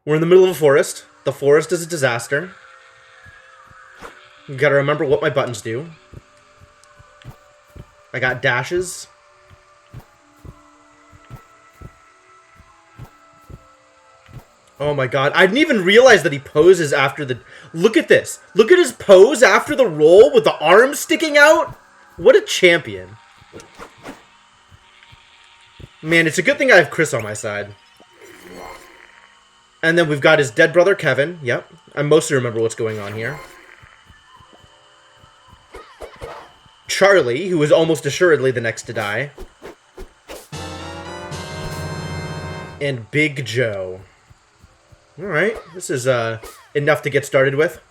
We're in the middle of a forest. The forest is a disaster. You gotta remember what my buttons do. I got dashes. Oh my god. I didn't even realize that he poses after the... Look at this. Look at his pose after the roll with the arms sticking out. What a champion. Man, it's a good thing I have Chris on my side. And then we've got his dead brother, Kevin. Yep. I mostly remember what's going on here. Charlie, who is almost assuredly the next to die. And Big Joe. Alright, this is enough to get started with.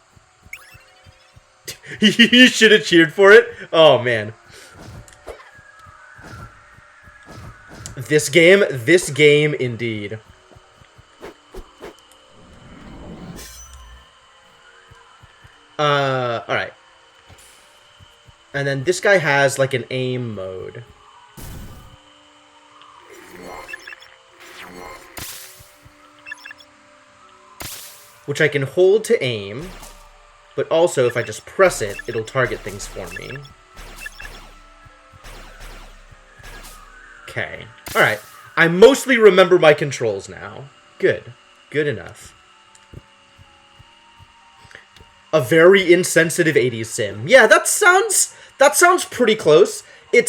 You should have cheered for it. Oh, man. This game indeed. Alright. And then this guy has, like, an aim mode. Which I can hold to aim, but also if I just press it, it'll target things for me. Okay. Alright. I mostly remember my controls now. Good. Good enough. A very insensitive 80s sim. Yeah, that sounds pretty close. It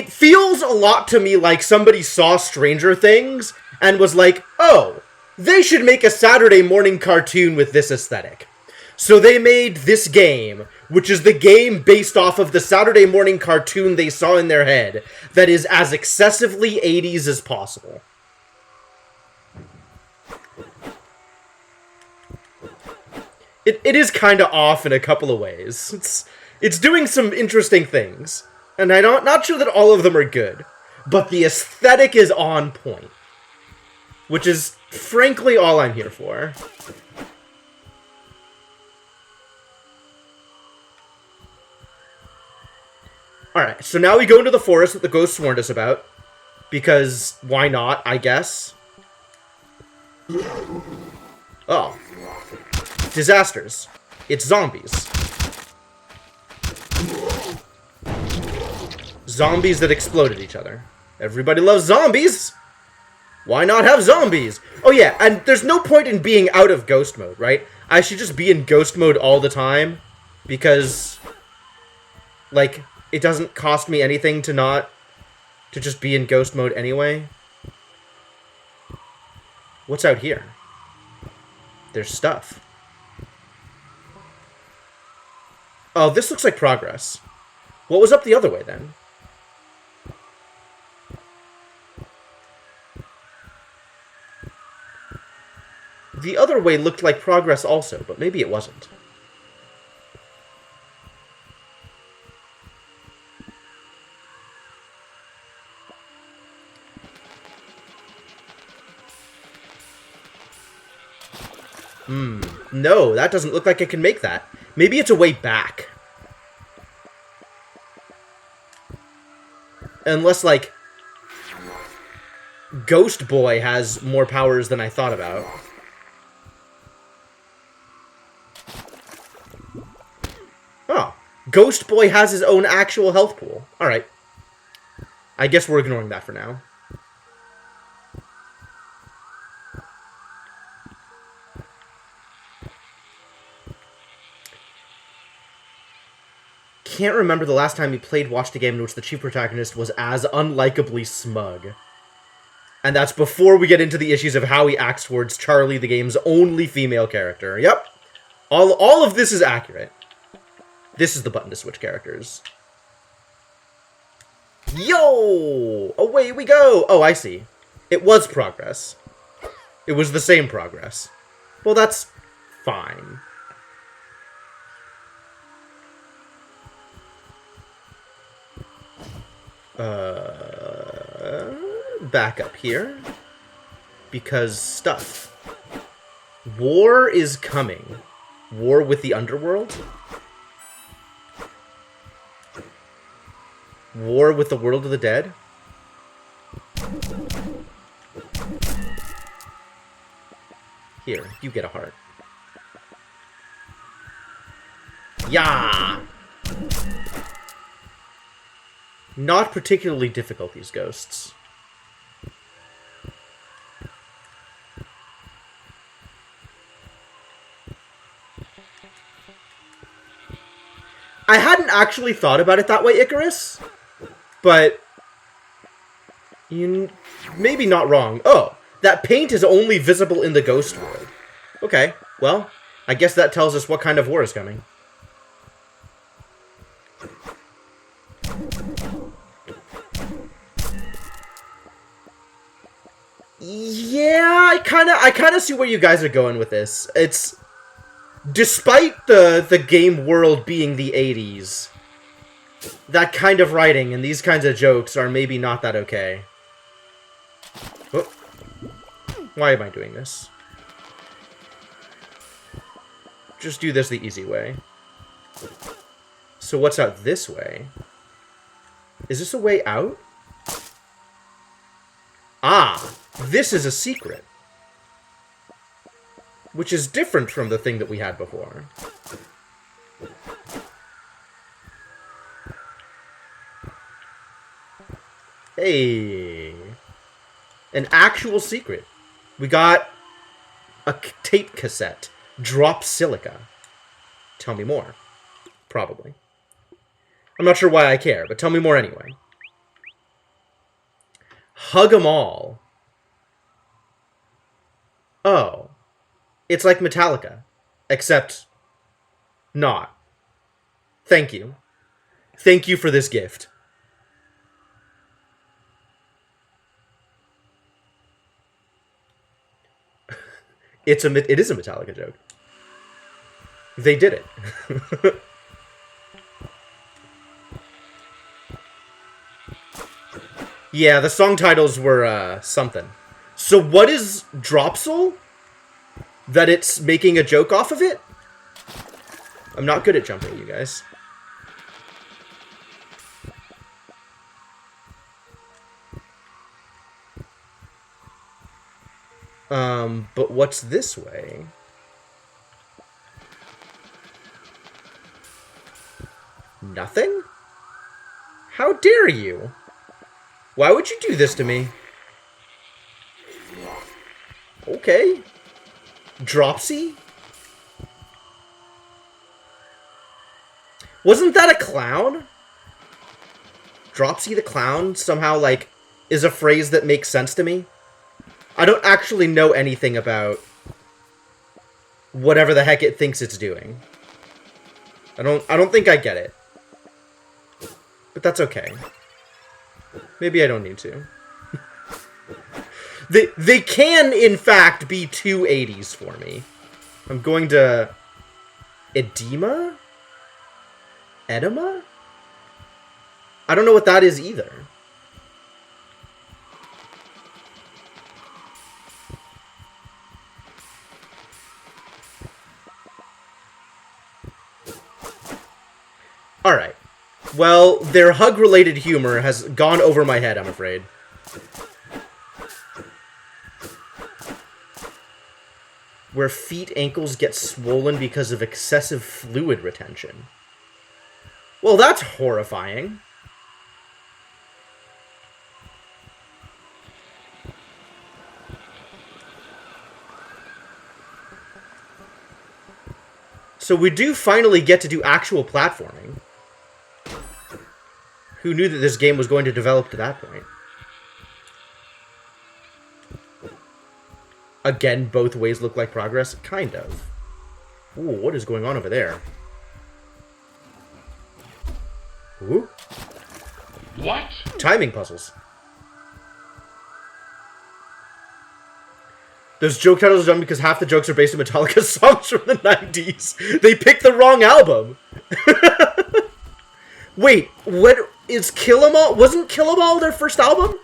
feels a lot to me like somebody saw Stranger Things and was like, "Oh, they should make a Saturday morning cartoon with this aesthetic." So they made this game, which is the game based off of the Saturday morning cartoon they saw in their head, that is as excessively 80s as possible. It is kind of off in a couple of ways. It's doing some interesting things, and I'm not sure that all of them are good, but the aesthetic is on point, which is frankly all I'm here for. Alright, so now we go into the forest that the ghosts warned us about, because why not, I guess. Oh. Disasters. It's zombies. Zombies that explode at each other. Everybody loves zombies! Why not have zombies? Oh yeah, and there's no point in being out of ghost mode, right? I should just be in ghost mode all the time, because, like, it doesn't cost me anything to just be in ghost mode anyway. What's out here? There's stuff. Oh, this looks like progress. What was up the other way, then? The other way looked like progress also, but maybe it wasn't. No, that doesn't look like I can make that. Maybe it's a way back. Unless, like, Ghost Boy has more powers than I thought about. Oh, Ghost Boy has his own actual health pool. Alright. I guess we're ignoring that for now. Can't remember the last time we watched a game in which the chief protagonist was as unlikably smug. And that's before we get into the issues of how he acts towards Charlie, the game's only female character. Yep. All of this is accurate. This is the button to switch characters. Yo! Away we go! Oh, I see. It was progress. It was the same progress. Well, that's fine. Back up here. Because stuff. War is coming. War with the underworld? War with the world of the dead? Here, you get a heart. Yeah! Not particularly difficult, these ghosts. I hadn't actually thought about it that way, Icarus, but you maybe not wrong. Oh, that paint is only visible in the ghost world. Okay, well, I guess that tells us what kind of war is coming. Yeah, I kind of see where you guys are going with this. It's despite the game world being the 80s, that kind of writing and these kinds of jokes are maybe not that okay. Oh. Why am I doing this? Just do this the easy way. So what's out this way? Is this a way out? Ah, this is a secret. Which is different from the thing that we had before. Hey. An actual secret. We got a tape cassette. Drop Silica. Tell me more. Probably. I'm not sure why I care, but tell me more anyway. Hug 'em all. Oh. It's like Metallica. Except not. Thank you. Thank you for this gift. It is a Metallica joke. They did it. Yeah, the song titles were something. So what is Dropsel? That it's making a joke off of it? I'm not good at jumping, you guys. But what's this way? Nothing? How dare you? Why would you do this to me? Okay. Dropsy? Wasn't that a clown? Dropsy the clown somehow, like, is a phrase that makes sense to me. I don't actually know anything about whatever the heck it thinks it's doing. I don't think I get it. But that's okay. Maybe I don't need to. They can, in fact, be two 80s for me. I'm going to... Edema? Edema? I don't know what that is either. Alright. Well, their hug-related humor has gone over my head, I'm afraid. Where feet ankles get swollen because of excessive fluid retention. Well, that's horrifying. So we do finally get to do actual platforming. Who knew that this game was going to develop to that point? Again, both ways look like progress? Kind of. Ooh, what is going on over there? Ooh. What? Timing puzzles. Those joke titles are done because half the jokes are based on Metallica songs from the 90s. They picked the wrong album. Wait, what is Kill 'Em All? Wasn't Kill 'Em All their first album?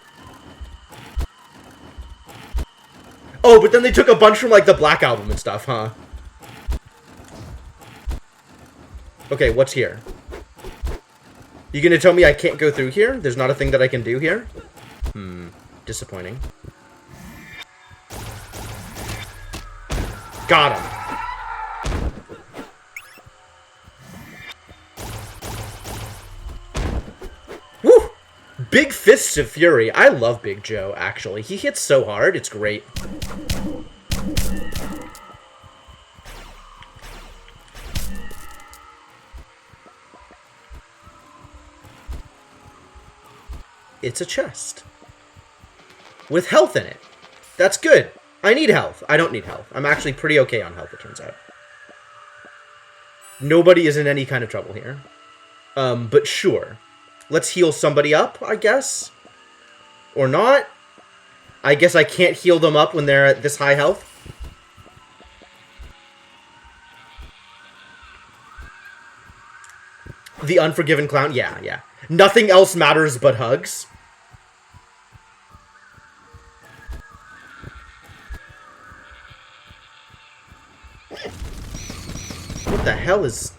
Oh, but then they took a bunch from, like, the Black Album and stuff, huh? Okay, what's here? You gonna tell me I can't go through here? There's not a thing that I can do here? Got him. Woo! Big Fists of Fury. I love Big Joe, actually. He hits so hard, it's great. It's a chest. With health in it. That's good. I need health. I don't need health. I'm actually pretty okay on health, it turns out. Nobody is in any kind of trouble here. But sure. Let's heal somebody up, I guess. Or not. I guess I can't heal them up when they're at this high health. The Unforgiven Clown? Yeah, yeah. Nothing else matters but hugs. What the hell is...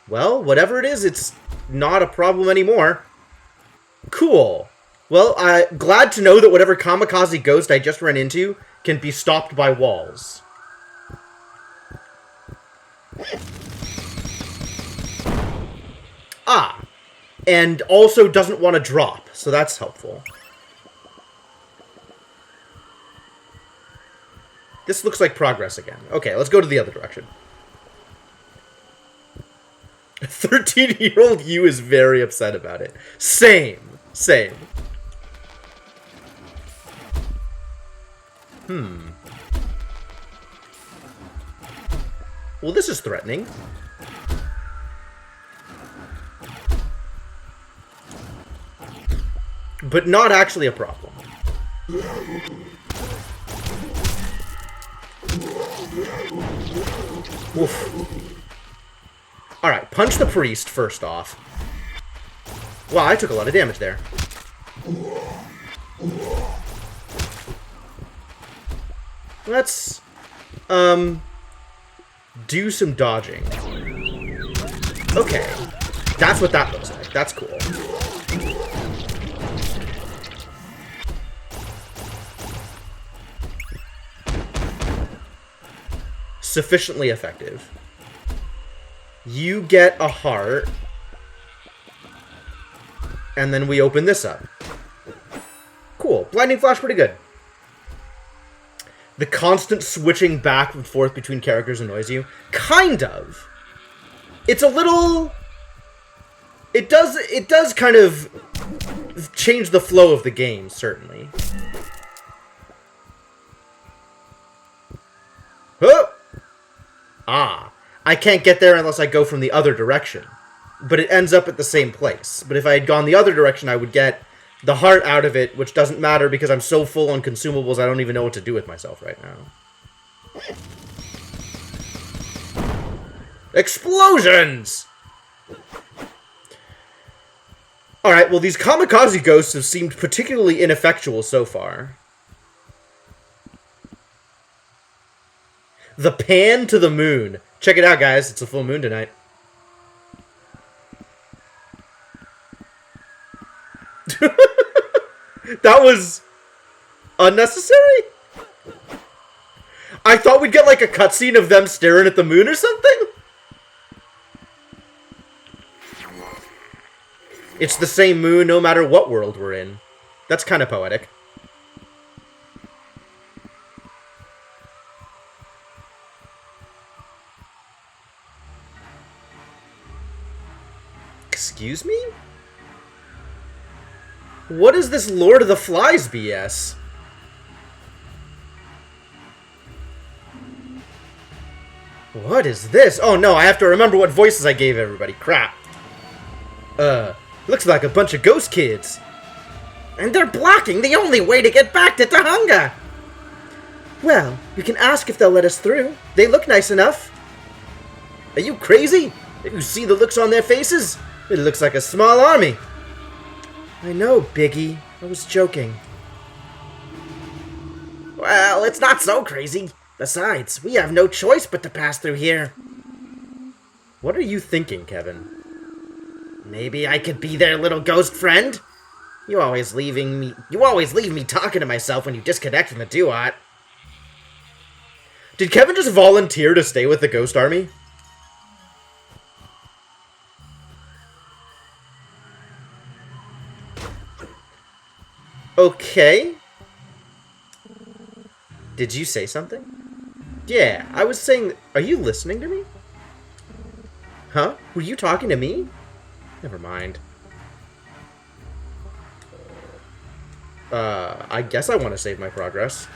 Well, whatever it is, it's not a problem anymore. Cool. Well, I'm glad to know that whatever kamikaze ghost I just ran into can be stopped by walls. Ah. And also doesn't want to drop, so that's helpful. This looks like progress again. Okay, let's go to the other direction. 13-year-old you is very upset about it. Same. Same. Well, this is threatening. But not actually a problem. Oof. Alright, punch the priest first off. Wow, I took a lot of damage there. Let's, do some dodging. Okay. That's what that looks like. That's cool. Sufficiently effective. You get a heart. And then we open this up. Cool. Blinding Flash, pretty good. The constant switching back and forth between characters annoys you? Kind of. It's a little... It does kind of change the flow of the game, certainly. Huh! Ah. I can't get there unless I go from the other direction. But it ends up at the same place. But if I had gone the other direction, I would get the heart out of it, which doesn't matter because I'm so full on consumables I don't even know what to do with myself right now. Explosions! Alright, well these kamikaze ghosts have seemed particularly ineffectual so far. The pan to the moon. Check it out, guys. It's a full moon tonight. That was unnecessary? I thought we'd get like a cutscene of them staring at the moon or something. It's the same moon no matter what world we're in. That's kind of poetic. Excuse me? What is this Lord of the Flies BS? What is this? Oh no, I have to remember what voices I gave everybody. Crap. Looks like a bunch of ghost kids. And they're blocking the only way to get back to Tahunga. Well, you can ask if they'll let us through. They look nice enough. Are you crazy? You see the looks on their faces? It looks like a small army. I know, Biggie. I was joking. Well, it's not so crazy. Besides, we have no choice but to pass through here. What are you thinking, Kevin? Maybe I could be their little ghost friend? You always leave me talking to myself when you disconnect from the duat. Did Kevin just volunteer to stay with the Ghost Army? Okay. Did you say something? Yeah, I was saying... Are you listening to me? Huh? Were you talking to me? Never mind. I guess I want to save my progress.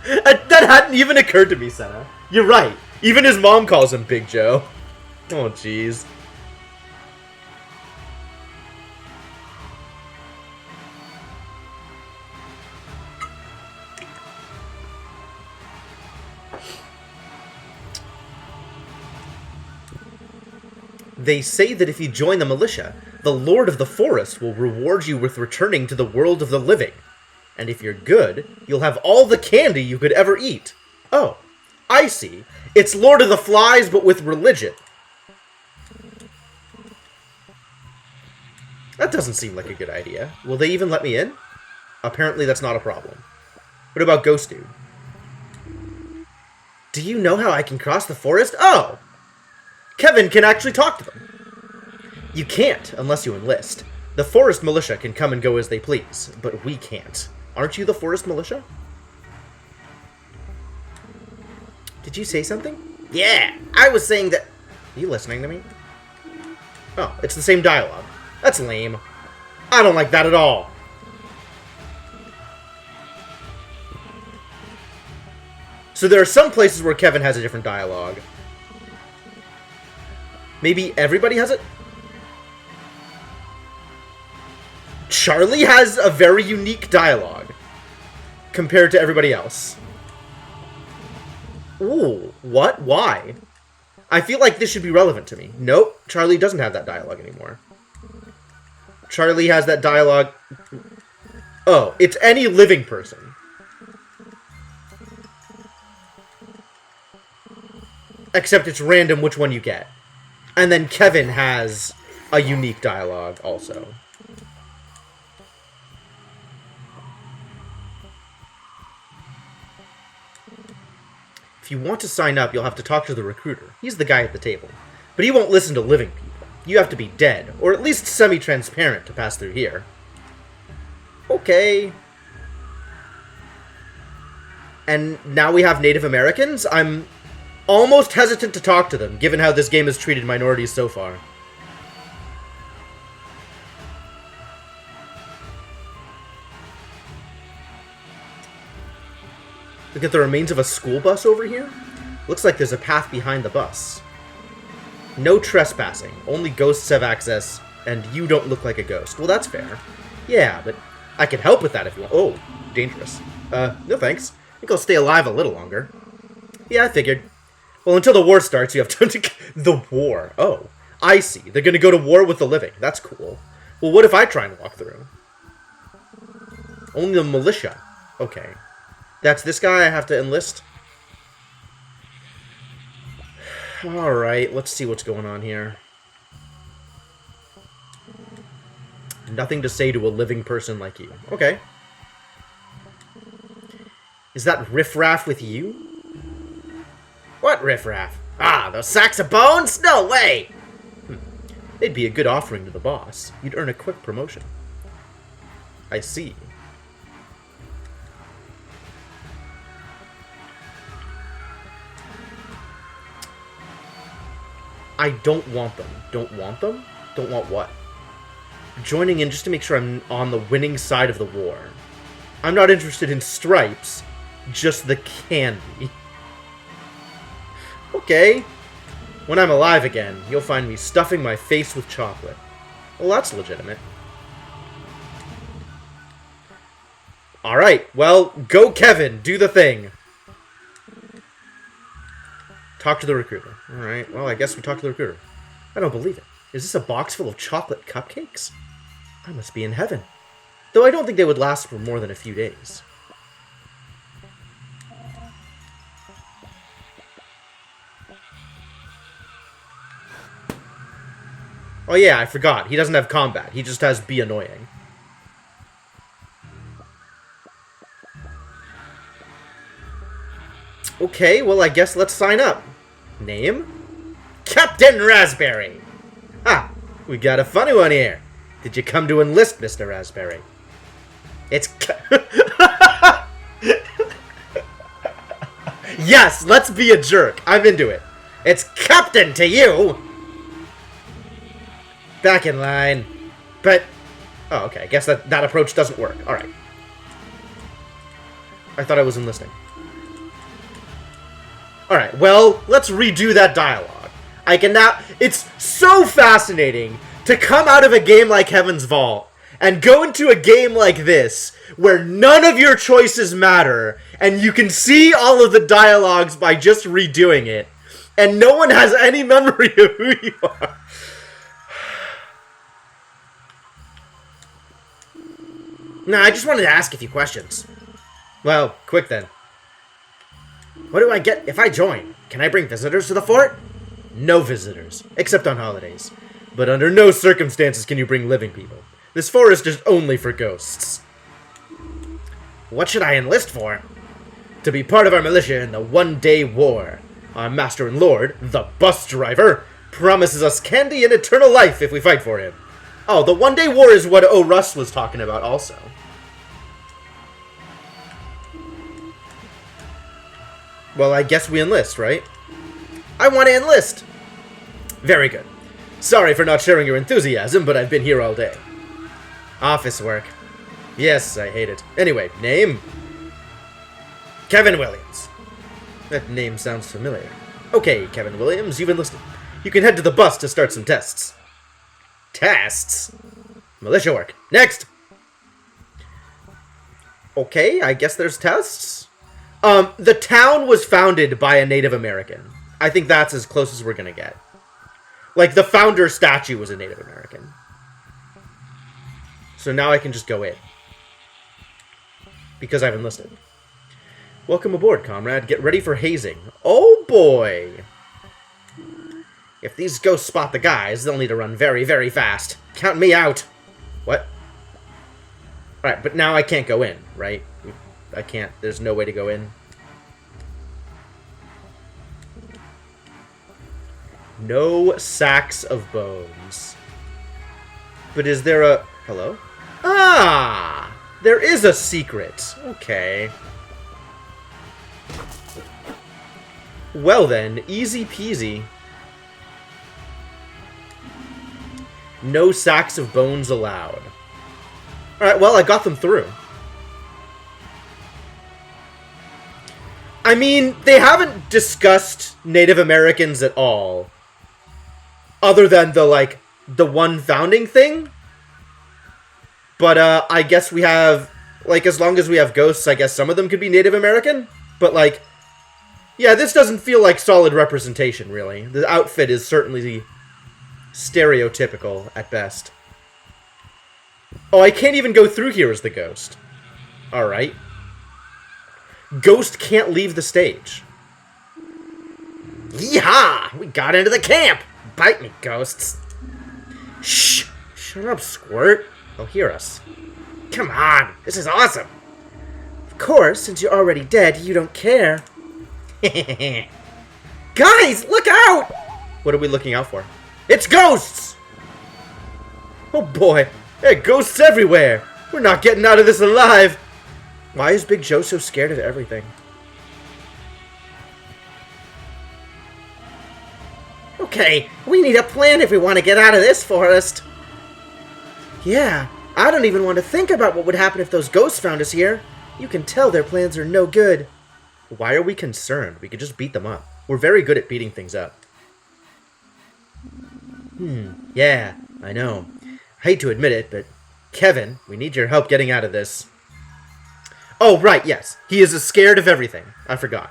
That hadn't even occurred to me, Senna. You're right. Even his mom calls him Big Joe. Oh, jeez. They say that if you join the militia, the Lord of the Forest will reward you with returning to the world of the living. And if you're good, you'll have all the candy you could ever eat. Oh, I see. It's Lord of the Flies, but with religion. That doesn't seem like a good idea. Will they even let me in? Apparently that's not a problem. What about Ghost Dude? Do you know how I can cross the forest? Oh! Kevin can actually talk to them. You can't, unless you enlist. The Forest Militia can come and go as they please, but we can't. Aren't you the Forest Militia? Did you say something? Yeah, I was saying that... Are you listening to me? Oh, it's the same dialogue. That's lame. I don't like that at all. So there are some places where Kevin has a different dialogue. Maybe everybody has it? Charlie has a very unique dialogue compared to everybody else. Ooh, what? Why? I feel like this should be relevant to me. Nope, Charlie doesn't have that dialogue anymore. Charlie has that dialogue... Oh, it's any living person. Except it's random which one you get. And then Kevin has a unique dialogue also. If you want to sign up, you'll have to talk to the recruiter. He's the guy at the table. But he won't listen to living people. You have to be dead, or at least semi-transparent to pass through here. Okay. And now we have Native Americans? I'm almost hesitant to talk to them, given how this game has treated minorities so far. Look at the remains of a school bus over here. Looks like there's a path behind the bus. No trespassing. Only ghosts have access, and you don't look like a ghost. Well, that's fair. Yeah, but I can help with that if you want. Oh, dangerous. No thanks. I think I'll stay alive a little longer. Yeah, I figured. Well, until the war starts, you have time to... The war. Oh, I see. They're going to go to war with the living. That's cool. Well, what if I try and walk through? Only the militia. Okay. That's this guy I have to enlist? Alright, let's see what's going on here. Nothing to say to a living person like you. Okay. Is that riffraff with you? What riffraff? Ah, those sacks of bones? No way! They'd be a good offering to the boss. You'd earn a quick promotion. I see. I don't want them. Don't want them? Don't want what? Joining in just to make sure I'm on the winning side of the war. I'm not interested in stripes, just the candy. Okay. When I'm alive again, you'll find me stuffing my face with chocolate. Well, that's legitimate. Alright, well, go Kevin, do the thing. Talk to the recruiter. Alright, well, I guess we talk to the recruiter. I don't believe it. Is this a box full of chocolate cupcakes? I must be in heaven. Though I don't think they would last for more than a few days. Oh yeah, I forgot. He doesn't have combat. He just has be annoying. Okay, well, I guess let's sign up. Name? Captain Raspberry! Ah, we got a funny one here. Did you come to enlist, Mr. Raspberry? It's... Yes, let's be a jerk. I'm into it. It's Captain to you! Back in line. But... Oh, okay. I guess that approach doesn't work. Alright. I thought I was enlisting. Alright, well, let's redo that dialogue. I can now... It's so fascinating to come out of a game like Heaven's Vault and go into a game like this, where none of your choices matter, and you can see all of the dialogues by just redoing it, and no one has any memory of who you are. Nah, I just wanted to ask a few questions. Well, quick then. What do I get if I join? Can I bring visitors to the fort? No visitors, except on holidays. But under no circumstances can you bring living people. This forest is only for ghosts. What should I enlist for? To be part of our militia in the one-day war. Our master and lord, the bus driver, promises us candy and eternal life if we fight for him. Oh, the one-day war is what O'Russ was talking about also. Well, I guess we enlist, right? I want to enlist! Very good. Sorry for not sharing your enthusiasm, but I've been here all day. Office work. Yes, I hate it. Anyway, name? Kevin Williams. That name sounds familiar. Okay, Kevin Williams, you've enlisted. You can head to the bus to start some tests. Tests? Militia work. Next! Okay, I guess there's tests? The town was founded by a Native American. I think that's as close as we're gonna get. Like, the founder statue was a Native American. So now I can just go in. Because I've enlisted. Welcome aboard, comrade. Get ready for hazing. Oh, boy! If these ghosts spot the guys, they'll need to run very, very fast. Count me out! What? Alright, but now I can't go in, right? I can't. There's no way to go in. No sacks of bones. But is there a... Hello? Ah! There is a secret. Okay. Well then, easy peasy. No sacks of bones allowed. Alright, well, I got them through. I mean, they haven't discussed Native Americans at all. Other than the one founding thing. But, I guess we have, as long as we have ghosts, I guess some of them could be Native American. But, yeah, this doesn't feel like solid representation, really. The outfit is certainly stereotypical at best. Oh, I can't even go through here as the ghost. Alright. Ghost can't leave the stage. Yeehaw! We got into the camp! Bite me, ghosts. Shh! Shut up, Squirt. They'll hear us. Come on! This is awesome! Of course, since you're already dead, you don't care. Guys, look out! What are we looking out for? It's ghosts! Oh boy, there are ghosts everywhere! We're not getting out of this alive! Why is Big Joe so scared of everything? Okay, we need a plan if we want to get out of this forest. Yeah, I don't even want to think about what would happen if those ghosts found us here. You can tell their plans are no good. Why are we concerned? We could just beat them up. We're very good at beating things up. Yeah, I know. I hate to admit it, but Kevin, we need your help getting out of this. Oh, right, yes. He is scared of everything. I forgot.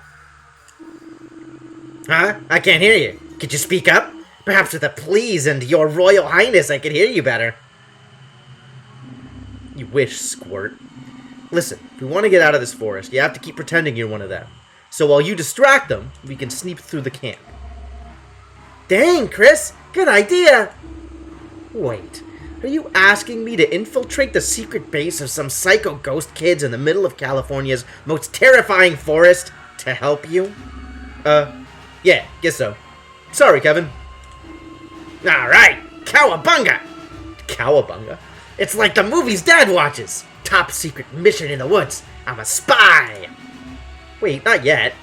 Huh? I can't hear you. Could you speak up? Perhaps with a please and your royal highness I could hear you better. You wish, Squirt. Listen, if we want to get out of this forest, you have to keep pretending you're one of them. So while you distract them, we can sneak through the camp. Dang, Chris! Good idea! Wait, are you asking me to infiltrate the secret base of some psycho ghost kids in the middle of California's most terrifying forest? To help you? Yeah, guess so. Sorry, Kevin. Alright, cowabunga! Cowabunga? It's like the movies Dad watches. Top secret mission in the woods. I'm a spy. Wait, not yet.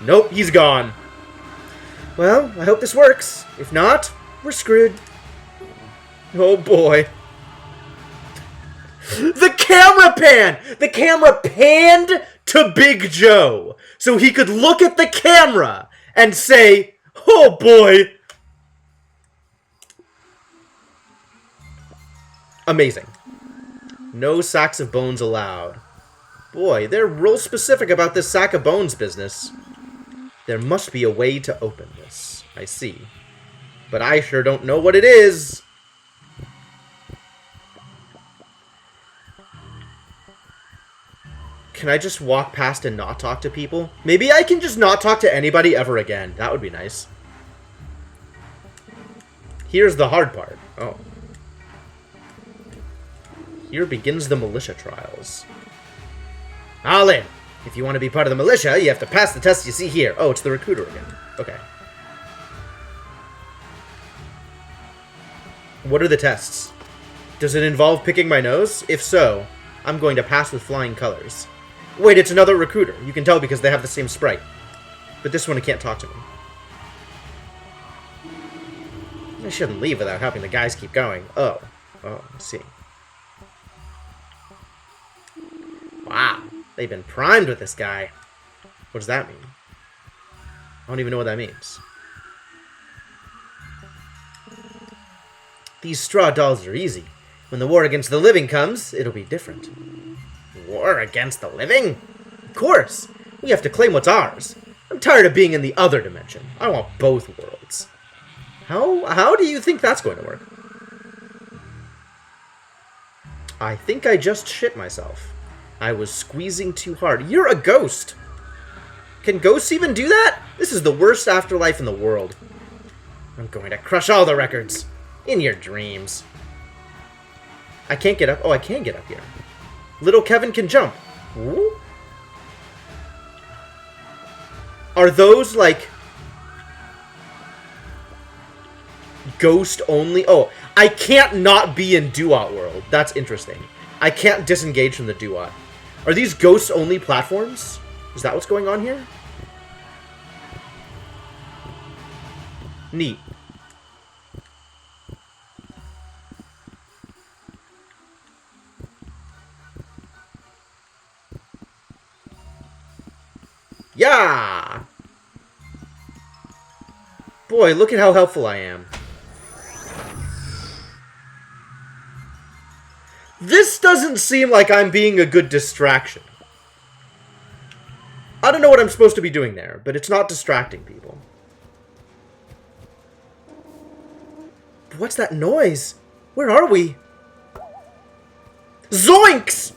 Nope, he's gone. Well, I hope this works. If not, we're screwed. Oh boy. The camera pan! The camera panned to Big Joe so he could look at the camera and say, oh boy. Amazing. No sacks of bones allowed. Boy, they're real specific about this sack of bones business. There must be a way to open this. I see. But I sure don't know what it is. Can I just walk past and not talk to people? Maybe I can just not talk to anybody ever again. That would be nice. Here's the hard part. Oh. Here begins the militia trials. All in. If you want to be part of the militia, you have to pass the test you see here. Oh, it's the recruiter again. Okay. What are the tests? Does it involve picking my nose? If so, I'm going to pass with flying colors. Wait, it's another recruiter. You can tell because they have the same sprite. But this one can't talk to me. I shouldn't leave without helping the guys keep going. Oh, I see. Wow, they've been primed with this guy. What does that mean? I don't even know what that means. These straw dolls are easy. When the war against the living comes, it'll be different. War against the living? Of course. We have to claim what's ours. I'm tired of being in the other dimension. I want both worlds. How do you think that's going to work? I think I just shit myself. I was squeezing too hard. You're a ghost! Can ghosts even do that? This is the worst afterlife in the world. I'm going to crush all the records. In your dreams. I can't get up. Oh, I can get up here. Little Kevin can jump. Ooh. Are those, like, ghost only? Oh, I can't not be in Duat World. That's interesting. I can't disengage from the Duat. Are these ghosts only platforms? Is that what's going on here? Neat. Yeah! Boy, look at how helpful I am. This doesn't seem like I'm being a good distraction. I don't know what I'm supposed to be doing there, but it's not distracting people. What's that noise? Where are we? Zoinks!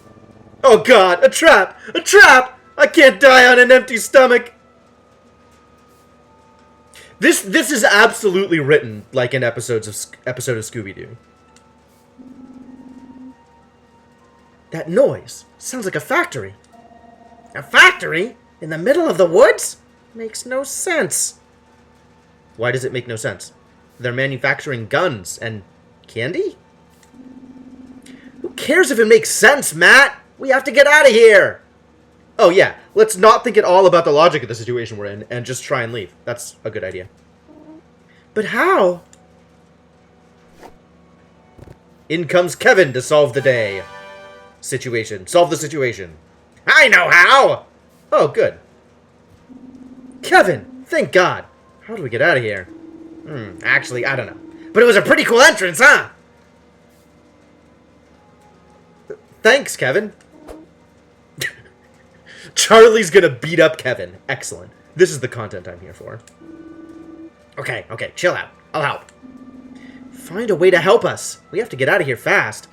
Oh god, a trap! A trap! I can't die on an empty stomach! This is absolutely written like an episode of Scooby-Doo. That noise sounds like a factory. A factory? In the middle of the woods? Makes no sense. Why does it make no sense? They're manufacturing guns and candy? Who cares if it makes sense, Matt? We have to get out of here! Oh yeah, let's not think at all about the logic of the situation we're in and just try and leave. That's a good idea. But how? In comes Kevin to solve the day. Situation. Solve the situation. I know how! Oh, good. Kevin! Thank God. How do we get out of here? Actually, I don't know. But it was a pretty cool entrance, huh? Thanks, Kevin. Charlie's gonna beat up Kevin. Excellent. This is the content I'm here for. Okay, chill out. I'll help. Find a way to help us. We have to get out of here fast.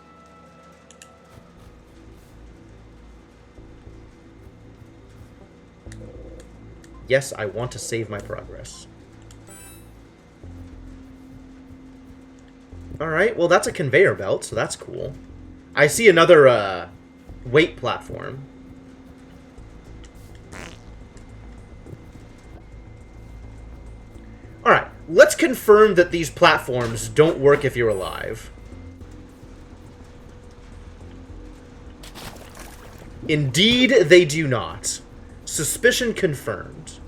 Yes, I want to save my progress. Alright, well that's a conveyor belt, so that's cool. I see another, weight platform. Alright, let's confirm that these platforms don't work if you're alive. Indeed, they do not. Suspicion confirmed.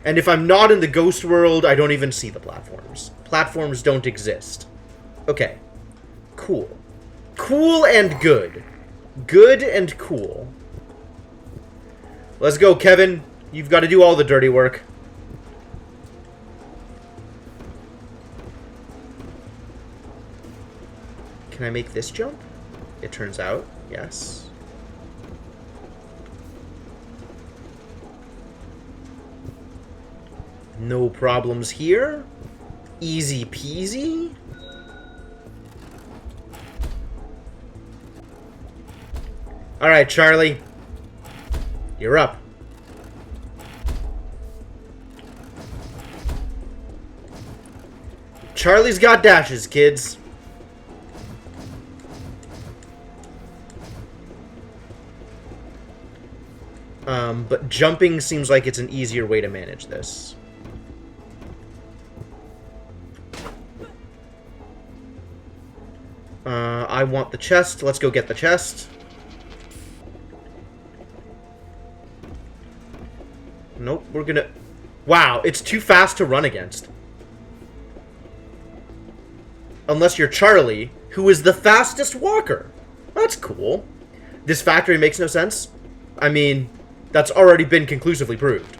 And if I'm not in the ghost world, I don't even see the platforms. Platforms don't exist. Okay. Cool. Cool and good. Good and cool. Let's go, Kevin. You've got to do all the dirty work. Can I make this jump? It turns out, yes. No problems here. Easy peasy. Alright, Charlie. You're up. Charlie's got dashes, kids. But jumping seems like it's an easier way to manage this. I want the chest. Let's go get the chest. Nope, we're gonna... Wow, it's too fast to run against. Unless you're Charlie, who is the fastest walker. That's cool. This factory makes no sense. I mean, that's already been conclusively proved.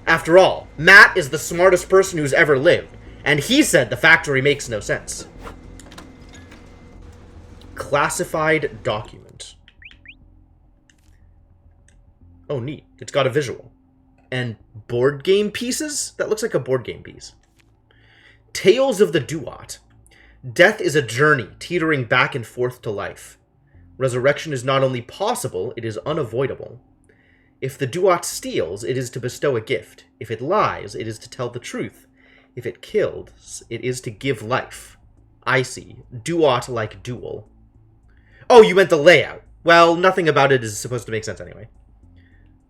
After all, Matt is the smartest person who's ever lived, and he said the factory makes no sense. Classified document. Oh, neat. It's got a visual. And board game pieces? That looks like a board game piece. Tales of the Duat. Death is a journey, teetering back and forth to life. Resurrection is not only possible, it is unavoidable. If the Duat steals, it is to bestow a gift. If it lies, it is to tell the truth. If it kills, it is to give life. I see. Duat like duel. Oh, you meant the layout. Well, nothing about it is supposed to make sense anyway.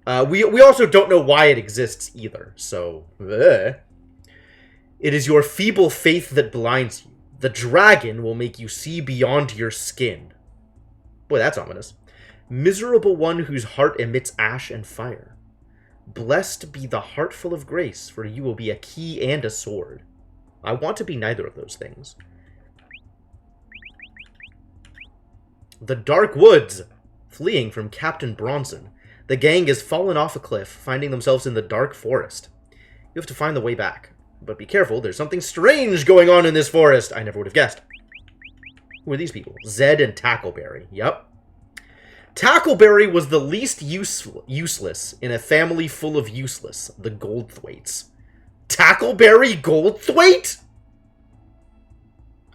We also don't know why it exists either, so... It is your feeble faith that blinds you. The dragon will make you see beyond your skin. Boy, that's ominous. Miserable one whose heart emits ash and fire. Blessed be the heart full of grace, for you will be a key and a sword. I want to be neither of those things. The Dark Woods. Fleeing from Captain Bronson. The gang has fallen off a cliff, finding themselves in the dark forest. You have to find the way back. But be careful, there's something strange going on in this forest. I never would have guessed. Who are these people? Zed and Tackleberry. Yep. Tackleberry was the least useless in a family full of useless, the Goldthwaites. Tackleberry Goldthwait?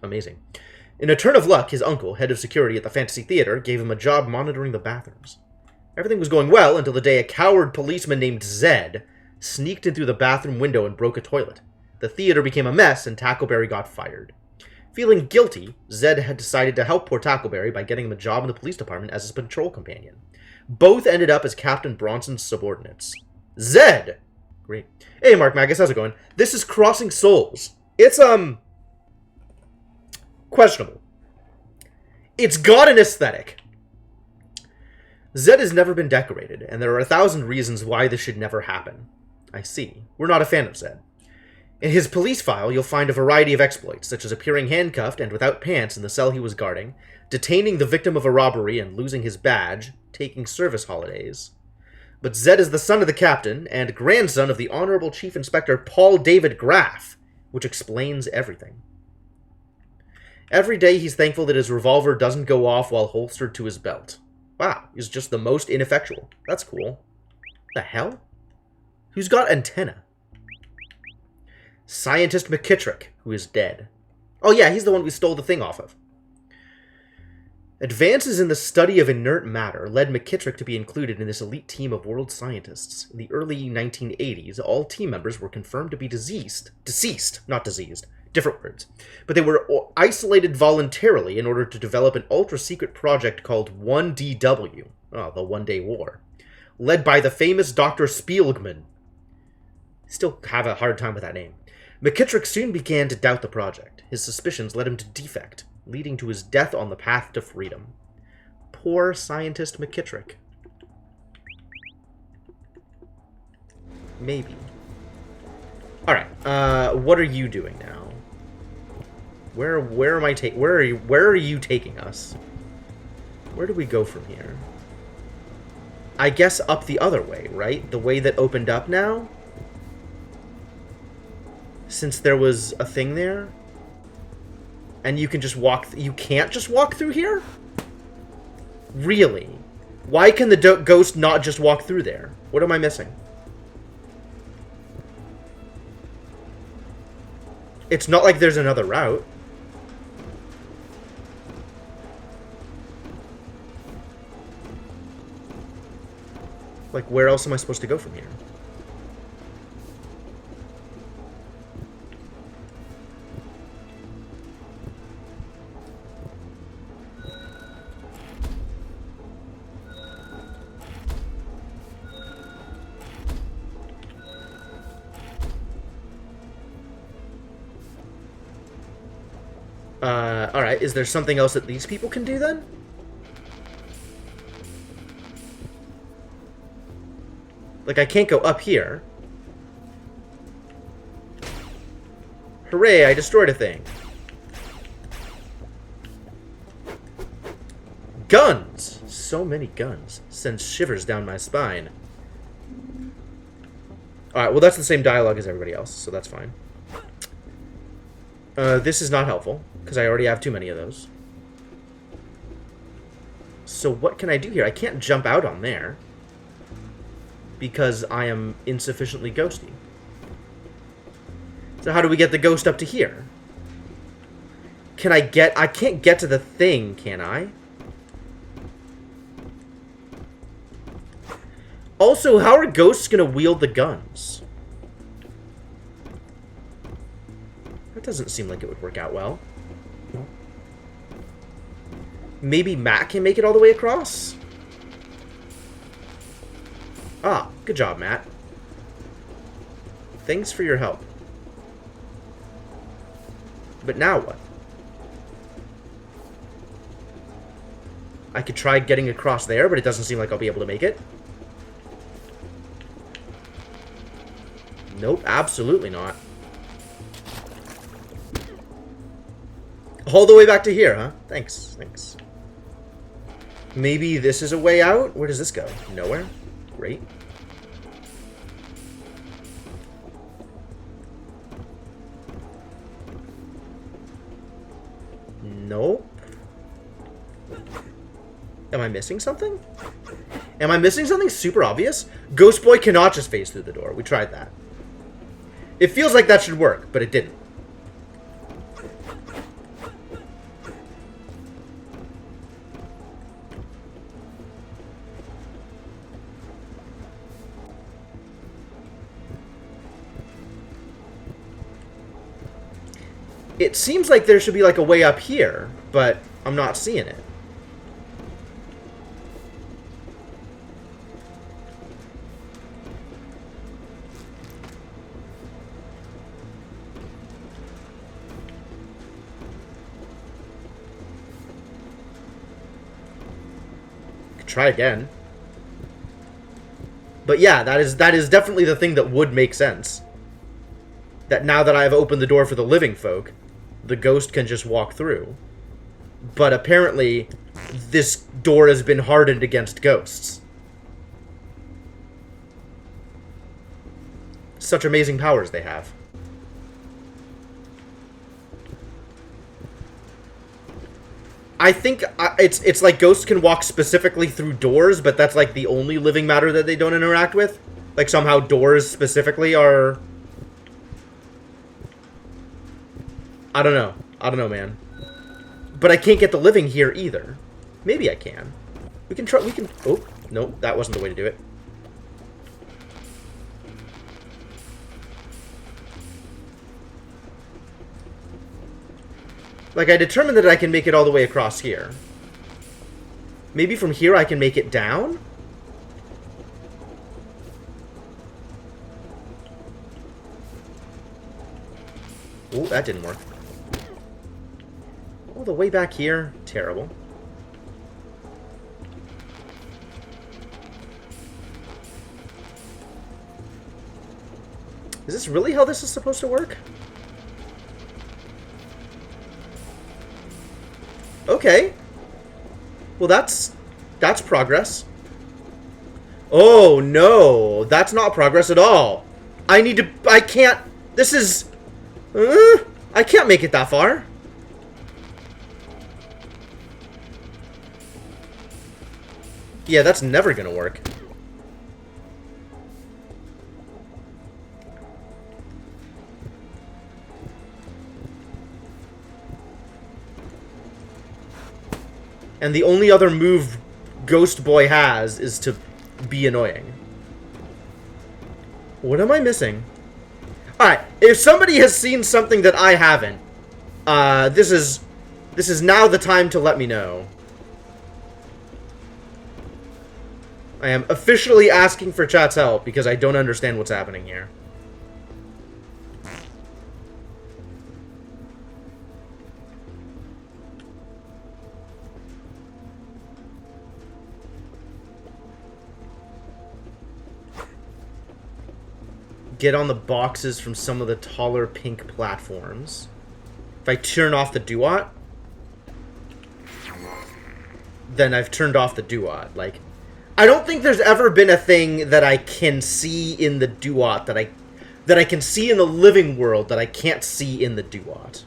Amazing. In a turn of luck, his uncle, head of security at the Fantasy Theater, gave him a job monitoring the bathrooms. Everything was going well until the day a coward policeman named Zed sneaked in through the bathroom window and broke a toilet. The theater became a mess, and Tackleberry got fired. Feeling guilty, Zed had decided to help poor Tackleberry by getting him a job in the police department as his patrol companion. Both ended up as Captain Bronson's subordinates. Zed! Great. Hey, Mark Magus, how's it going? This is Crossing Souls. It's, questionable. It's got an aesthetic. Zed has never been decorated, and there are 1,000 reasons why this should never happen. I see. We're not a fan of Zed. In his police file, you'll find a variety of exploits, such as appearing handcuffed and without pants in the cell he was guarding, detaining the victim of a robbery and losing his badge, taking service holidays. But Zed is the son of the captain, and grandson of the Honorable Chief Inspector Paul David Graff, which explains everything. Every day he's thankful that his revolver doesn't go off while holstered to his belt. Wow, he's just the most ineffectual. That's cool. The hell? Who's got antenna? Scientist McKittrick, who is dead. Oh yeah, he's the one we stole the thing off of. Advances in the study of inert matter led McKittrick to be included in this elite team of world scientists. In the early 1980s, all team members were confirmed to be deceased, not diseased, different words. But they were isolated voluntarily in order to develop an ultra-secret project called 1DW, the One Day War. led by the famous Dr. Spielgman. Still have a hard time with that name. McKittrick soon began to doubt the project. His suspicions led him to defect, leading to his death on the path to freedom. Poor scientist McKittrick. Maybe. Alright, what are you doing now? Where are you taking us? Where do we go from here? I guess up the other way, right? The way that opened up now? Since there was a thing there? And you can just walk... you can't just walk through here? Really? Why can the ghost not just walk through there? What am I missing? It's not like there's another route. Like, where else am I supposed to go from here? Alright, is there something else that these people can do then? Like, I can't go up here. Hooray, I destroyed a thing. Guns! So many guns. Sends shivers down my spine. Alright, well that's the same dialogue as everybody else, so that's fine. This is not helpful, because I already have too many of those. So what can I do here? I can't jump out on there. Because I am insufficiently ghosty. So how do we get the ghost up to here? Can I get... I can't get to the thing, can I? Also, how are ghosts gonna wield the guns? That doesn't seem like it would work out well. Maybe Matt can make it all the way across? Ah, good job, Matt. Thanks for your help. But now what? I could try getting across there, but it doesn't seem like I'll be able to make it. Nope, absolutely not. All the way back to here, huh? Thanks, thanks. Maybe this is a way out? Where does this go? Nowhere? Great. Nope. Am I missing something? Am I missing something super obvious? Ghost Boy cannot just phase through the door. We tried that. It feels like that should work, but it didn't. It seems like there should be like a way up here, but I'm not seeing it. Could try again. But yeah, that is definitely the thing that would make sense. That now that I've opened the door for the living folk, the ghost can just walk through. But apparently, this door has been hardened against ghosts. Such amazing powers they have. I think it's like ghosts can walk specifically through doors, but that's like the only living matter that they don't interact with. Like somehow doors specifically are... I don't know. I don't know, man. But I can't get the living here either. Maybe I can. We can try... we can... oh, no, that wasn't the way to do it. Like, I determined that I can make it all the way across here. Maybe from here I can make it down? Oh, that didn't work. All the way back here? Terrible. Is this really how this is supposed to work? Okay. Well, that's progress. Oh, no. That's not progress at all. I can't... This is... I can't make it that far. Yeah, that's never gonna work. And the only other move Ghost Boy has is to be annoying. What am I missing? Alright, if somebody has seen something that I haven't, this is now the time to let me know. I am officially asking for chat's help because I don't understand what's happening here. Get on the boxes from some of the taller pink platforms. If I turn off the Duat, then I've turned off the Duat. Like, I don't think there's ever been a thing that I can see in the Duat that I can see in the living world that I can't see in the Duat.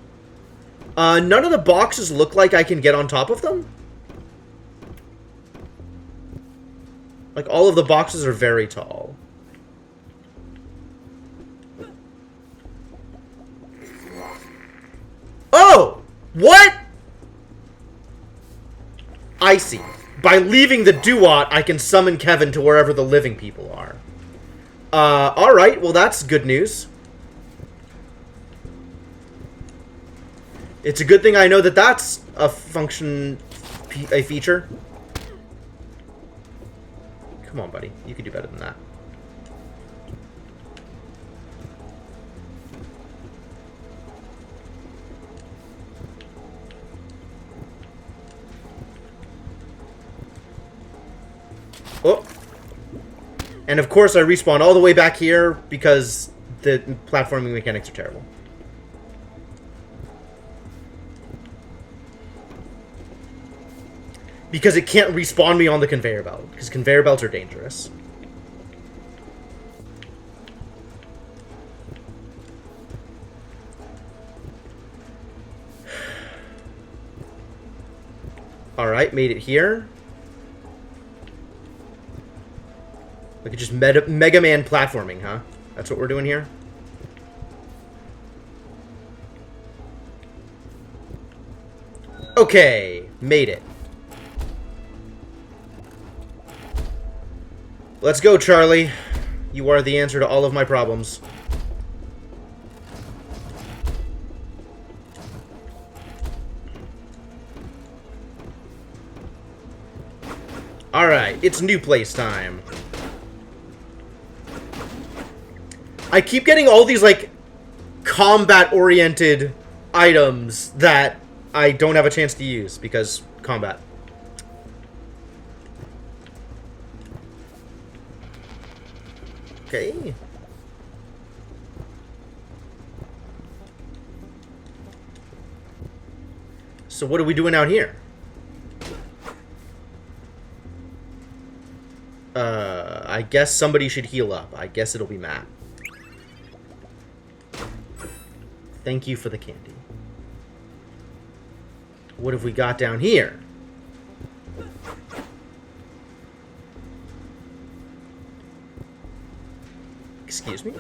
None of the boxes look like I can get on top of them. Like, all of the boxes are very tall. Oh! What? I see. By leaving the Duat, I can summon Kevin to wherever the living people are. Alright, well that's good news. It's a good thing I know that that's a function, a feature. Come on, buddy. You can do better than that. Oh. And of course I respawn all the way back here because the platforming mechanics are terrible. Because it can't respawn me on the conveyor belt. Because conveyor belts are dangerous. Alright, made it here. Like just Mega Man platforming, huh? That's what we're doing here? Okay, made it. Let's go, Charlie. You are the answer to all of my problems. Alright, it's new place time. I keep getting all these, like, combat-oriented items that I don't have a chance to use because combat. Okay. So what are we doing out here? I guess somebody should heal up. I guess it'll be Matt. Thank you for the candy. What have we got down here? Excuse me?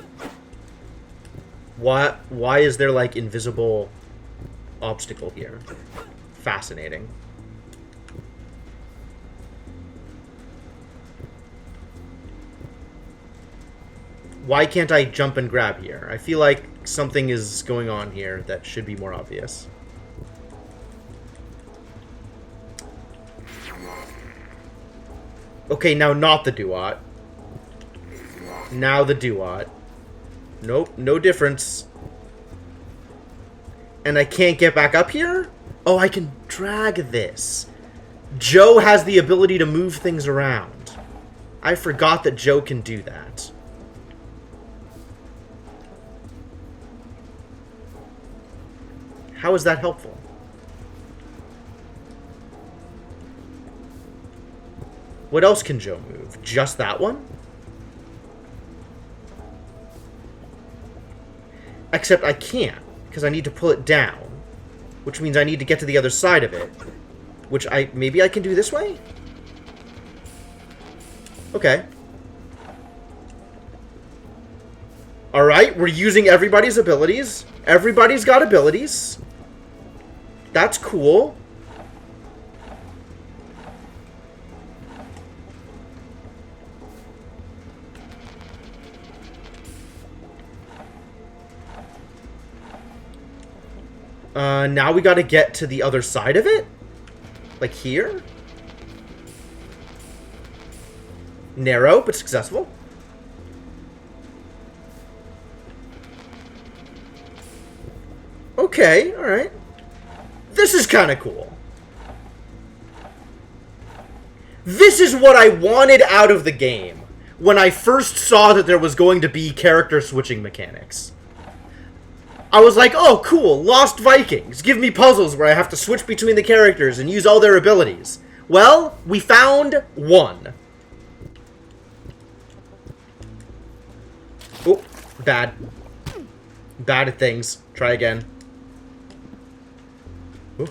Why is there, like, invisible obstacle here? Fascinating. Why can't I jump and grab here? I feel like something is going on here that should be more obvious. Okay, now not the Duat. Now the Duat. Nope, no difference. And I can't get back up here? Oh, I can drag this. Joe has the ability to move things around. I forgot that Joe can do that. How is that helpful? What else can Joe move? Just that one? Except I can't, because I need to pull it down. Which means I need to get to the other side of it. Which maybe I can do this way? Okay. Alright, we're using everybody's abilities. Everybody's got abilities. That's cool. Now we gotta get to the other side of it? Like here? Narrow, but successful. Okay, alright. This is kind of cool. This is what I wanted out of the game when I first saw that there was going to be character switching mechanics. I was like, oh, cool, Lost Vikings. Give me puzzles where I have to switch between the characters and use all their abilities. Well, we found one. Oh, bad. Bad at things. Try again. Ooh.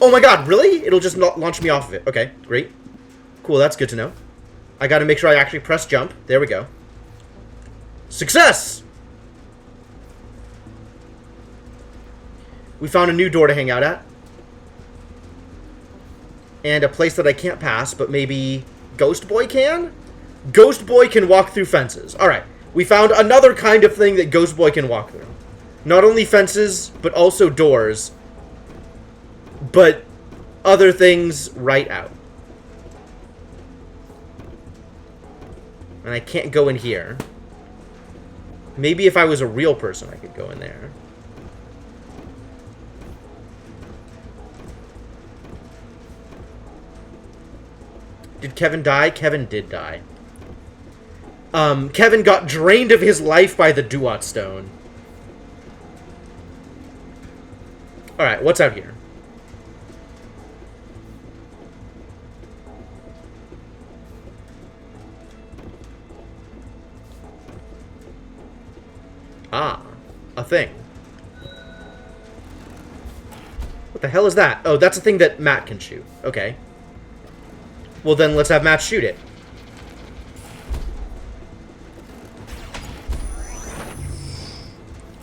Oh my god, really? It'll just not launch me off of it. Okay, great. Cool, that's good to know. I gotta make sure I actually press jump. There we go. Success! We found a new door to hang out at. And a place that I can't pass, but maybe Ghost Boy can? Ghost Boy can walk through fences. Alright, we found another kind of thing that Ghost Boy can walk through. Not only fences, but also doors. But other things right out. And I can't go in here. Maybe if I was a real person, I could go in there. Did Kevin die? Kevin did die. Kevin got drained of his life by the Duat Stone. Alright, what's out here? Ah, a thing. What the hell is that? Oh, that's a thing that Matt can shoot. Okay. Well, then let's have Matt shoot it.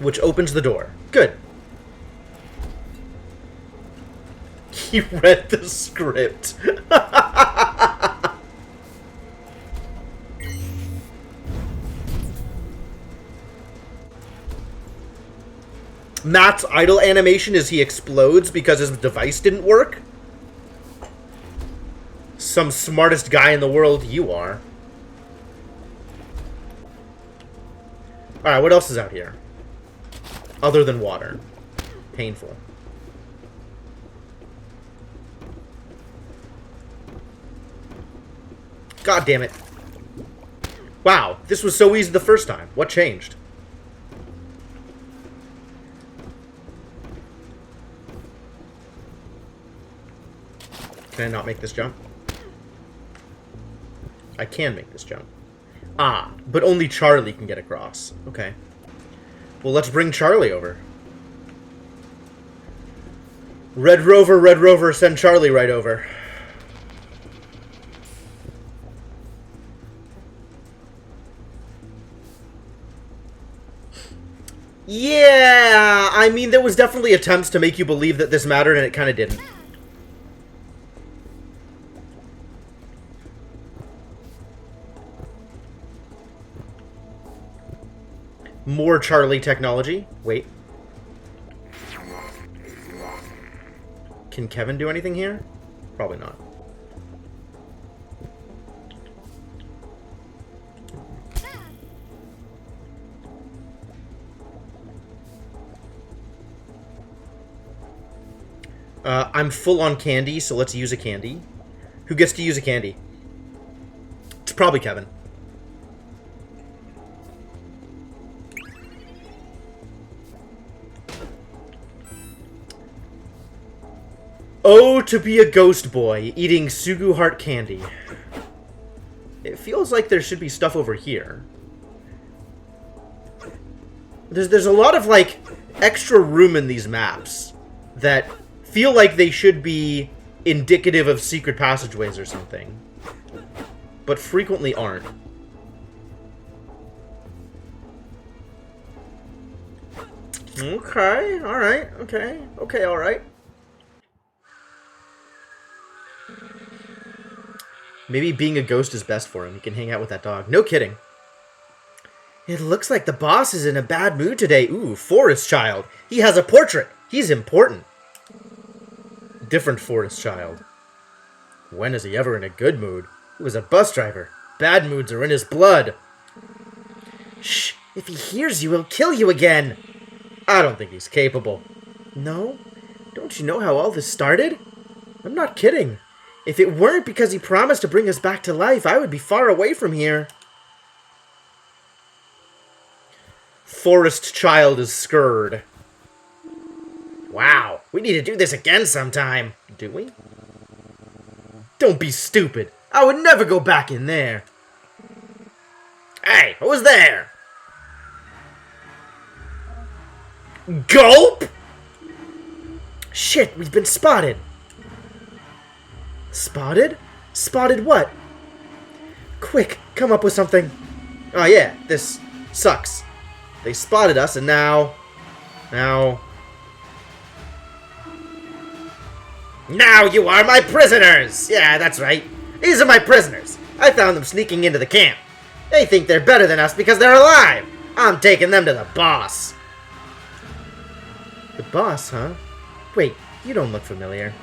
Which opens the door. Good. He read the script. Matt's idle animation is he explodes because his device didn't work. Some smartest guy in the world you are. Alright, what else is out here? Other than water. Painful. God damn it. Wow, this was so easy the first time. What changed? Can I not make this jump? I can make this jump. Ah, but only Charlie can get across. Okay. Well, let's bring Charlie over. Red Rover, send Charlie right over. Yeah, I mean, there was definitely attempts to make you believe that this mattered, and it kind of didn't. More Charlie technology. Wait. Can Kevin do anything here? Probably not. I'm full on candy, so let's use a candy. Who gets to use a candy? It's probably Kevin. Oh, to be a ghost boy, eating Sugu Heart candy. It feels like there should be stuff over here. There's a lot of, like, extra room in these maps that feel like they should be indicative of secret passageways or something, but frequently aren't. Okay, alright, okay, alright. Maybe being a ghost is best for him. He can hang out with that dog. No kidding. It looks like the boss is in a bad mood today. Ooh, Forest Child. He has a portrait. He's important. Different Forest Child. When is he ever in a good mood? He was a bus driver. Bad moods are in his blood. Shh. If he hears you, he'll kill you again. I don't think he's capable. No? Don't you know how all this started? I'm not kidding. If it weren't because he promised to bring us back to life, I would be far away from here. Forest Child is scared. Wow, we need to do this again sometime. Do we? Don't be stupid. I would never go back in there. Hey, who's there? Gulp! Shit, we've been spotted. Spotted? Spotted what? Quick, come up with something. Oh yeah, this sucks. They spotted us and now you are my prisoners! Yeah, that's right. These are my prisoners. I found them sneaking into the camp. They think they're better than us because they're alive. I'm taking them to the boss. The boss, huh? Wait, you don't look familiar.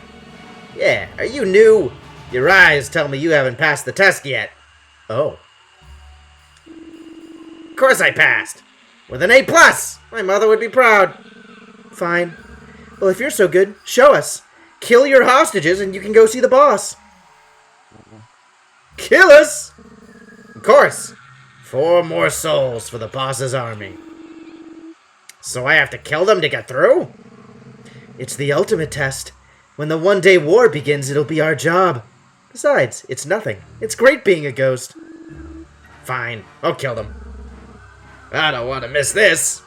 Yeah, are you new? Your eyes tell me you haven't passed the test yet. Oh. Of course I passed. With an A+. My mother would be proud. Fine. Well, if you're so good, show us. Kill your hostages and you can go see the boss. Kill us? Of course. 4 more souls for the boss's army. So I have to kill them to get through? It's the ultimate test. When the one-day war begins, it'll be our job. Besides, it's nothing. It's great being a ghost. Fine, I'll kill them. I don't want to miss this.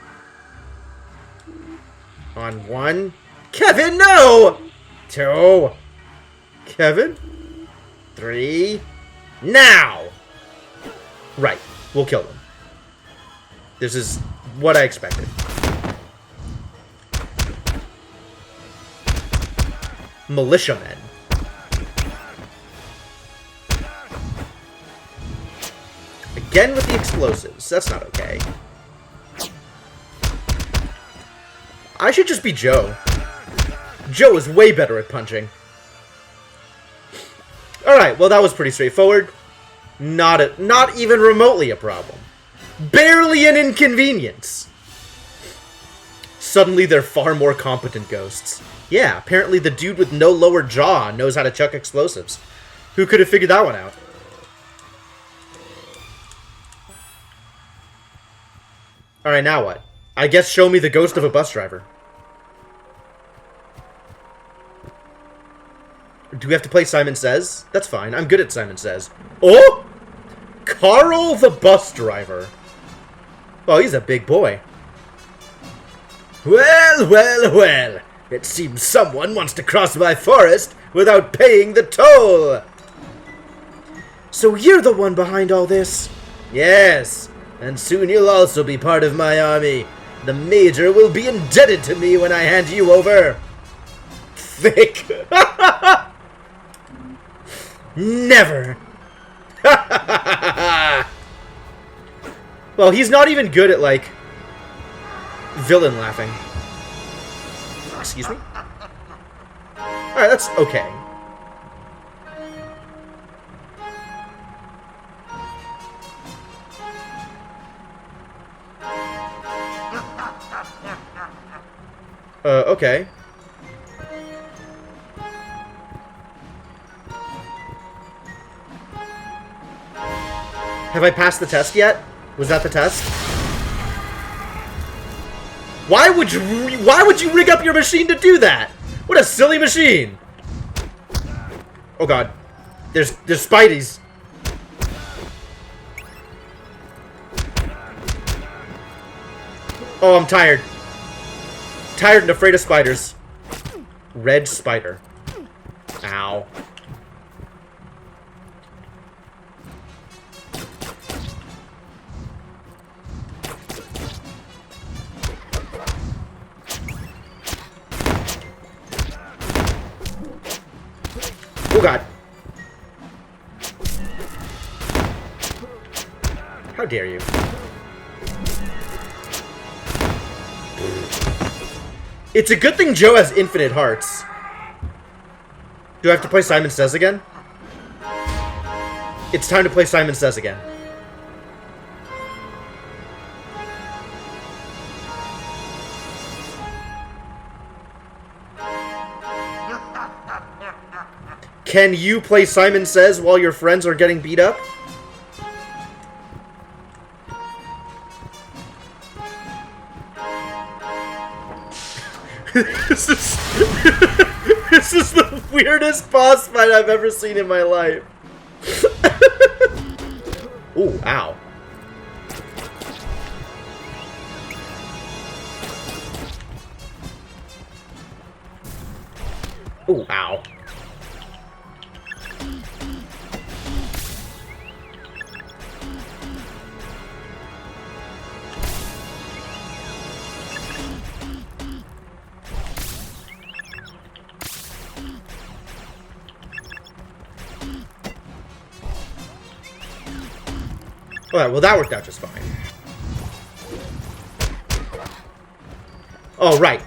On 1. Kevin, no! 2. Kevin? 3. Now! Right, we'll kill them. This is what I expected. Militiamen. Again with the explosives. That's not okay. I should just be Joe. Joe is way better at punching. Alright, well that was pretty straightforward. Not even remotely a problem. Barely an inconvenience. Suddenly they're far more competent ghosts. Yeah, apparently the dude with no lower jaw knows how to chuck explosives. Who could have figured that one out? Alright, now what? I guess show me the ghost of a bus driver. Do we have to play Simon Says? That's fine. I'm good at Simon Says. Oh! Carl the bus driver. Oh, he's a big boy. Well, well, well. It seems someone wants to cross my forest without paying the toll. So you're the one behind all this? Yes, and soon you'll also be part of my army. The Major will be indebted to me when I hand you over. Thick. Never. Well, he's not even good at, like, villain laughing. Excuse me? Alright, that's okay. Okay. Have I passed the test yet? Was that the test? Why would you rig up your machine to do that? What a silly machine! Oh god. There's Spideys. Oh, I'm tired. Tired and afraid of spiders. Red spider. Ow. Oh god. How dare you? It's a good thing Joe has infinite hearts. Do I have to play Simon Says again? It's time to play Simon Says again. Can you play Simon Says while your friends are getting beat up? This is the weirdest boss fight I've ever seen in my life. Ooh, ow. Ooh, ow. Alright, well that worked out just fine. Oh, right.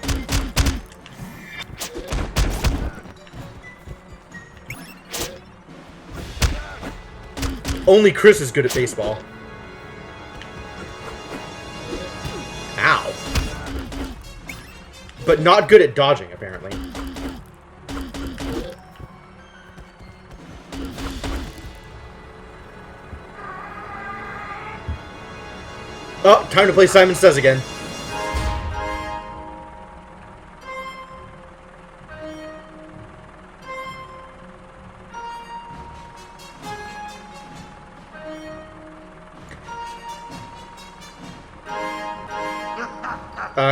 Only Chris is good at baseball. Ow. But not good at dodging, apparently. Oh, time to play Simon Says again.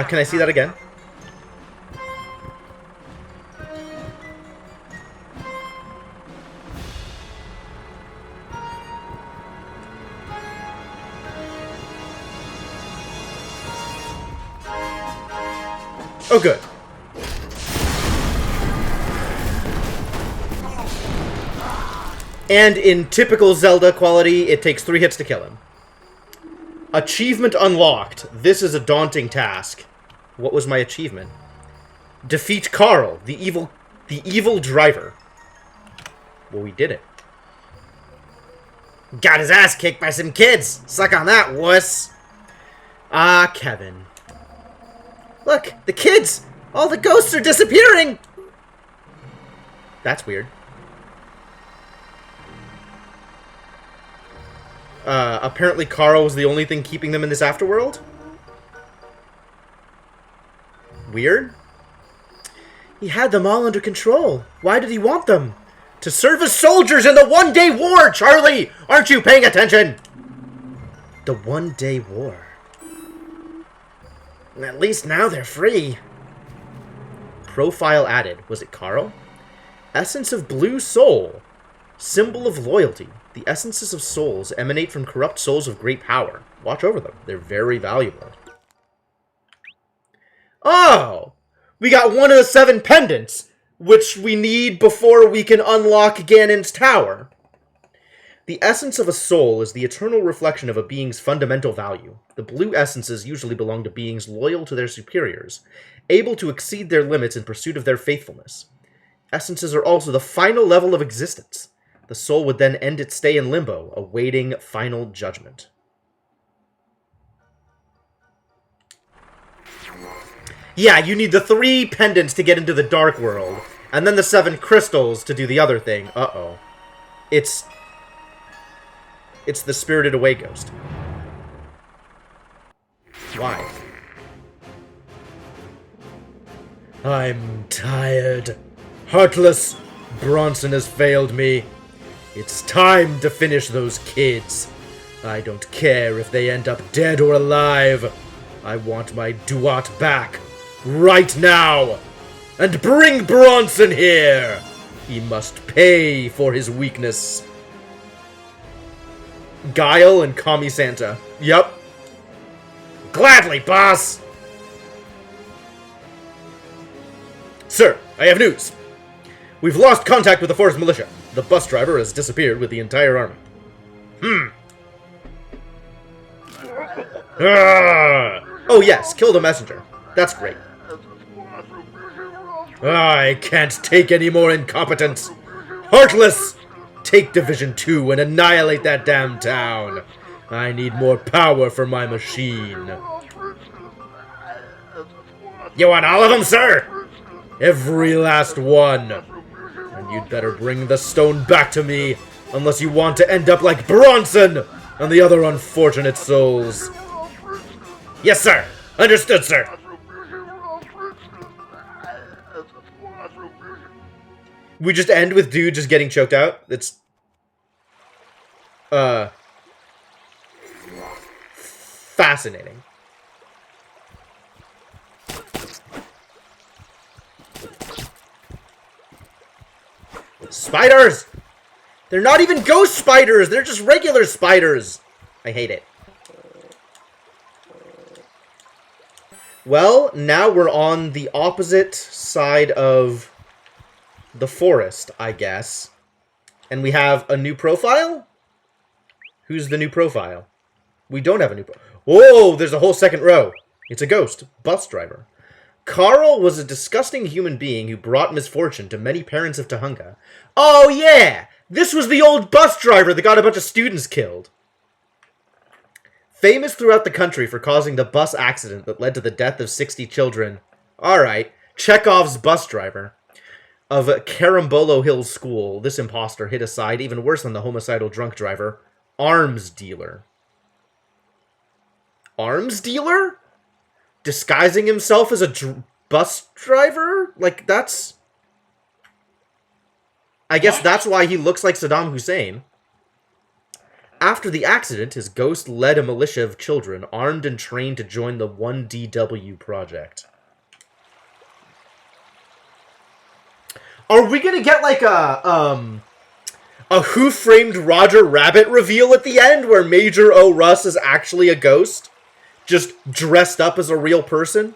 Can I see that again? Oh, good. And in typical Zelda quality, it takes 3 hits to kill him. Achievement unlocked. This is a daunting task. What was my achievement? Defeat Carl, the evil driver. Well, we did it. Got his ass kicked by some kids. Suck on that, wuss. Ah, Kevin. Look, the kids! All the ghosts are disappearing! That's weird. Apparently Carl was the only thing keeping them in this afterworld? Weird. He had them all under control. Why did he want them? To serve as soldiers in the One-Day War, Charlie! Aren't you paying attention? The One-Day War. At least now they're free. Profile added. Was it Carl? Essence of Blue Soul. Symbol of loyalty. The essences of souls emanate from corrupt souls of great power. Watch over them. They're very valuable. Oh! We got one of the 7 pendants, which we need before we can unlock Ganon's tower. The essence of a soul is the eternal reflection of a being's fundamental value. The blue essences usually belong to beings loyal to their superiors, able to exceed their limits in pursuit of their faithfulness. Essences are also the final level of existence. The soul would then end its stay in limbo, awaiting final judgment. Yeah, you need the 3 pendants to get into the Dark World, and then the 7 crystals to do the other thing. Uh-oh. It's... It's the Spirited Away ghost. Why? I'm tired. Heartless. Bronson has failed me. It's time to finish those kids. I don't care if they end up dead or alive. I want my Duat back. Right now. And bring Bronson here. He must pay for his weakness. Guile and Kami Santa. Yup. Gladly, boss! Sir, I have news. We've lost contact with the Forest Militia. The bus driver has disappeared with the entire army. Oh yes, kill the messenger. That's great. I can't take any more incompetence. Heartless! Take Division 2 and annihilate that damn town. I need more power for my machine. You want all of them, sir? Every last one. And you'd better bring the stone back to me, unless you want to end up like Bronson and the other unfortunate souls. Yes, sir. Understood, sir. We just end with dude just getting choked out? It's... fascinating. Spiders! They're not even ghost spiders! They're just regular spiders! I hate it. Well, now we're on the opposite side of the forest, I guess. And we have a new profile? Who's the new profile? We don't have a new profile. Whoa, there's a whole second row. It's a ghost. Bus driver. Carl was a disgusting human being who brought misfortune to many parents of Tahunga. Oh, yeah! This was the old bus driver that got a bunch of students killed. Famous throughout the country for causing the bus accident that led to the death of 60 children. Alright. Chekhov's bus driver. Of Carambolo Hills School, this imposter hit aside even worse than the homicidal drunk driver. Arms dealer. Arms dealer? Disguising himself as a bus driver? Like, that's... I guess that's why he looks like Saddam Hussein. After the accident, his ghost led a militia of children, armed and trained to join the 1DW project. Are we gonna get, like, a Who Framed Roger Rabbit reveal at the end, where Major O. Russ is actually a ghost? Just dressed up as a real person?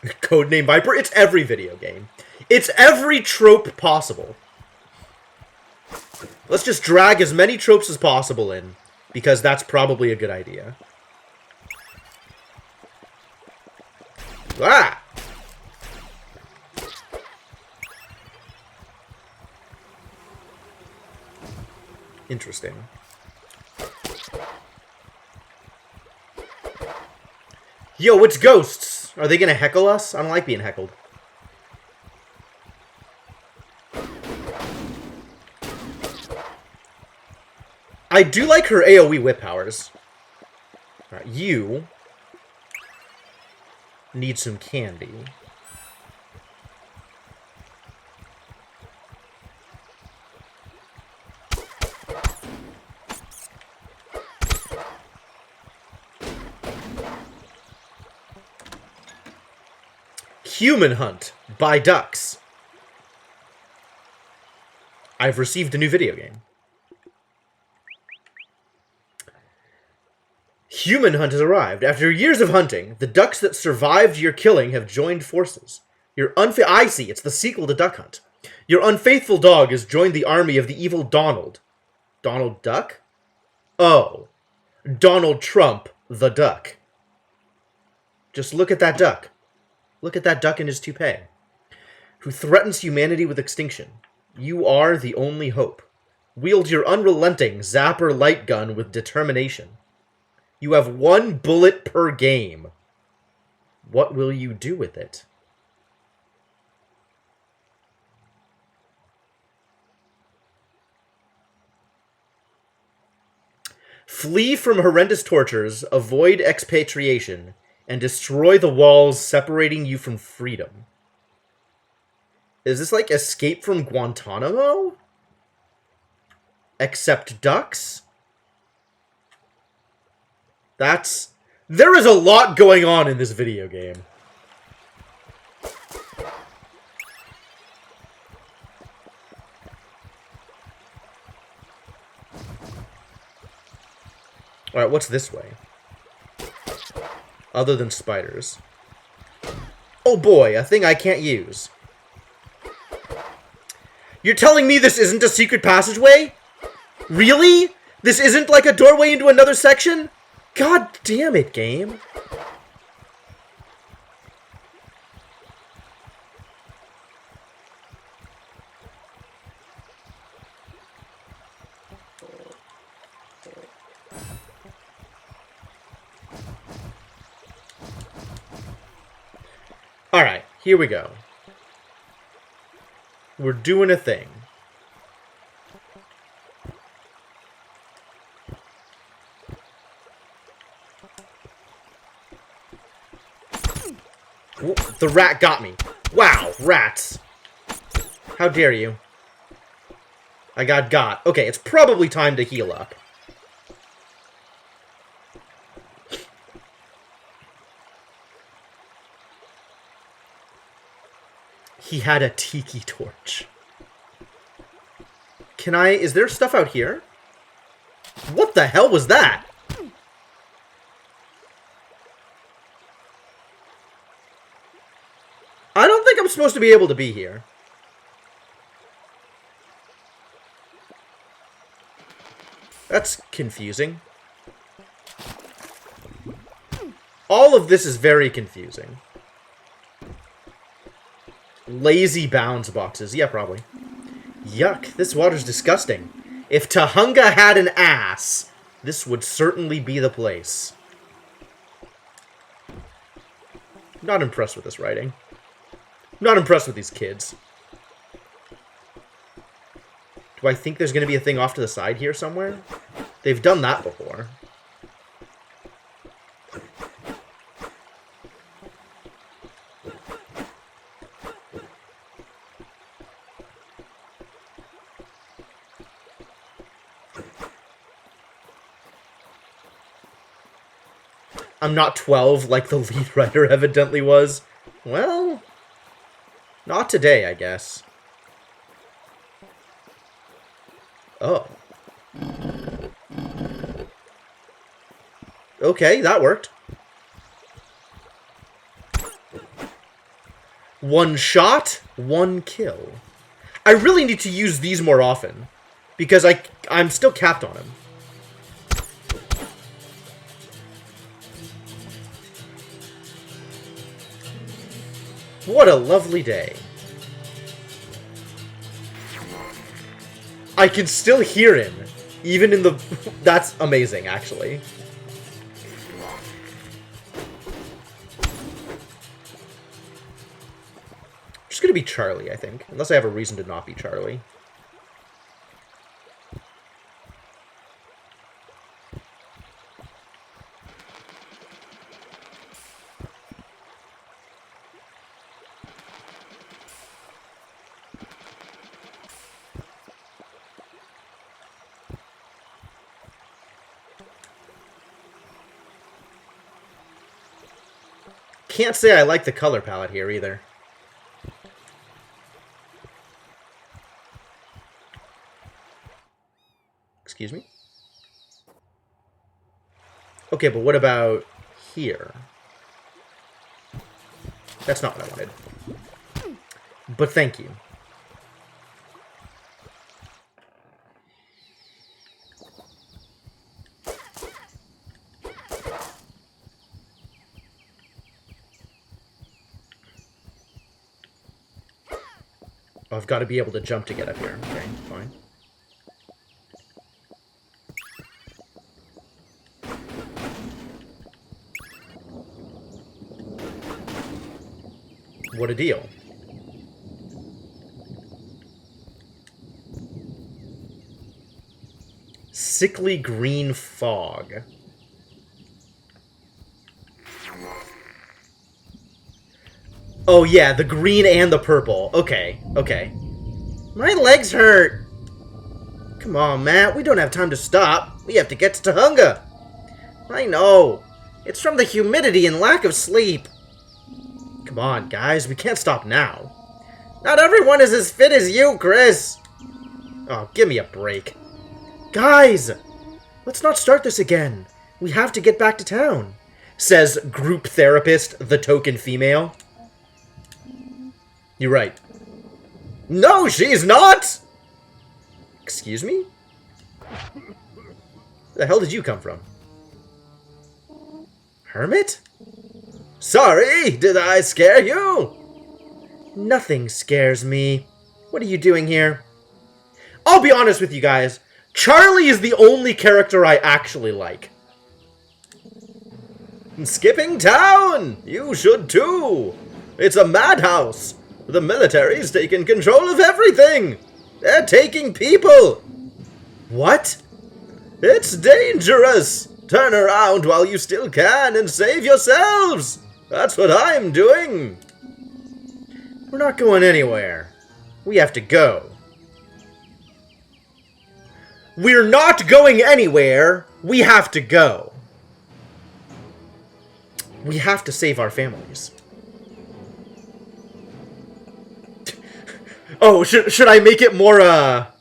Codename Viper? It's every video game. It's every trope possible. Let's just drag as many tropes as possible in, because that's probably a good idea. Ah! Interesting. Yo, it's ghosts! Are they gonna heckle us? I don't like being heckled. I do like her AoE whip powers. Alright, you need some candy. Human Hunt by Ducks. I've received a new video game. Human Hunt has arrived. After years of hunting, the ducks that survived your killing have joined forces. I see, it's the sequel to Duck Hunt. Your unfaithful dog has joined the army of the evil Donald. Donald Duck? Oh. Donald Trump, the duck. Just look at that duck. Look at that duck in his toupee. Who threatens humanity with extinction. You are the only hope. Wield your unrelenting Zapper light gun with determination. You have 1 bullet per game. What will you do with it? Flee from horrendous tortures, avoid expatriation, and destroy the walls separating you from freedom. Is this like Escape from Guantanamo? Accept ducks? There is a lot going on in this video game. Alright, what's this way? Other than spiders. Oh boy, a thing I can't use. You're telling me this isn't a secret passageway? Really? This isn't like a doorway into another section? God damn it, game. Alright, here we go. We're doing a thing. Ooh, the rat got me. Wow, rats. How dare you? I got. Okay, it's probably time to heal up. He had a tiki torch. Is there stuff out here? What the hell was that? I don't think I'm supposed to be able to be here. That's confusing. All of this is very confusing. Lazy bounds boxes. Yeah, probably. Yuck, this water's disgusting. If Tahunga had an ass, this would certainly be the place. Not impressed with this writing. Not impressed with these kids. Do I think there's going to be a thing off to the side here somewhere? They've done that before. I'm not 12 like the lead writer evidently was. Well, not today, I guess. Oh. Okay, that worked. One shot, one kill. I really need to use these more often, because I'm still capped on him. What a lovely day. I can still hear him, even in the... That's amazing, actually. I'm just gonna be Charlie, I think. Unless I have a reason to not be Charlie. Can't say I like the color palette here either. Excuse me? Okay, but what about here? That's not what I wanted. But thank you. Oh, I've got to be able to jump to get up here. Okay, fine. What a deal. Sickly green fog. Oh yeah, the green and the purple. Okay, okay. My legs hurt. Come on, Matt. We don't have time to stop. We have to get to Tahunga. I know. It's from the humidity and lack of sleep. Come on, guys. We can't stop now. Not everyone is as fit as you, Chris. Oh, give me a break. Guys! Let's not start this again. We have to get back to town, says group therapist, the token female. You're right. No, she's not! Excuse me? Where the hell did you come from? Hermit? Sorry, did I scare you? Nothing scares me. What are you doing here? I'll be honest with you guys. Charlie is the only character I actually like. Skipping town! You should too! It's a madhouse! The military's taken control of everything! They're taking people! What? It's dangerous! Turn around while you still can and save yourselves! That's what I'm doing! We're not going anywhere. We have to go. We're not going anywhere! We have to go. We have to save our families. Oh, should I make it more, I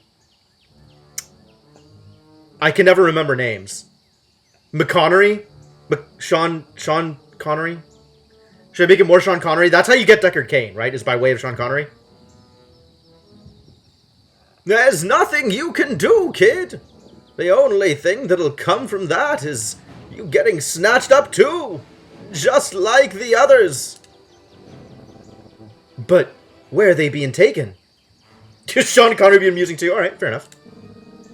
can never remember names. McConnery? Sean Connery? Should I make it more Sean Connery? That's how you get Deckard Cain, right? Is by way of Sean Connery? There's nothing you can do, kid. The only thing that'll come from that is you getting snatched up too. Just like the others. But where are they being taken? Sean Connery being amusing too? Alright, fair enough.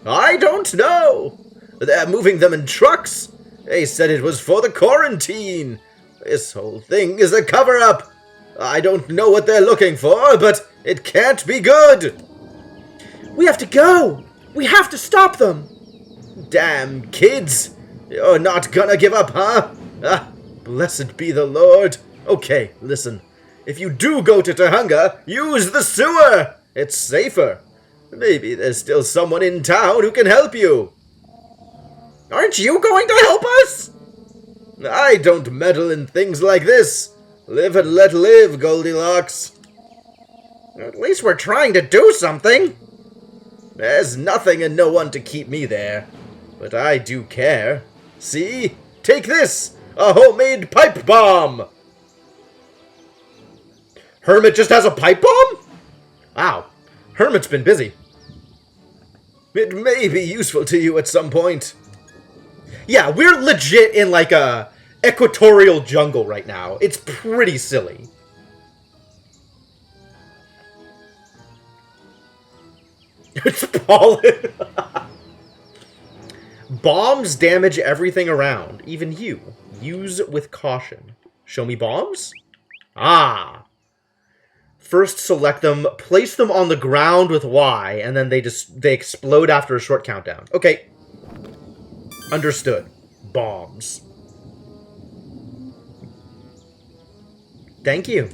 I don't know. They're moving them in trucks. They said it was for the quarantine. This whole thing is a cover-up. I don't know what they're looking for, but it can't be good. We have to go. We have to stop them. Damn kids. You're not gonna give up, huh? Ah, blessed be the Lord. Okay, listen. If you do go to Tahunga, use the sewer. It's safer. Maybe there's still someone in town who can help you. Aren't you going to help us? I don't meddle in things like this. Live and let live, Goldilocks. At least we're trying to do something. There's nothing and no one to keep me there. But I do care. See? Take this! A homemade pipe bomb! Hermit just has a pipe bomb? Wow. Hermit's been busy. It may be useful to you at some point. Yeah, we're legit in like a equatorial jungle right now. It's pretty silly. It's pollen. Bombs damage everything around, even you. Use with caution. Show me bombs? Ah. First select them, place them on the ground with Y, and then they explode after a short countdown. Okay. Understood. Bombs. Thank you.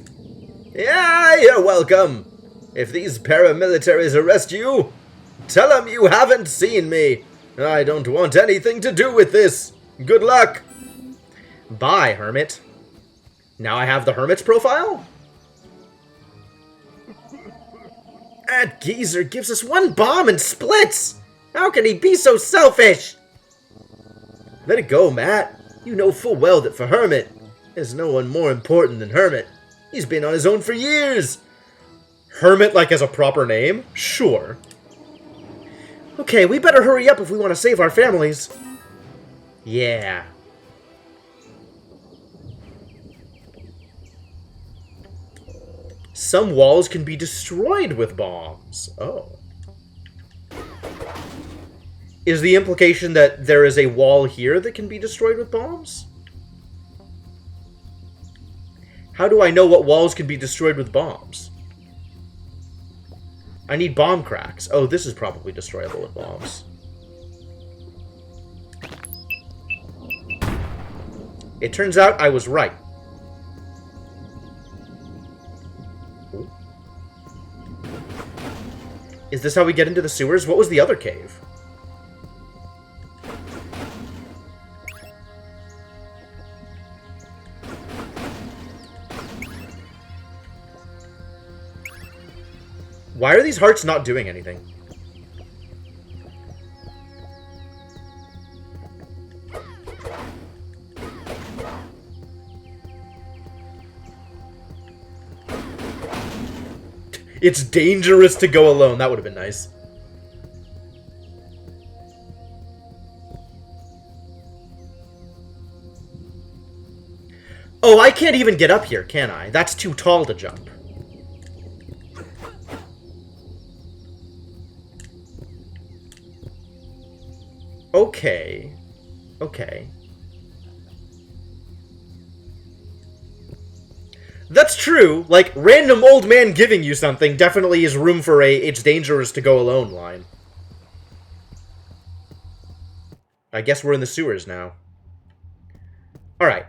Yeah, you're welcome. If these paramilitaries arrest you, tell them you haven't seen me. I don't want anything to do with this. Good luck. Bye, Hermit. Now I have the Hermit's profile? That geezer gives us one bomb and splits! How can he be so selfish? Let it go, Matt. You know full well that for Hermit, there's no one more important than Hermit. He's been on his own for years. Hermit, like, as a proper name? Sure. Okay, we better hurry up if we want to save our families. Yeah. Some walls can be destroyed with bombs. Oh. Is the implication that there is a wall here that can be destroyed with bombs? How do I know what walls can be destroyed with bombs? I need bomb cracks. Oh, this is probably destroyable with bombs. It turns out I was right. Ooh. Is this how we get into the sewers? What was the other cave? Why are these hearts not doing anything? It's dangerous to go alone. That would have been nice. Oh, I can't even get up here, can I? That's too tall to jump. Okay. Okay. That's true. Like, random old man giving you something definitely is room for a "it's dangerous to go alone" line. I guess we're in the sewers now. Alright,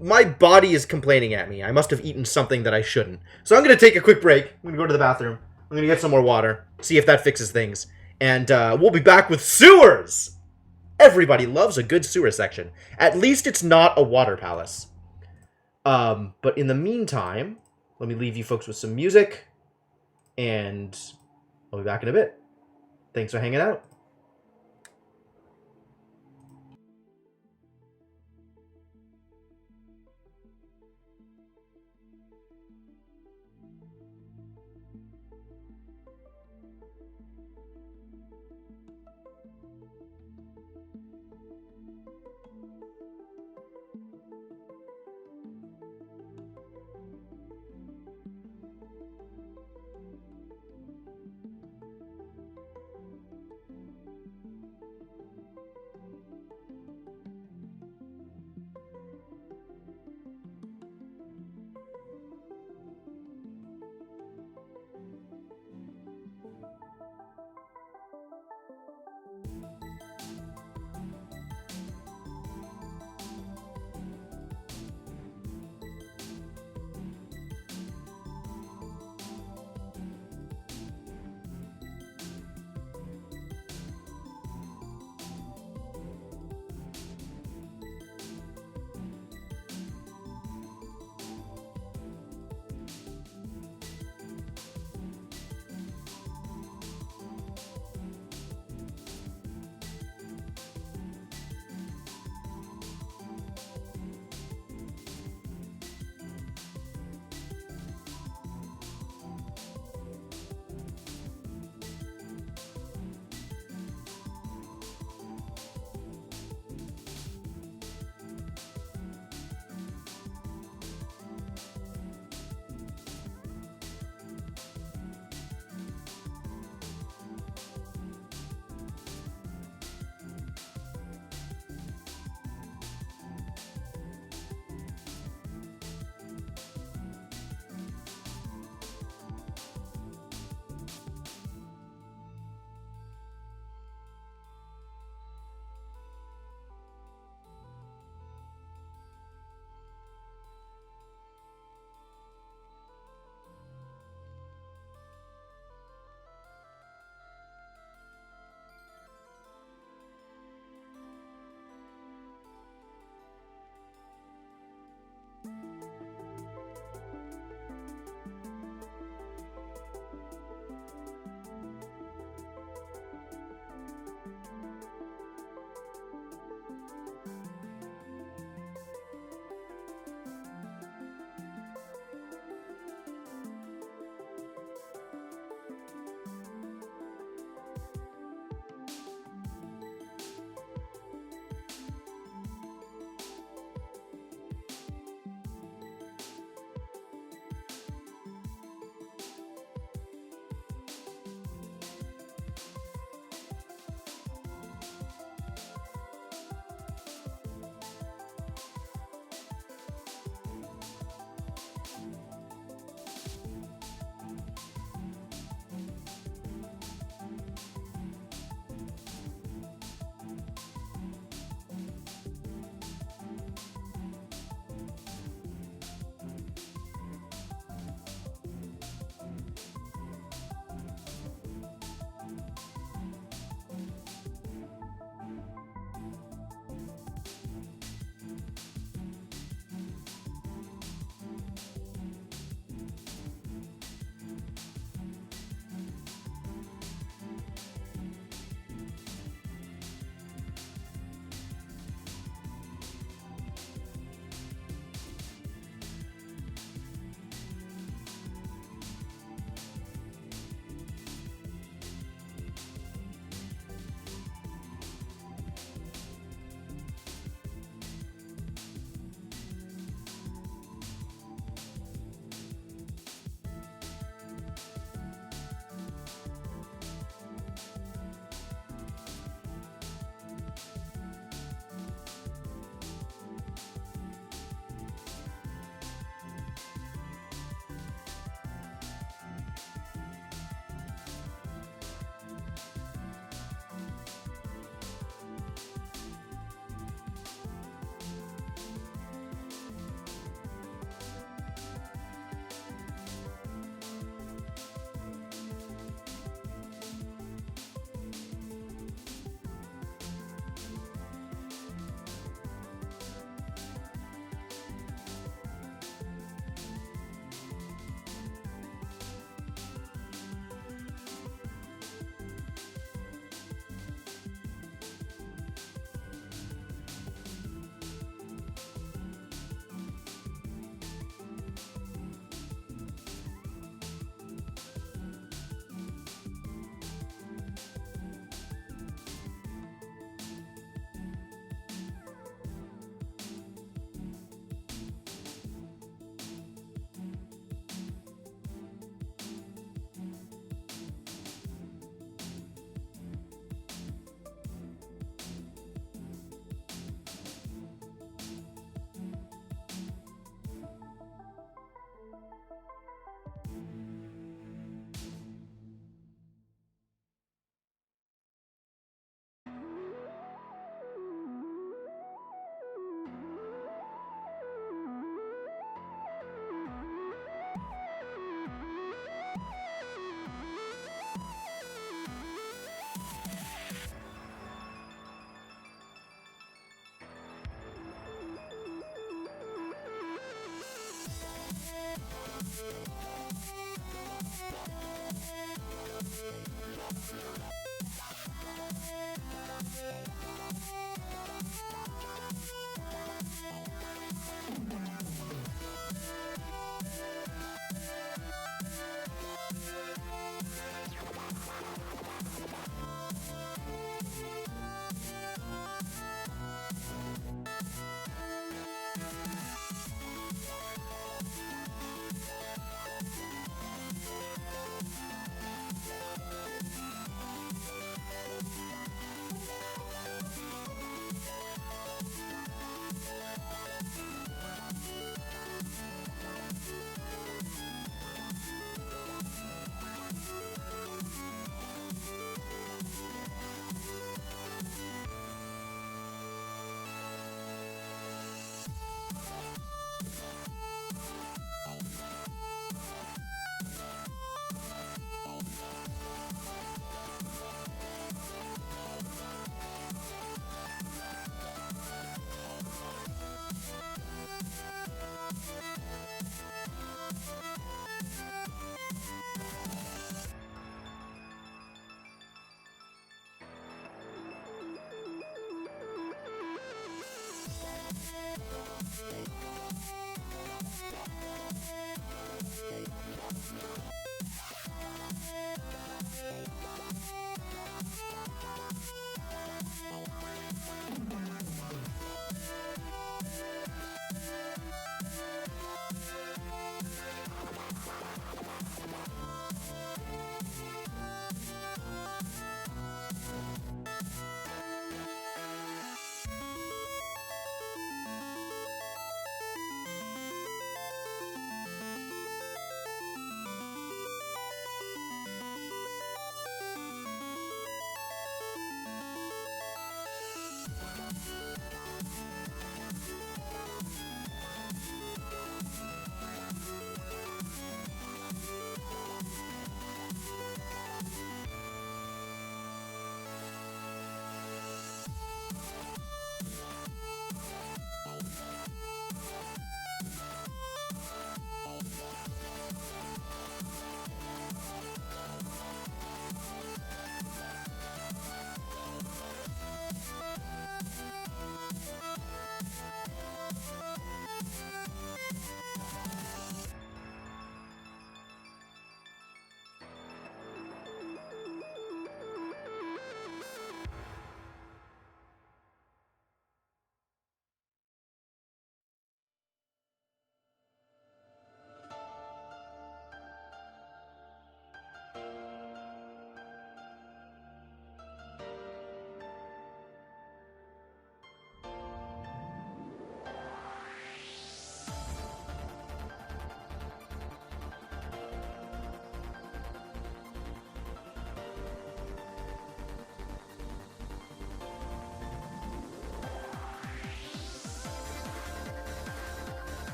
my body is complaining at me. I must have eaten something that I shouldn't. So I'm gonna take a quick break. I'm gonna go to the bathroom. I'm gonna get some more water. See if that fixes things. And, we'll be back with sewers! Everybody loves a good sewer section. At least it's not a water palace. But in the meantime, let me leave you folks with some music, and I'll be back in a bit. Thanks for hanging out.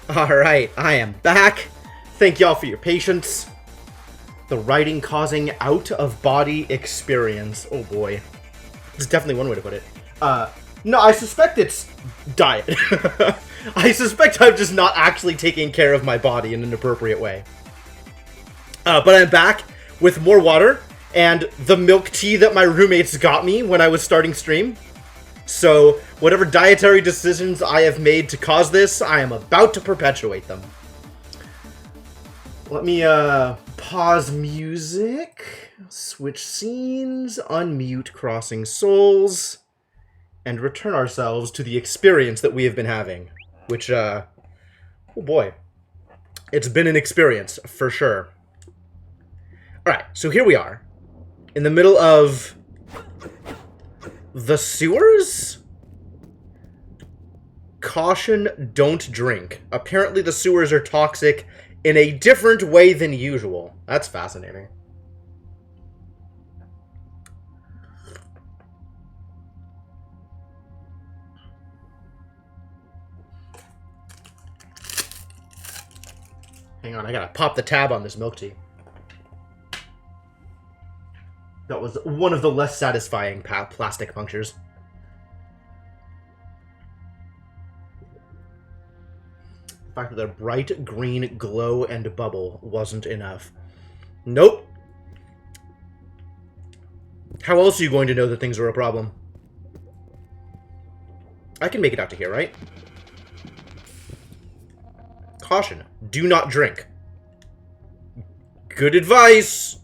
Alright, I am back. Thank y'all for your patience. The writing causing out-of-body experience. Oh boy. It's definitely one way to put it. No, I suspect it's diet. I suspect I'm just not actually taking care of my body in an appropriate way. But I'm back with more water and the milk tea that my roommates got me when I was starting stream. So, whatever dietary decisions I have made to cause this, I am about to perpetuate them. Let me, pause music, switch scenes, unmute Crossing Souls, and return ourselves to the experience that we have been having. Which, oh boy. It's been an experience, for sure. Alright, so here we are. In the middle of the sewers? Caution, don't drink. Apparently the sewers are toxic in a different way than usual. That's fascinating. Hang on, I gotta pop the tab on this milk tea. That was one of the less satisfying plastic punctures. The fact that the bright green glow and bubble wasn't enough. Nope. How else are you going to know that things are a problem? I can make it out to here, right? Caution. Do not drink. Good advice!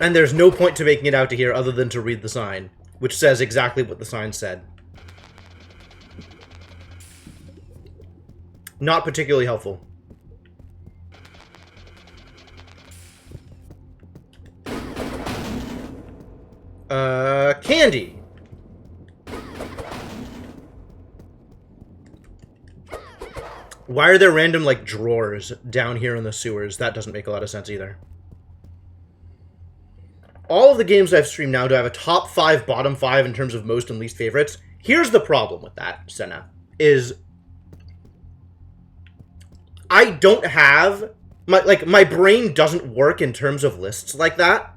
And there's no point to making it out to here other than to read the sign, which says exactly what the sign said. Not particularly helpful. Candy! Why are there random, like, drawers down here in the sewers? That doesn't make a lot of sense either. All of the games I've streamed now do have a top 5, bottom 5 in terms of most and least favorites. Here's the problem with that, Senna, is I don't have... my brain doesn't work in terms of lists like that.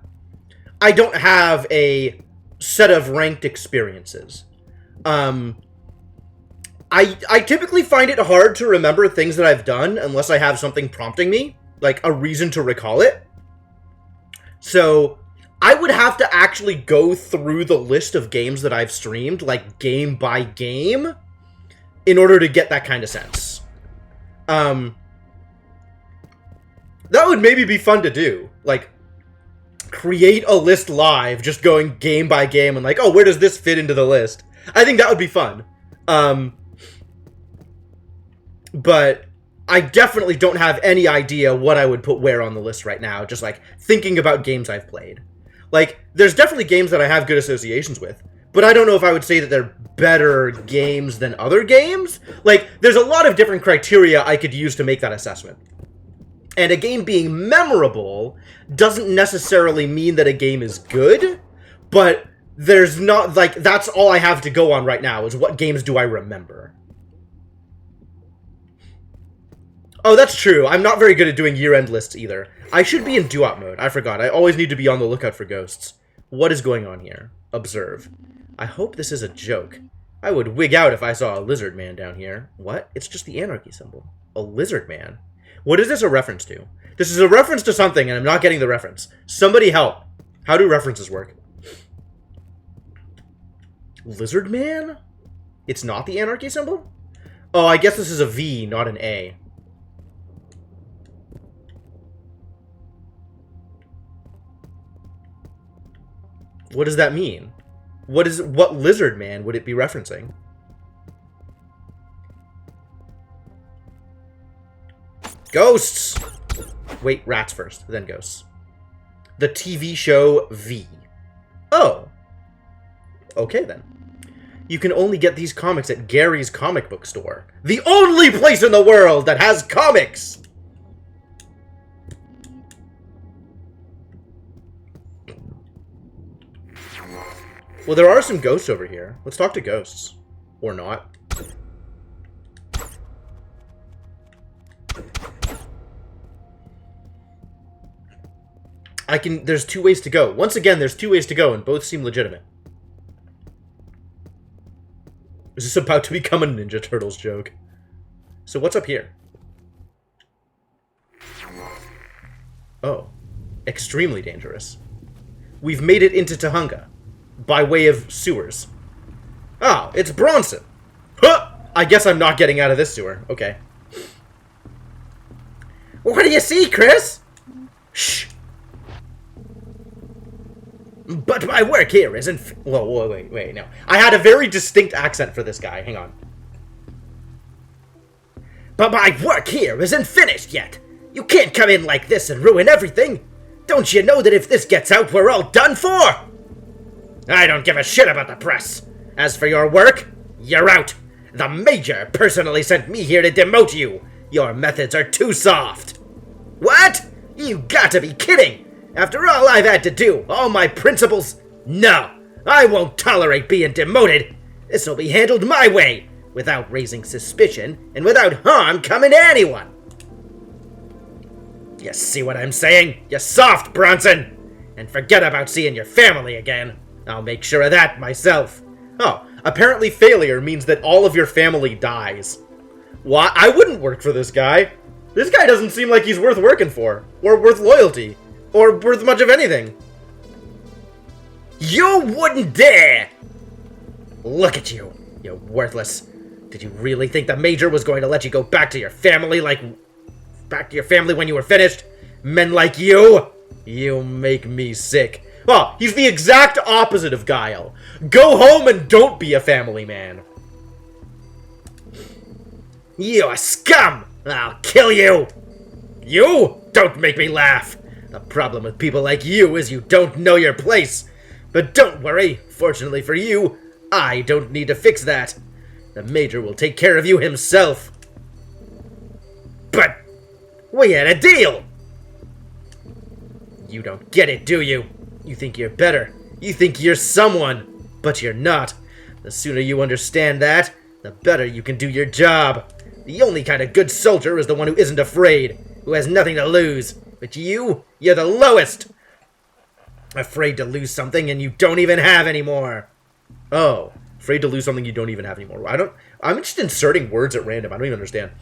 I don't have a set of ranked experiences. I typically find it hard to remember things that I've done unless I have something prompting me, like a reason to recall it. So I would have to actually go through the list of games that I've streamed, like game by game, in order to get that kind of sense. That would maybe be fun to do. Like, create a list live, just going game by game and like, oh, where does this fit into the list? I think that would be fun. But I definitely don't have any idea what I would put where on the list right now, just like thinking about games I've played. Like, there's definitely games that I have good associations with, but I don't know if I would say that they're better games than other games. Like, there's a lot of different criteria I could use to make that assessment. And a game being memorable doesn't necessarily mean that a game is good, but there's not, like, that's all I have to go on right now, is what games do I remember. Oh, that's true. I'm not very good at doing year-end lists either. I should be in do-op mode. I forgot. I always need to be on the lookout for ghosts. What is going on here? Observe. I hope this is a joke. I would wig out if I saw a lizard man down here. What? It's just the anarchy symbol. A lizard man? What is this a reference to? This is a reference to something, and I'm not getting the reference. Somebody help. How do references work? Lizard man? It's not the anarchy symbol? Oh, I guess this is a V, not an A. What does that mean? What lizard man would it be referencing? Ghosts! Wait, rats first, then ghosts. The TV show V. Oh. Okay, then. You can only get these comics at Gary's comic book store. The only place in the world that has comics! Well, there are some ghosts over here. Let's talk to ghosts. Or not. There's two ways to go. Once again, there's two ways to go, and both seem legitimate. Is this about to become a Ninja Turtles joke? So what's up here? Oh. Extremely dangerous. We've made it into Tahunga. By way of sewers. Oh, it's Bronson. Huh! I guess I'm not getting out of this sewer. Okay. What do you see, Chris? Shh. But my work here isn't... Whoa, wait, no. I had a very distinct accent for this guy. Hang on. But my work here isn't finished yet. You can't come in like this and ruin everything. Don't you know that if this gets out, we're all done for? I don't give a shit about the press. As for your work, you're out. The Major personally sent me here to demote you. Your methods are too soft. What? You gotta be kidding. After all I've had to do, all my principles... No, I won't tolerate being demoted. This'll be handled my way, without raising suspicion, and without harm coming to anyone. You see what I'm saying? You're soft, Bronson! And forget about seeing your family again. I'll make sure of that myself. Oh, apparently failure means that all of your family dies. Why? I wouldn't work for this guy. This guy doesn't seem like he's worth working for, or worth loyalty, or worth much of anything. You wouldn't dare! Look at you. You're worthless. Did you really think the Major was going to let you go back to your family when you were finished? Men like you? You make me sick. Oh, he's the exact opposite of Guile. Go home and don't be a family man. You're scum! I'll kill you! You? Don't make me laugh. The problem with people like you is you don't know your place. But don't worry, fortunately for you, I don't need to fix that. The Major will take care of you himself. But we had a deal! You don't get it, do you? You think you're better. You think you're someone. But you're not. The sooner you understand that, the better you can do your job. The only kind of good soldier is the one who isn't afraid, who has nothing to lose. But you're the lowest. Afraid to lose something and you don't even have anymore. Oh, afraid to lose something you don't even have anymore. I'm just inserting words at random. I don't even understand.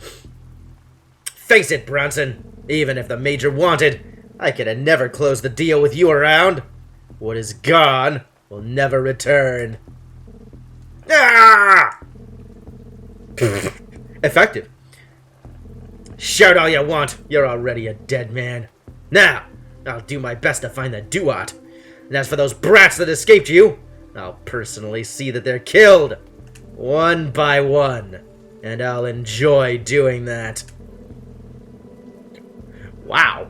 Face it, Bronson. Even if the Major wanted, I could have never closed the deal with you around. What is gone will never return. Ah! Effective. Shout all you want. You're already a dead man. Now, I'll do my best to find the Duat. And as for those brats that escaped you, I'll personally see that they're killed. One by one. And I'll enjoy doing that. Wow.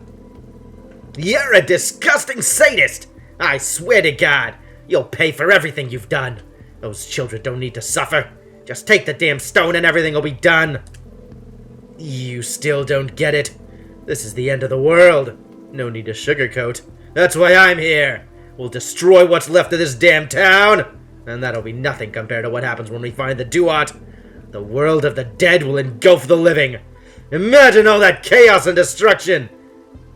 You're a disgusting sadist. I swear to God, you'll pay for everything you've done. Those children don't need to suffer. Just take the damn stone and everything will be done. You still don't get it. This is the end of the world. No need to sugarcoat. That's why I'm here. We'll destroy what's left of this damn town. And that'll be nothing compared to what happens when we find the Duat. The world of the dead will engulf the living. Imagine all that chaos and destruction.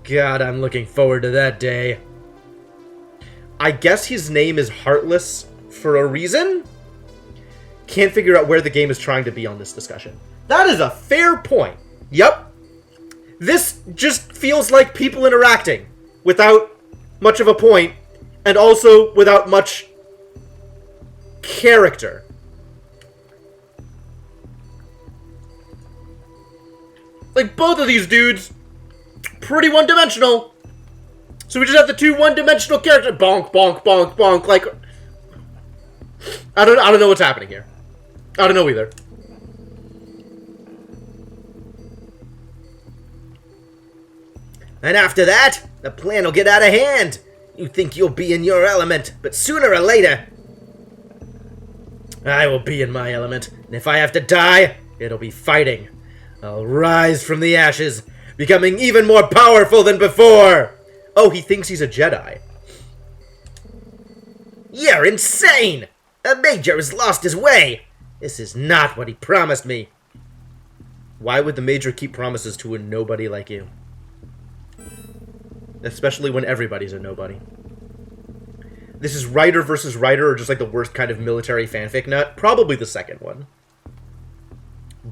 God, I'm looking forward to that day. I guess his name is Heartless for a reason? Can't figure out where the game is trying to be on this discussion. That is a fair point. Yep. This just feels like people interacting without much of a point, and also without much character. Like, both of these dudes, pretty one-dimensional. So we just have the two one-dimensional characters. Bonk, bonk, bonk, bonk. Like, I don't know what's happening here. I don't know either. And after that, the plan will get out of hand. You think you'll be in your element, but sooner or later, I will be in my element. And if I have to die, it'll be fighting. I'll rise from the ashes, becoming even more powerful than before. Oh, he thinks he's a Jedi. You're insane! The Major has lost his way. This is not what he promised me. Why would the Major keep promises to a nobody like you? Especially when everybody's a nobody. This is writer versus writer, or just like the worst kind of military fanfic nut? Probably the second one.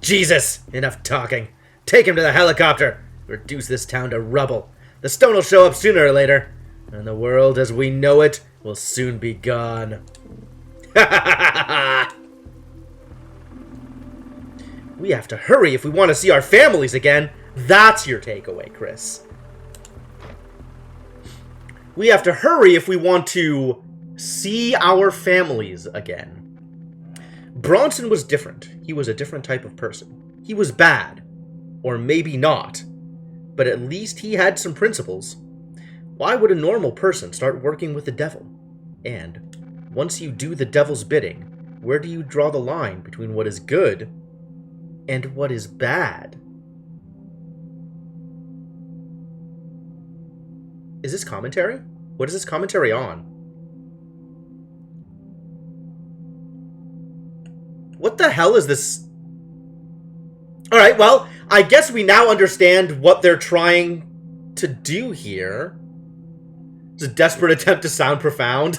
Jesus! Enough talking. Take him to the helicopter. Reduce this town to rubble. The stone will show up sooner or later. And the world as we know it will soon be gone. We have to hurry if we want to see our families again. That's your takeaway, Chris. We have to hurry if we want to see our families again. Bronson was different. He was a different type of person. He was bad. Or maybe not. But at least he had some principles. Why would a normal person start working with the devil? And once you do the devil's bidding, where do you draw the line between what is good and what is bad? Is this commentary? What is this commentary on? What the hell is this? Alright, well, I guess we now understand what they're trying to do here. It's a desperate attempt to sound profound.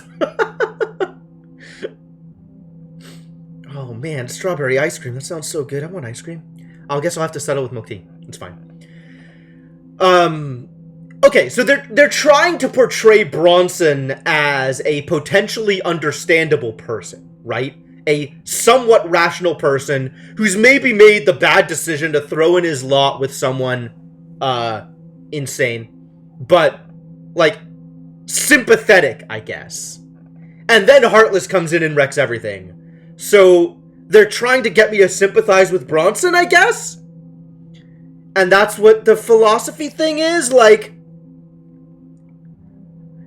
Oh man, strawberry ice cream. That sounds so good. I want ice cream. I guess I'll have to settle with milk tea. It's fine. Okay, so they're trying to portray Bronson as a potentially understandable person, right? A somewhat rational person who's maybe made the bad decision to throw in his lot with someone insane, but like sympathetic, I guess. And then Heartless comes in and wrecks everything. So they're trying to get me to sympathize with Bronson, I guess? And that's what the philosophy thing is? Like,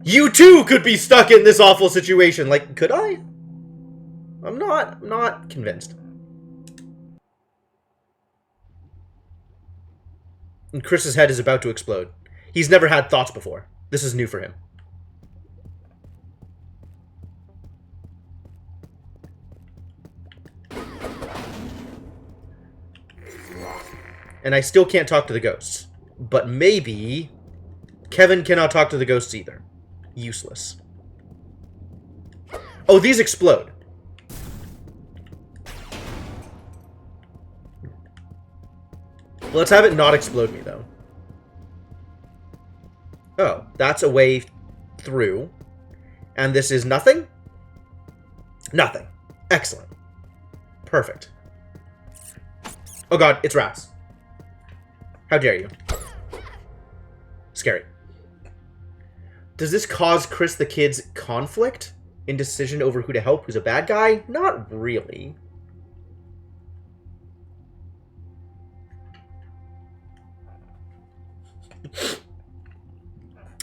you too could be stuck in this awful situation. Like, could I? I'm not convinced. And Chris's head is about to explode. He's never had thoughts before. This is new for him. And I still can't talk to the ghosts. But maybe Kevin cannot talk to the ghosts either. Useless. Oh, these explode. Let's have it not explode me, though. Oh, that's a way through. And this is nothing? Nothing. Excellent. Perfect. Oh god, it's rats. How dare you. Scary. Does this cause Chris the Kid's conflict? Indecision over who to help, who's a bad guy? Not really.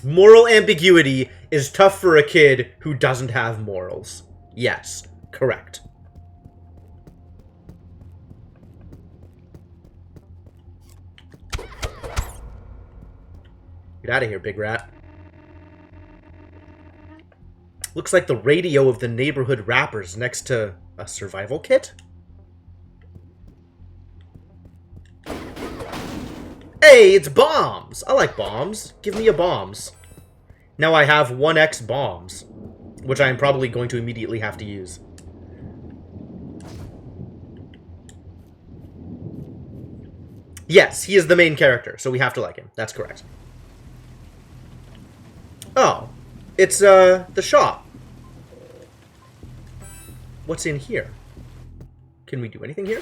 Moral ambiguity is tough for a kid who doesn't have morals. Yes, correct. Get out of here, big rat. Looks like the radio of the neighborhood rappers next to a survival kit? Hey, it's bombs! I like bombs. Give me a bombs. Now I have 1x bombs, which I am probably going to immediately have to use. Yes, he is the main character, so we have to like him. That's correct. Oh, it's, the shop. What's in here? Can we do anything here?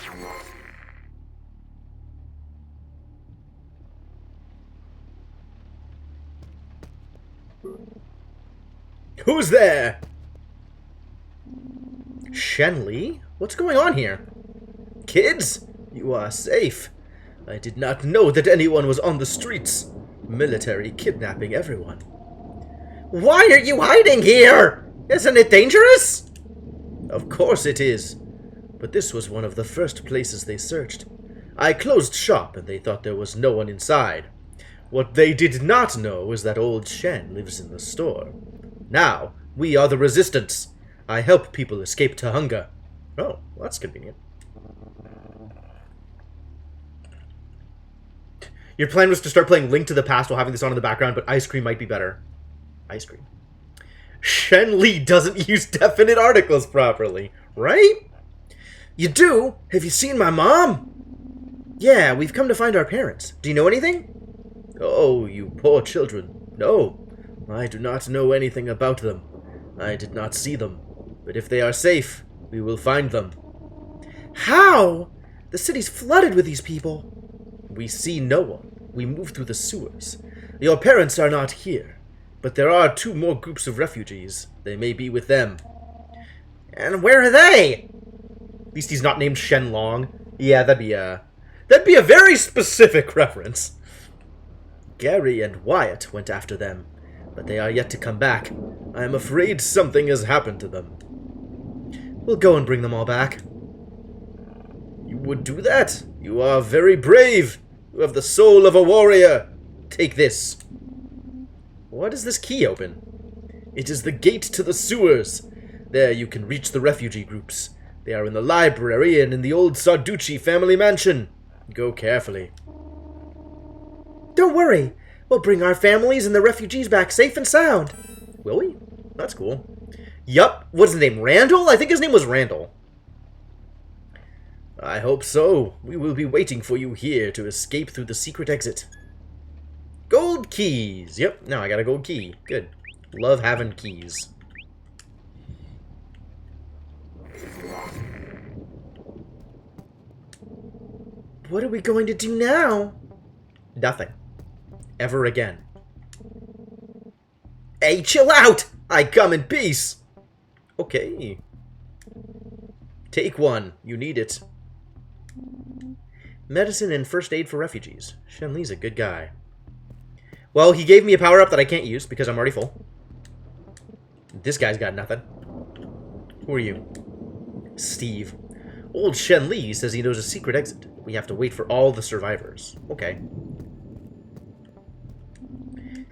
Who's there? Shenley? What's going on here? Kids, you are safe. I did not know that anyone was on the streets. Military kidnapping everyone. Why are you hiding here? Isn't it dangerous? Of course it is. But this was one of the first places they searched. I closed shop and they thought there was no one inside. What they did not know is that old Shen lives in the store. Now, we are the Resistance. I help people escape to hunger. Oh, well, that's convenient. Your plan was to start playing Link to the Past while having this on in the background, but ice cream might be better. Ice cream. Shen Li doesn't use definite articles properly, right? You do? Have you seen my mom? Yeah, we've come to find our parents. Do you know anything? Oh, you poor children. No, I do not know anything about them. I did not see them. But if they are safe, we will find them. How? The city's flooded with these people. We see no one. We move through the sewers. Your parents are not here. But there are 2 more groups of refugees. They may be with them. And where are they? At least he's not named Shenlong. Yeah, that'd be a very specific reference. Gary and Wyatt went after them, but they are yet to come back. I am afraid something has happened to them. We'll go and bring them all back. You would do that? You are very brave. You have the soul of a warrior. Take this. What does this key open? It is the gate to the sewers. There you can reach the refugee groups. They are in the library and in the old Sarducci family mansion. Go carefully. Don't worry. We'll bring our families and the refugees back safe and sound. Will we? That's cool. Yup. What's his name? Randall? I think his name was Randall. I hope so. We will be waiting for you here to escape through the secret exit. Gold keys. Yep, now I got a gold key. Good. Love having keys. What are we going to do now? Nothing. Ever again. Hey, chill out! I come in peace! Okay. Take one. You need it. Medicine and first aid for refugees. Shen Li's a good guy. Well, he gave me a power-up that I can't use because I'm already full. This guy's got nothing. Who are you? Steve. Old Shen Li says he knows a secret exit. We have to wait for all the survivors. Okay.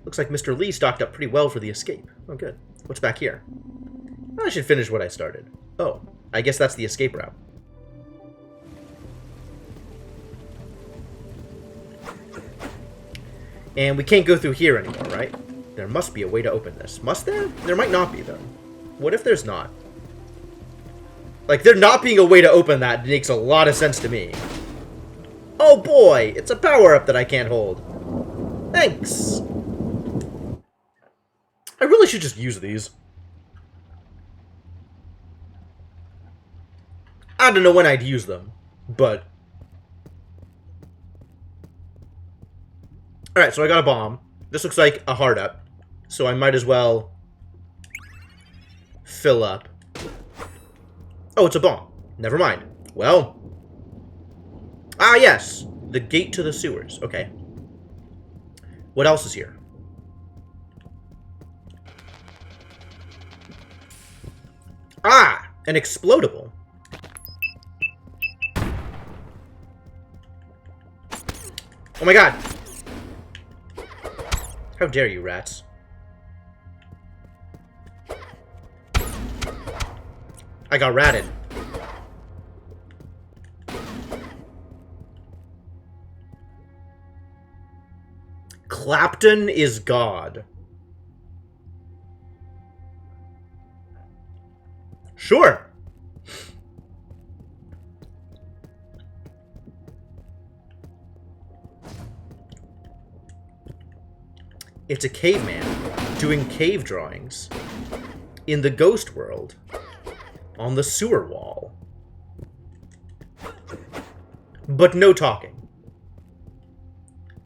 Looks like Mr. Li stocked up pretty well for the escape. Oh, good. What's back here? I should finish what I started. Oh, I guess that's the escape route. And we can't go through here anymore, right? There must be a way to open this. Must there? There might not be, though. What if there's not? Like, there not being a way to open that makes a lot of sense to me. Oh boy! It's a power-up that I can't hold. Thanks! I really should just use these. I don't know when I'd use them, but... Alright, so I got a bomb. This looks like a hard up, so I might as well fill up. Oh, it's a bomb. Never mind. Well. Ah, yes. The gate to the sewers. Okay. What else is here? Ah! An explodable. Oh my god! How dare you, rats. I got ratted. Clapton is God. Sure. It's a caveman doing cave drawings in the ghost world on the sewer wall. But no talking.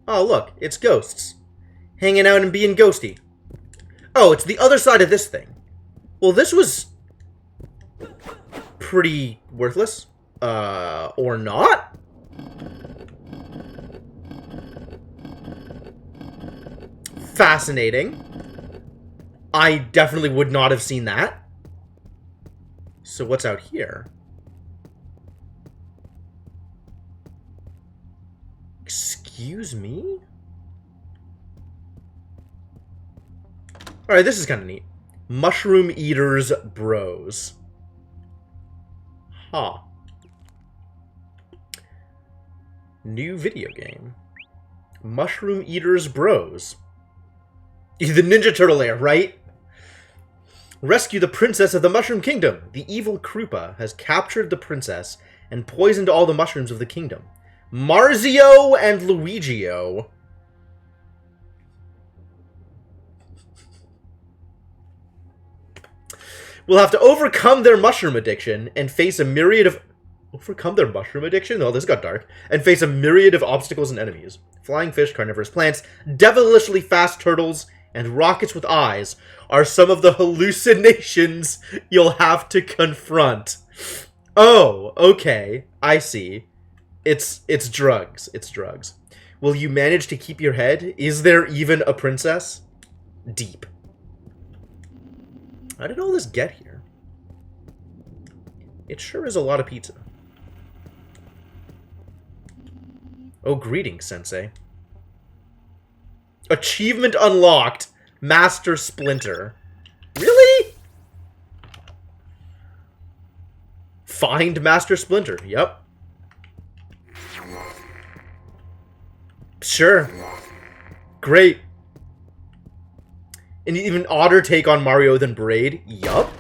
Oh, look, it's ghosts. Hanging out and being ghosty. Oh, it's the other side of this thing. Well, this was pretty worthless. Or not? Fascinating. I definitely would not have seen that. So what's out here? Excuse me? Alright, this is kind of neat. Mushroom Eaters Bros. Huh. New video game. Mushroom Eaters Bros. The Ninja Turtle lair, right? Rescue the princess of the Mushroom Kingdom. The evil Krupa has captured the princess and poisoned all the mushrooms of the kingdom. Marzio and Luigio. Will have to overcome their mushroom addiction and face a myriad of... Overcome their mushroom addiction? Oh, this got dark. And face a myriad of obstacles and enemies. Flying fish, carnivorous plants, devilishly fast turtles, and rockets with eyes are some of the hallucinations you'll have to confront. Oh, okay. I see. It's drugs. It's drugs. Will you manage to keep your head? Is there even a princess? Deep. How did all this get here? It sure is a lot of pizza. Oh, greetings, Sensei. Achievement unlocked. Master Splinter. Really? Find Master Splinter. Yep. Sure. Great. An even odder take on Mario than Braid. Yup.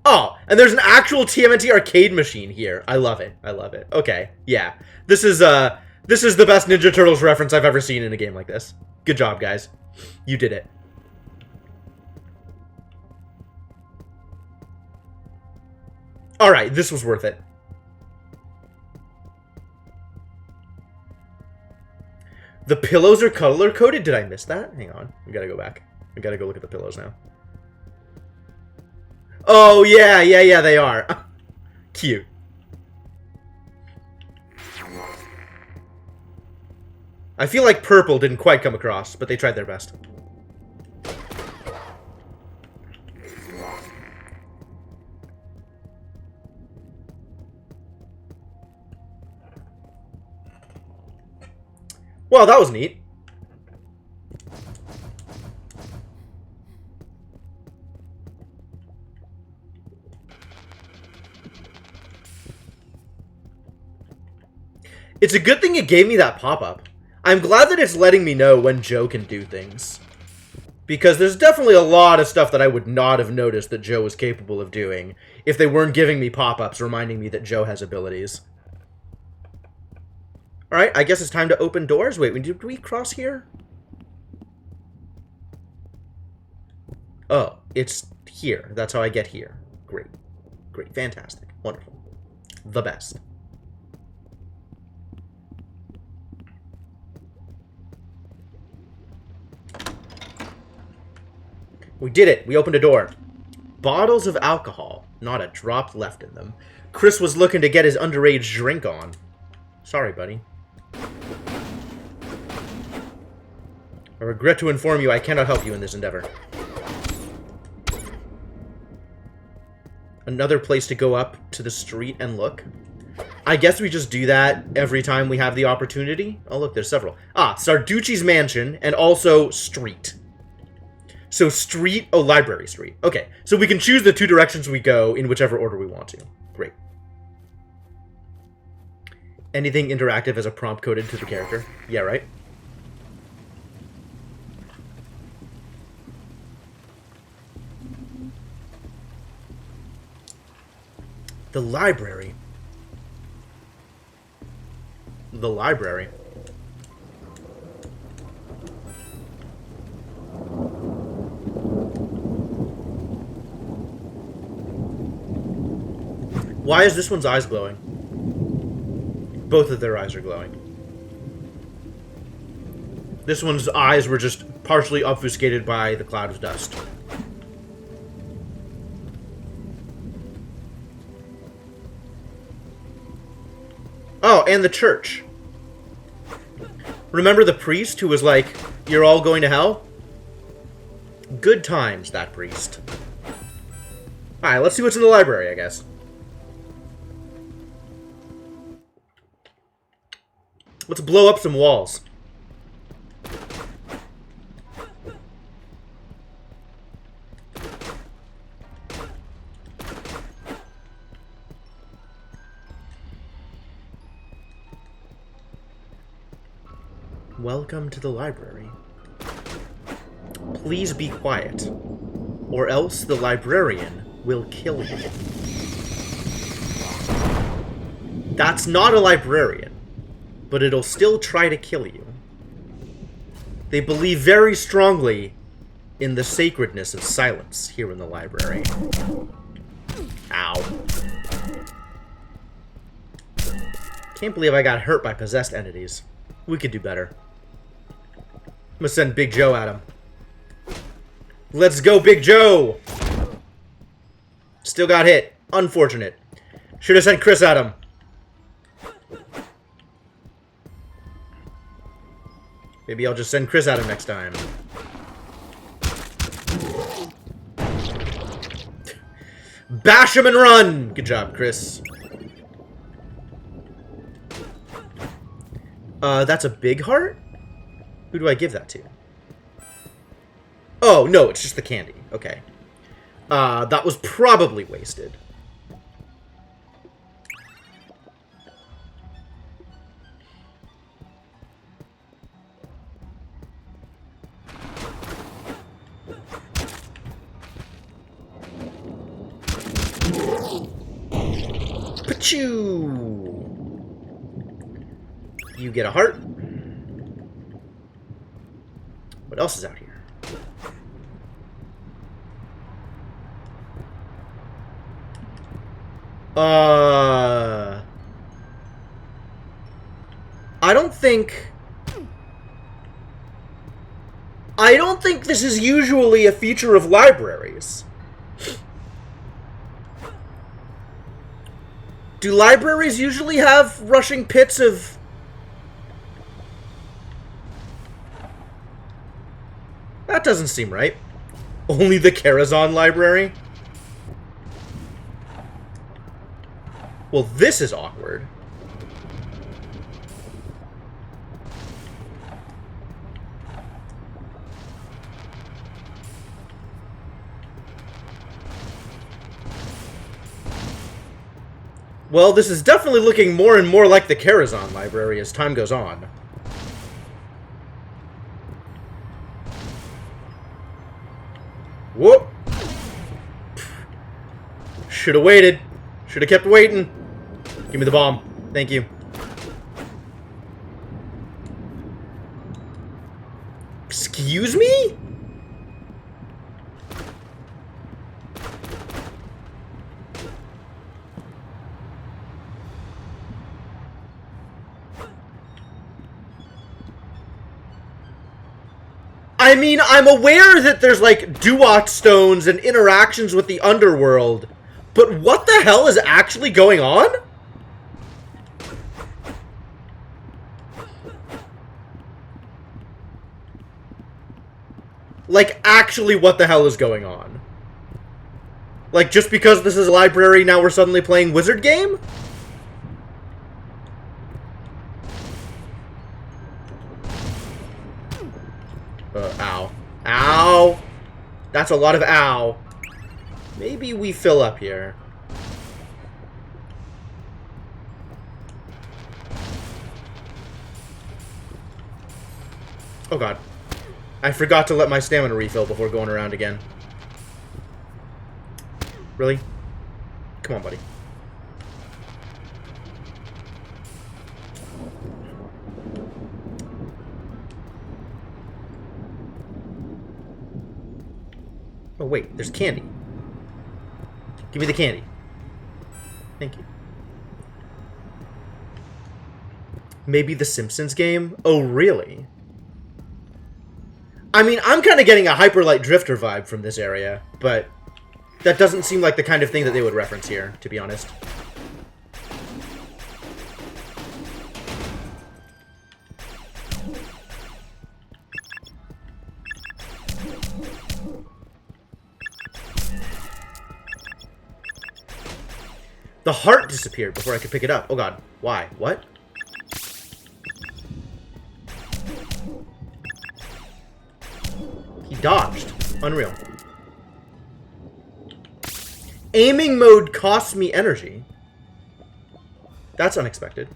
Oh, and there's an actual TMNT arcade machine here. I love it. I love it. Okay. Yeah. This is the best Ninja Turtles reference I've ever seen in a game like this. Good job, guys. You did it. Alright, this was worth it. The pillows are color-coded? Did I miss that? Hang on. We gotta go back. We gotta go look at the pillows now. Oh, yeah, they are. Cute. I feel like purple didn't quite come across, but they tried their best. Well, that was neat. It's a good thing it gave me that pop-up. I'm glad that it's letting me know when Joe can do things. Because there's definitely a lot of stuff that I would not have noticed that Joe was capable of doing if they weren't giving me pop-ups reminding me that Joe has abilities. Alright, I guess it's time to open doors. Wait, did we cross here? Oh, it's here. That's how I get here. Great. Great. Fantastic. Wonderful. The best. We did it. We opened a door. Bottles of alcohol. Not a drop left in them. Chris was looking to get his underage drink on. Sorry, buddy. I regret to inform you I cannot help you in this endeavor. Another place to go up to the street and look. I guess we just do that every time we have the opportunity. Oh, look, there's several. Ah, Sarducci's mansion and also street. So street, oh, library street. Okay, so we can choose the two directions we go in whichever order we want to. Great. Anything interactive as a prompt coded to the character. Yeah, right? The library. The library. Why is this one's eyes glowing? Both of their eyes are glowing. This one's eyes were just partially obfuscated by the cloud of dust. Oh, and the church. Remember the priest who was like, "You're all going to hell"? Good times, that priest. Alright, let's see what's in the library, I guess. Let's blow up some walls. Welcome to the library. Please be quiet, or else the librarian will kill you. That's not a librarian, but it'll still try to kill you. They believe very strongly in the sacredness of silence here in the library. Ow. Can't believe I got hurt by possessed entities. We could do better. I'm gonna send Big Joe at him. Let's go, Big Joe! Still got hit. Unfortunate. Should have sent Chris at him. Maybe I'll just send Chris at him next time. Bash him and run! Good job, Chris. That's a big heart? Who do I give that to? Oh, no, it's just the candy. Okay. That was probably wasted. Pachoo! You get a heart. What else is out here? I don't think this is usually a feature of libraries. Do libraries usually have rushing pits of... That doesn't seem right. Only the Karazhan library? Well, this is awkward. Well, this is definitely looking more and more like the Karazhan library as time goes on. Whoop! Should have waited. Should have kept waiting. Give me the bomb. Thank you. Excuse me? I mean, I'm aware that there's, like, Duat stones and interactions with the underworld, but what the hell is actually going on? Like, actually, what the hell is going on? Like, just because this is a library, now we're suddenly playing Wizard Game? Ow. Ow! That's a lot of ow. Maybe we fill up here. Oh god. I forgot to let my stamina refill before going around again. Really? Come on, buddy. Oh, wait. There's candy. Give me the candy. Thank you. Maybe the Simpsons game? Oh, really? I mean, I'm kind of getting a Hyper Light Drifter vibe from this area, but that doesn't seem like the kind of thing that they would reference here, to be honest. The heart disappeared before I could pick it up. Oh god. Why? What? He dodged. Unreal. Aiming mode costs me energy. That's unexpected.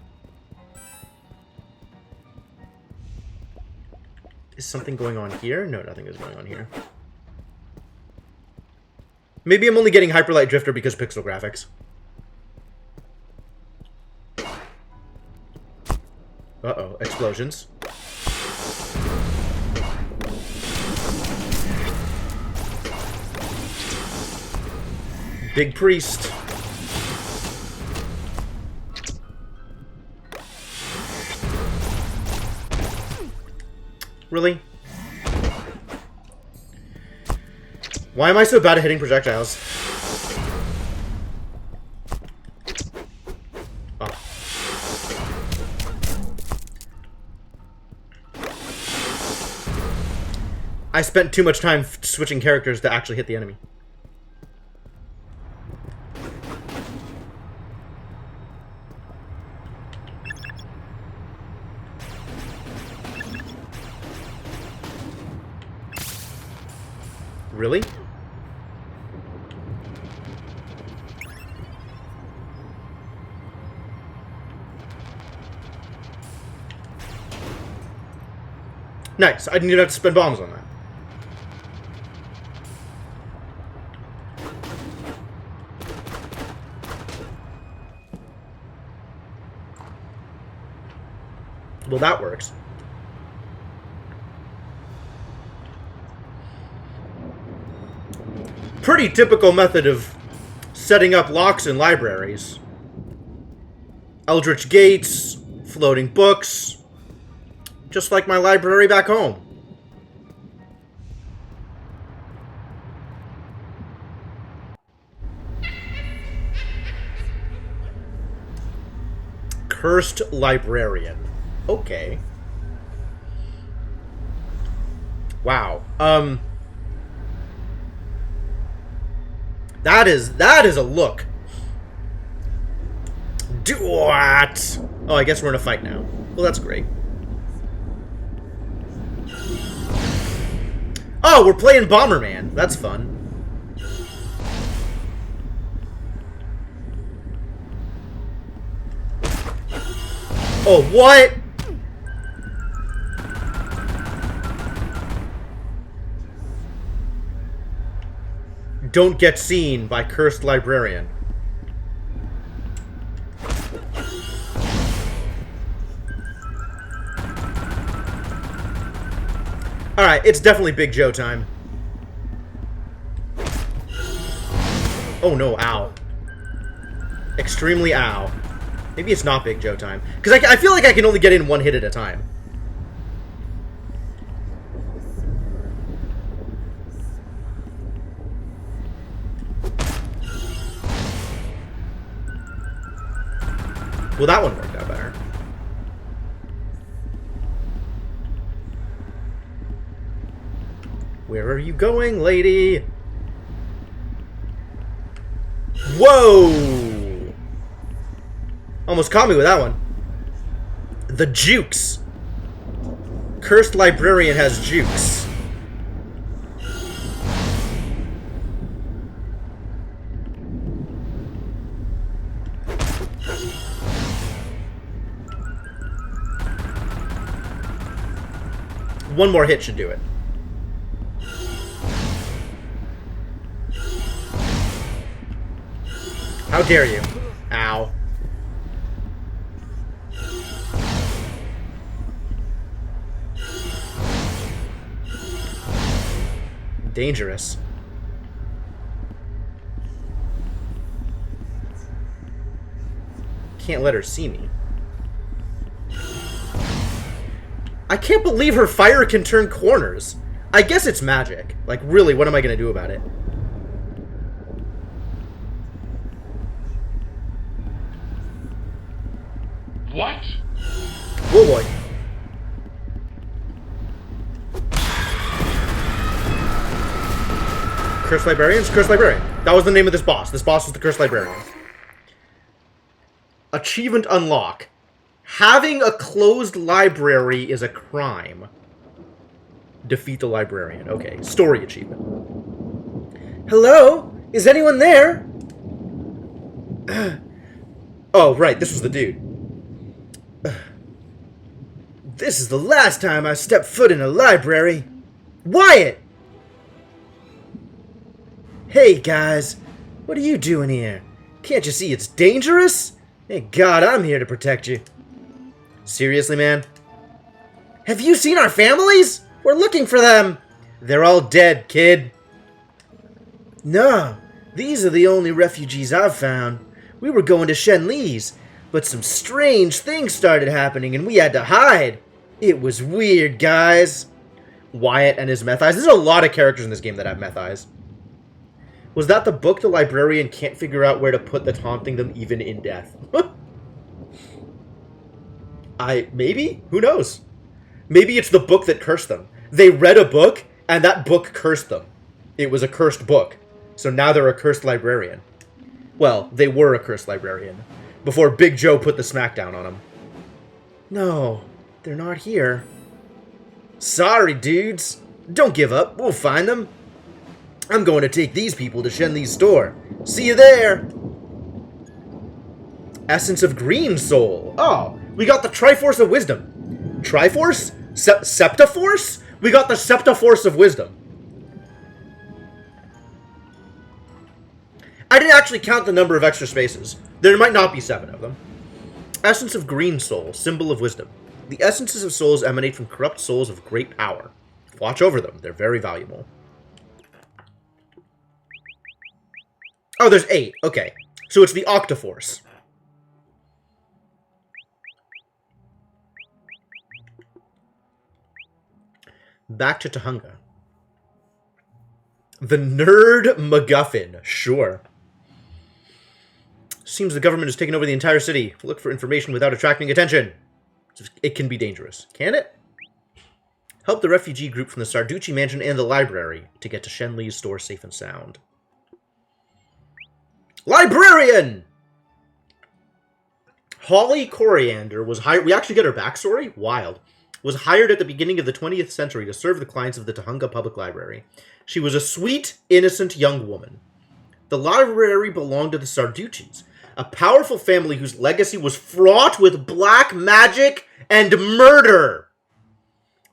Is something going on here? No, nothing is going on here. Maybe I'm only getting Hyperlight Drifter because pixel graphics. Uh-oh, explosions. Big Priest. Really? Why am I so bad at hitting projectiles? Oh. I spent too much time switching characters to actually hit the enemy. Really? Nice. I didn't even have to spend bombs on that. Well, that works. Pretty typical method of setting up locks in libraries. Eldritch gates, floating books, just like my library back home. Cursed Librarian. Okay. Wow. That is a look. Do what? Oh, I guess we're in a fight now. Well, that's great. Oh, we're playing Bomberman. That's fun. Oh, what? Don't get seen by Cursed Librarian. Alright, it's definitely Big Joe time. Oh no, ow. Extremely ow. Maybe it's not Big Joe time. Because I feel like I can only get in one hit at a time. Well, that one worked out better. Where are you going, lady? Whoa! Almost caught me with that one. The jukes. Cursed Librarian has jukes. One more hit should do it. How dare you? Ow. Dangerous. Can't let her see me. I can't believe her fire can turn corners. I guess it's magic. Like, really, what am I gonna do about it? What? Oh boy. Cursed Librarians? Cursed Librarian. That was the name of this boss. This boss was the Cursed Librarian. Achievement unlock. Having a closed library is a crime. Defeat the librarian. Okay, story achievement. Hello? Is anyone there? Oh, right, this was the dude. This is the last time I step foot in a library. Wyatt! Hey, guys. What are you doing here? Can't you see it's dangerous? Thank God I'm here to protect you. Seriously, man? Have you seen our families? We're looking for them. They're all dead, kid. No, these are the only refugees I've found. We were going to Shenli's, but some strange things started happening and we had to hide. It was weird, guys. Wyatt and his meth eyes. There's a lot of characters in this game that have meth eyes. Was that the book the librarian can't figure out where to put that's haunting them even in death? Maybe? Who knows? Maybe it's the book that cursed them. They read a book, and that book cursed them. It was a cursed book. So now they're a cursed librarian. Well, they were a cursed librarian. Before Big Joe put the smackdown on them. No, they're not here. Sorry, dudes. Don't give up. We'll find them. I'm going to take these people to Shenli's store. See you there! Essence of Green Soul. Oh, we got the Triforce of Wisdom. Triforce? Septiforce? We got the Septiforce of Wisdom. I didn't actually count the number of extra spaces. There might not be 7 of them. Essence of Green Soul, symbol of wisdom. The essences of souls emanate from corrupt souls of great power. Watch over them. They're very valuable. Oh, there's 8. Okay. So it's the Octoforce. Back to Tahunga. The Nerd MacGuffin. Sure. Seems the government has taken over the entire city. Look for information without attracting attention. It can be dangerous. Can it? Help the refugee group from the Sarducci mansion and the library to get to Shenli's store safe and sound. Librarian! Holly Coriander was hired... We actually get her backstory? Wild. Was hired at the beginning of the 20th century to serve the clients of the Tahunga Public Library. She was a sweet, innocent young woman. The library belonged to the Sarduccis, a powerful family whose legacy was fraught with black magic and murder.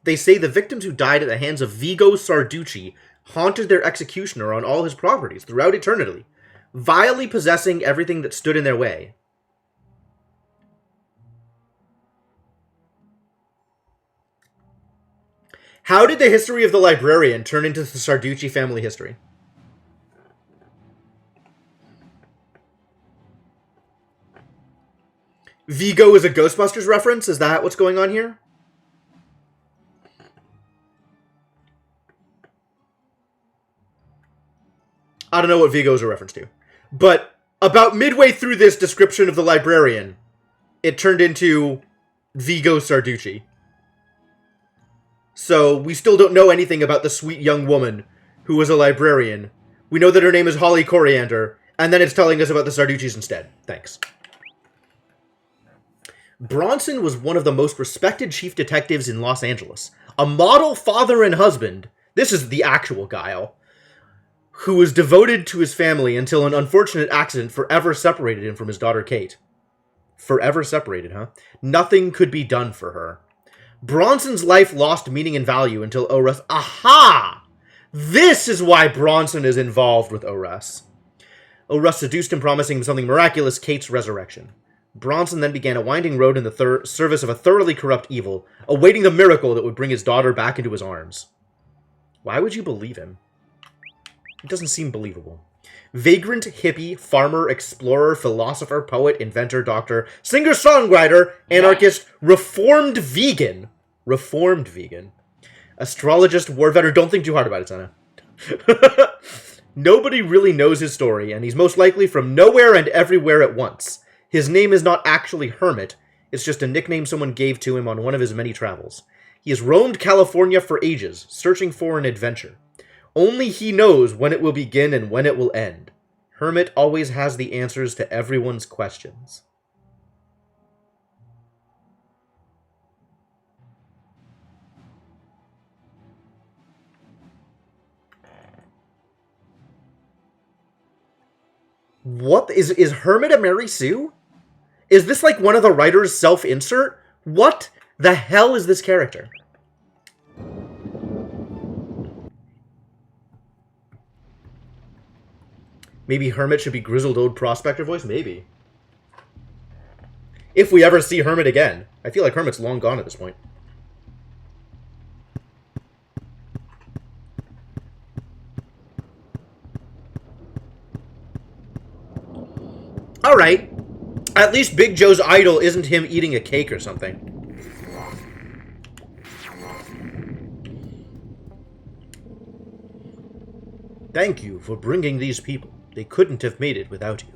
They say the victims who died at the hands of Vigo Sarducci haunted their executioner on all his properties throughout eternity, vilely possessing everything that stood in their way. How did the history of the librarian turn into the Sarducci family history? Vigo is a Ghostbusters reference? Is that what's going on here? I don't know what Vigo is a reference to. But about midway through this description of the librarian, it turned into Vigo Sarducci. So we still don't know anything about the sweet young woman who was a librarian. We know that her name is Holly Coriander, and then it's telling us about the Sarduccis instead. Thanks. Bronson was one of the most respected chief detectives in Los Angeles. A model father and husband. This is the actual Guile. Who was devoted to his family until an unfortunate accident forever separated him from his daughter Kate. Forever separated, huh? Nothing could be done for her. Bronson's life lost meaning and value until Ores... Aha! This is why Bronson is involved with Ores. Ores seduced him, promising him something miraculous, Kate's resurrection. Bronson then began a winding road in the service of a thoroughly corrupt evil, awaiting the miracle that would bring his daughter back into his arms. Why would you believe him? It doesn't seem believable. Vagrant, hippie, farmer, explorer, philosopher, poet, inventor, doctor, singer-songwriter, anarchist, reformed vegan. Reformed vegan. Astrologist, war veteran. Don't think too hard about it, Sana. Nobody really knows his story, and he's most likely from nowhere and everywhere at once. His name is not actually Hermit. It's just a nickname someone gave to him on one of his many travels. He has roamed California for ages, searching for an adventure. Only he knows when it will begin and when it will end. Hermit always has the answers to everyone's questions. What? Is Hermit a Mary Sue? Is this like one of the writers' self-insert? What The hell is this character? Maybe Hermit should be grizzled old prospector voice? Maybe. If we ever see Hermit again. I feel like Hermit's long gone at this point. Alright. At least Big Joe's idol isn't him eating a cake or something. Thank you for bringing these people. They couldn't have made it without you.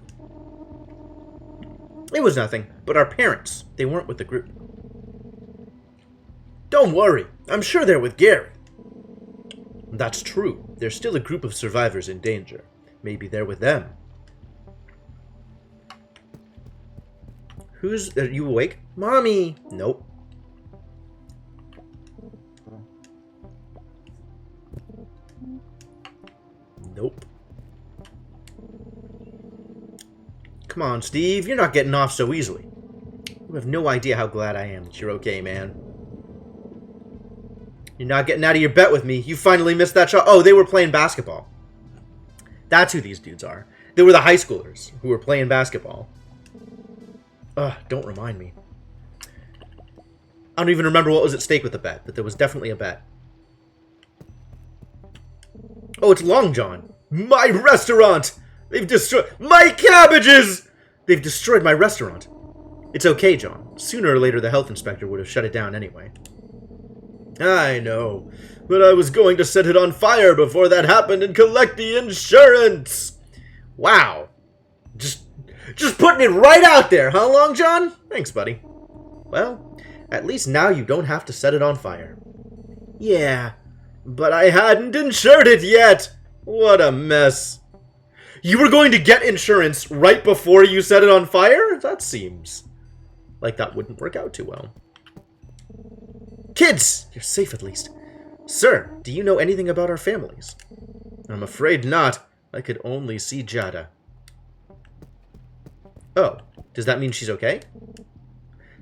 It was nothing, but our parents, they weren't with the group. Don't worry, I'm sure they're with Gary. That's true. There's still a group of survivors in danger. Maybe they're with them. Are you awake? Mommy! Nope. Nope. Come on, Steve. You're not getting off so easily. You have no idea how glad I am that you're okay, man. You're not getting out of your bed with me. You finally missed that shot. Oh, they were playing basketball. That's who these dudes are. They were the high schoolers who were playing basketball. Ugh, don't remind me. I don't even remember what was at stake with the bet, but there was definitely a bet. Oh, it's Long John. My restaurant! They've destroyed my cabbages! They've destroyed my restaurant. It's okay, John. Sooner or later, the health inspector would have shut it down anyway. I know, but I was going to set it on fire before that happened and collect the insurance! Wow. Just putting it right out there, huh, Long John? Thanks, buddy. Well, at least now you don't have to set it on fire. Yeah, but I hadn't insured it yet. What a mess. You were going to get insurance right before you set it on fire? That seems like that wouldn't work out too well. Kids! You're safe at least. Sir, do you know anything about our families? I'm afraid not. I could only see Jada. Oh, does that mean she's okay?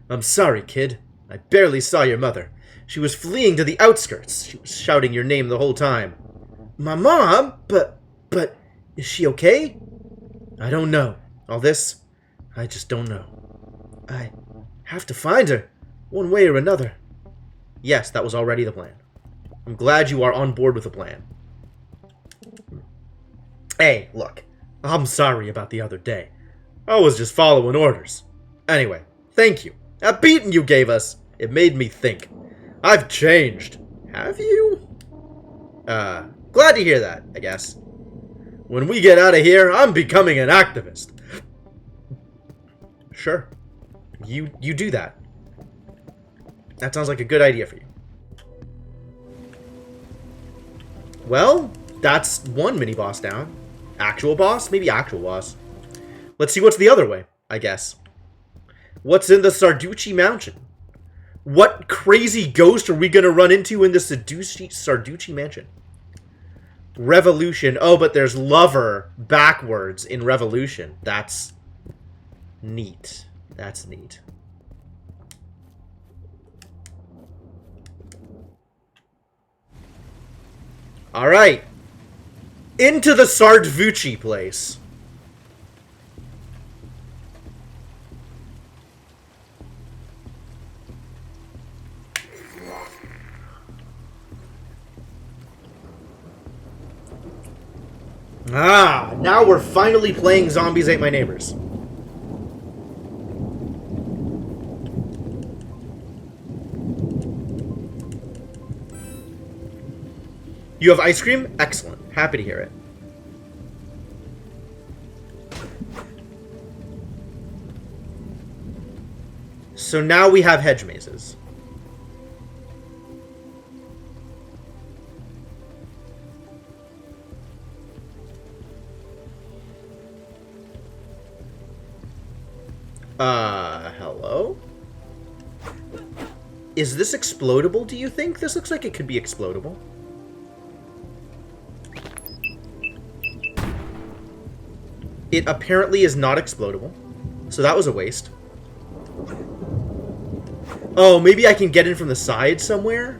I'm sorry, kid. I barely saw your mother. She was fleeing to the outskirts. She was shouting your name the whole time. My mom? But, is she okay? I don't know. All this, I just don't know. I have to find her, one way or another. Yes, that was already the plan. I'm glad you are on board with the plan. Hey, look, I'm sorry about the other day. I was just following orders. Anyway, thank you. That beating you gave us, it made me think. I've changed. Have you? Glad to hear that, I guess. When we get out of here, I'm becoming an activist. Sure. You do that. That sounds like a good idea for you. Well, that's one mini-boss down. Actual boss? Maybe actual boss. Let's see what's the other way, I guess. What's in the Sarducci Mansion? What crazy ghost are we going to run into in the Sarducci Mansion? Revolution. Oh, but there's lover backwards in Revolution. That's neat. That's neat. Alright. Into the Sarducci place. Ah, now we're finally playing Zombies Ate My Neighbors. You have ice cream? Excellent. Happy to hear it. So now we have hedge mazes. Hello? Is this explodable, do you think? This looks like it could be explodable. It apparently is not explodable, so that was a waste. Oh, maybe I can get in from the side somewhere?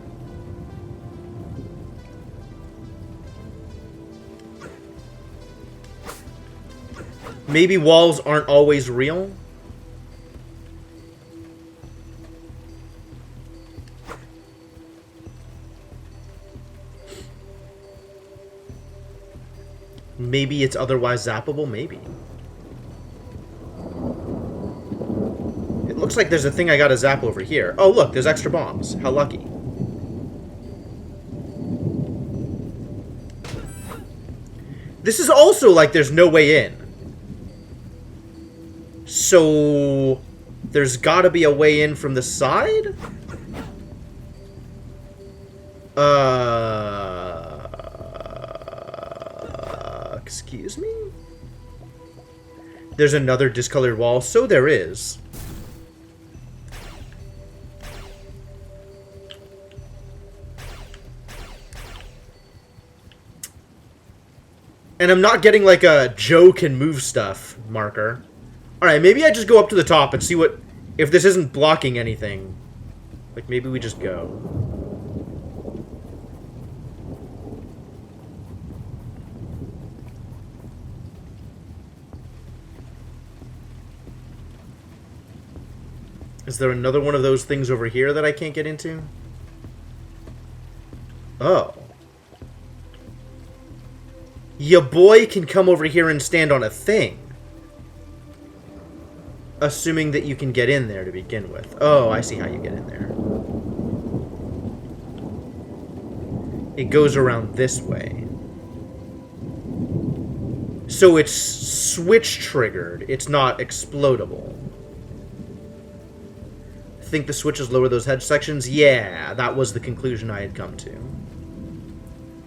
Maybe walls aren't always real? Maybe it's otherwise zappable? Maybe. It looks like there's a thing I gotta zap over here. Oh, look, there's extra bombs. How lucky. This is also like there's no way in. So... there's gotta be a way in from the side? Excuse me? There's another discolored wall, so there is. And I'm not getting like a Joe can move stuff marker. Alright, maybe I just go up to the top and see what... if this isn't blocking anything. Like, maybe we just go. Is there another one of those things over here that I can't get into? Oh. Ya boy can come over here and stand on a thing. Assuming that you can get in there to begin with. Oh, I see how you get in there. It goes around this way. So it's switch triggered. It's not explodable. Think the switches lower those hedge sections? Yeah, that was the conclusion I had come to.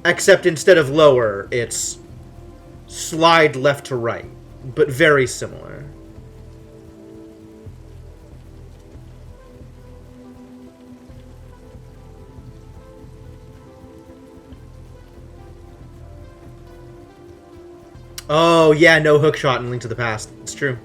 Except instead of lower, it's slide left to right, but very similar. Oh, yeah, no hookshot in Link to the Past. It's true.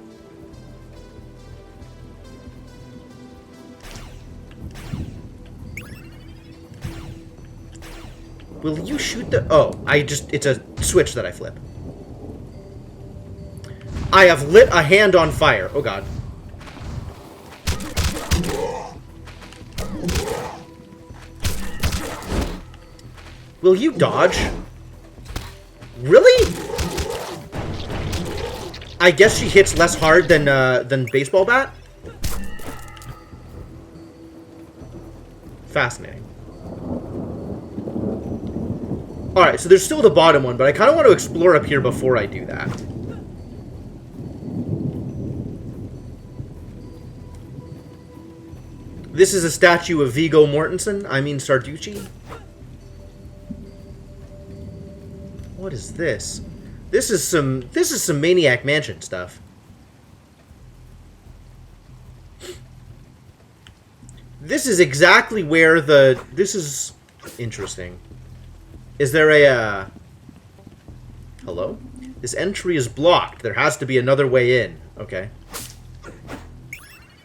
Will you shoot the... oh, it's a switch that I flip. I have lit a hand on fire. Oh, God. Will you dodge? Really? I guess she hits less hard than baseball bat? Fascinating. Alright, so there's still the bottom one, but I kind of want to explore up here before I do that. This is a statue of Viggo Mortensen. I mean Sarducci. What is this? This is some Maniac Mansion stuff. This is exactly where this is interesting. Is there a hello? This entry is blocked. There has to be another way in. Okay.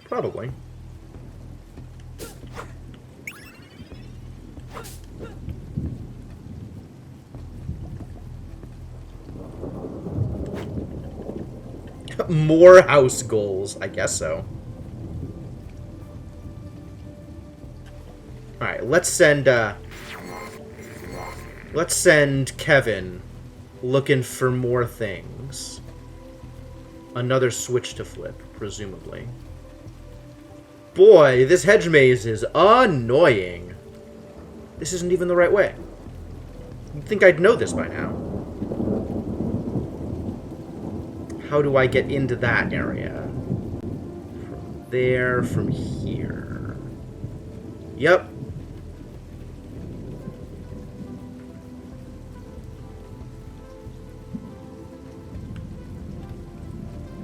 Probably. More house goals. I guess so. Alright, let's send Kevin looking for more things. Another switch to flip, presumably. Boy, this hedge maze is annoying. This isn't even the right way. You'd think I'd know this by now. How do I get into that area? From there, from here. Yep.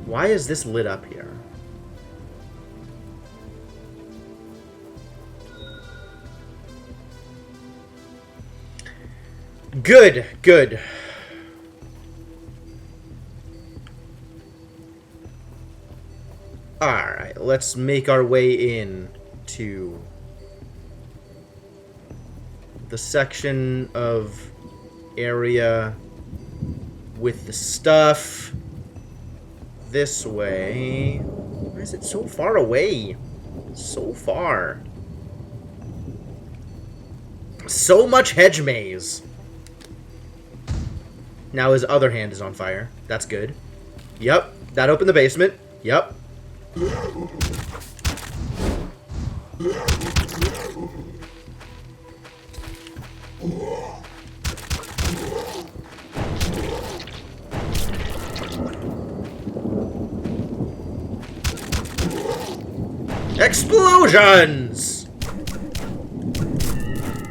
Why is this lit up here? Good, good. Alright, let's make our way in to the section of area with the stuff this way. Why is it so far away? So far. So much hedge maze. Now his other hand is on fire. That's good. Yep, that opened the basement. Yep. Explosions!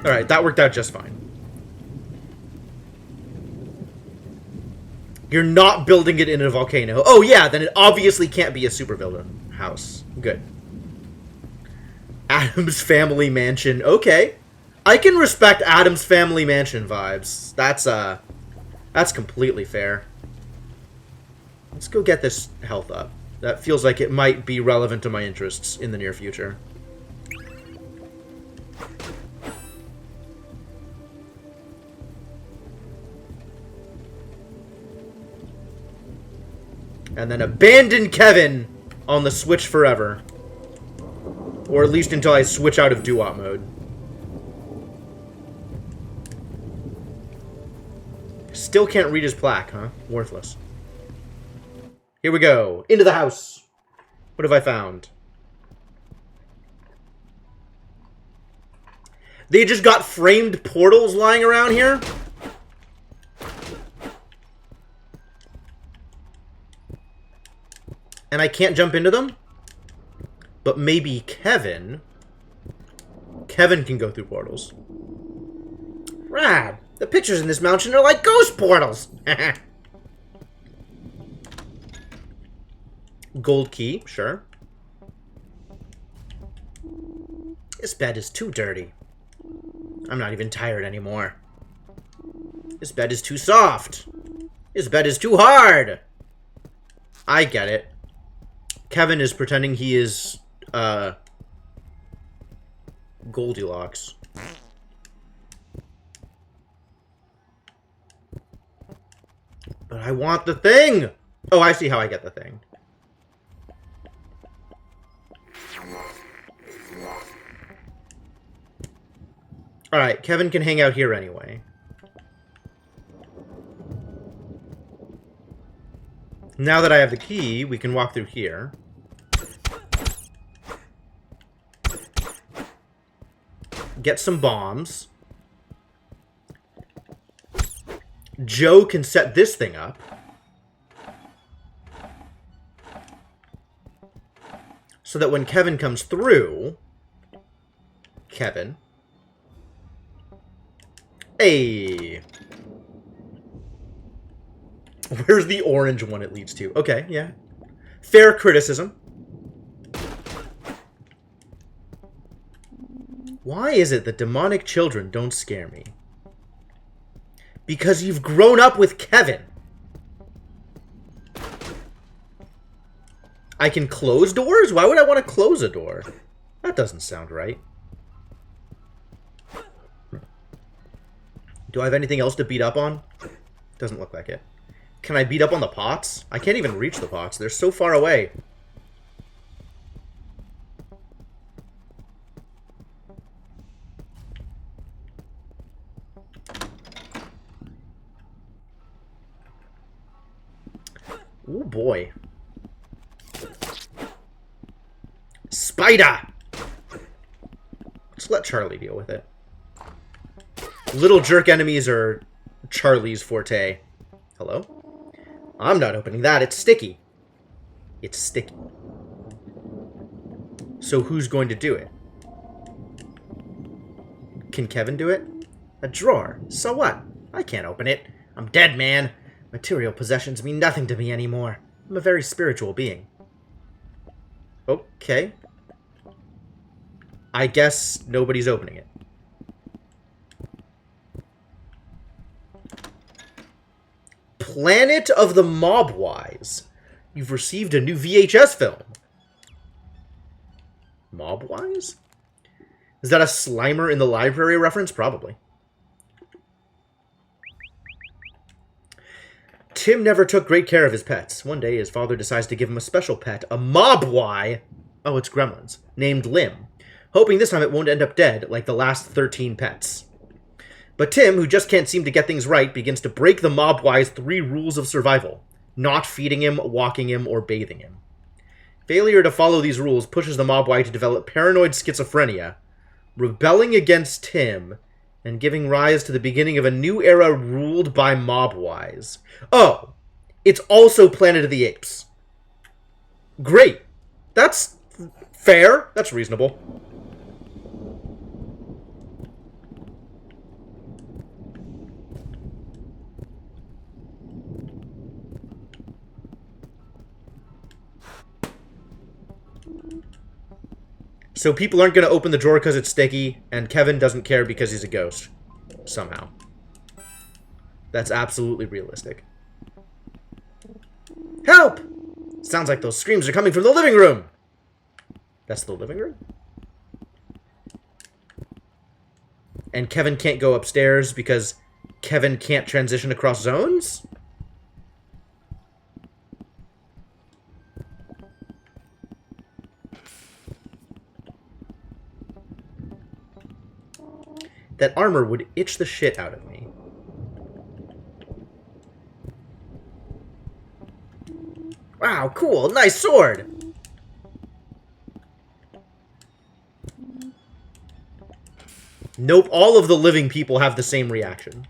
Alright, that worked out just fine. You're not building it in a volcano. Oh yeah, then it obviously can't be a supervillain house. Good. Adam's Family Mansion. Okay. I can respect Adam's Family Mansion vibes. That's completely fair. Let's go get this health up. That feels like it might be relevant to my interests in the near future. And then abandon Kevin on the Switch forever. Or at least until I switch out of doo-wop mode. Still can't read his plaque, huh? Worthless. Here we go. Into the house. What have I found? They just got framed portals lying around here? And I can't jump into them? But maybe Kevin... Kevin can go through portals. Rad! The pictures in this mansion are like ghost portals! Gold key, sure. This bed is too dirty. I'm not even tired anymore. This bed is too soft. This bed is too hard. I get it. Kevin is pretending he is, Goldilocks. But I want the thing! Oh, I see how I get the thing. Alright, Kevin can hang out here anyway. Now that I have the key, we can walk through here. Get some bombs. Joe can set this thing up. So that when Kevin comes through... Kevin... Hey! Where's the orange one it leads to? Okay, yeah. Fair criticism. Why is it that demonic children don't scare me? Because you've grown up with Kevin. I can close doors? Why would I want to close a door? That doesn't sound right. Do I have anything else to beat up on? Doesn't look like it. Can I beat up on the pots? I can't even reach the pots. They're so far away. Oh boy. Spider! Let's let Charlie deal with it. Little jerk enemies are Charlie's forte. Hello? I'm not opening that. It's sticky. It's sticky. So who's going to do it? Can Kevin do it? A drawer. So what? I can't open it. I'm dead, man. Material possessions mean nothing to me anymore. I'm a very spiritual being. Okay. I guess nobody's opening it. Planet of the Mobwise. You've received a new VHS film. Mobwise? Is that a Slimer in the library reference? Probably. Tim never took great care of his pets. One day, his father decides to give him a special pet, a Mobwai. Oh, it's Gremlins. Named Lim. Hoping this time it won't end up dead, like the last 13 pets. But Tim, who just can't seem to get things right, begins to break the Mobwai's 3 rules of survival. Not feeding him, walking him, or bathing him. Failure to follow these rules pushes the Mobwai to develop paranoid schizophrenia, rebelling against Tim, and giving rise to the beginning of a new era ruled by Mobwais. Oh, it's also Planet of the Apes. Great. That's fair. That's reasonable. So people aren't going to open the drawer because it's sticky, and Kevin doesn't care because he's a ghost. Somehow. That's absolutely realistic. Help! Sounds like those screams are coming from the living room! That's the living room? And Kevin can't go upstairs because Kevin can't transition across zones? That armor would itch the shit out of me. Wow, cool. Nice sword. Nope, all of the living people have the same reaction.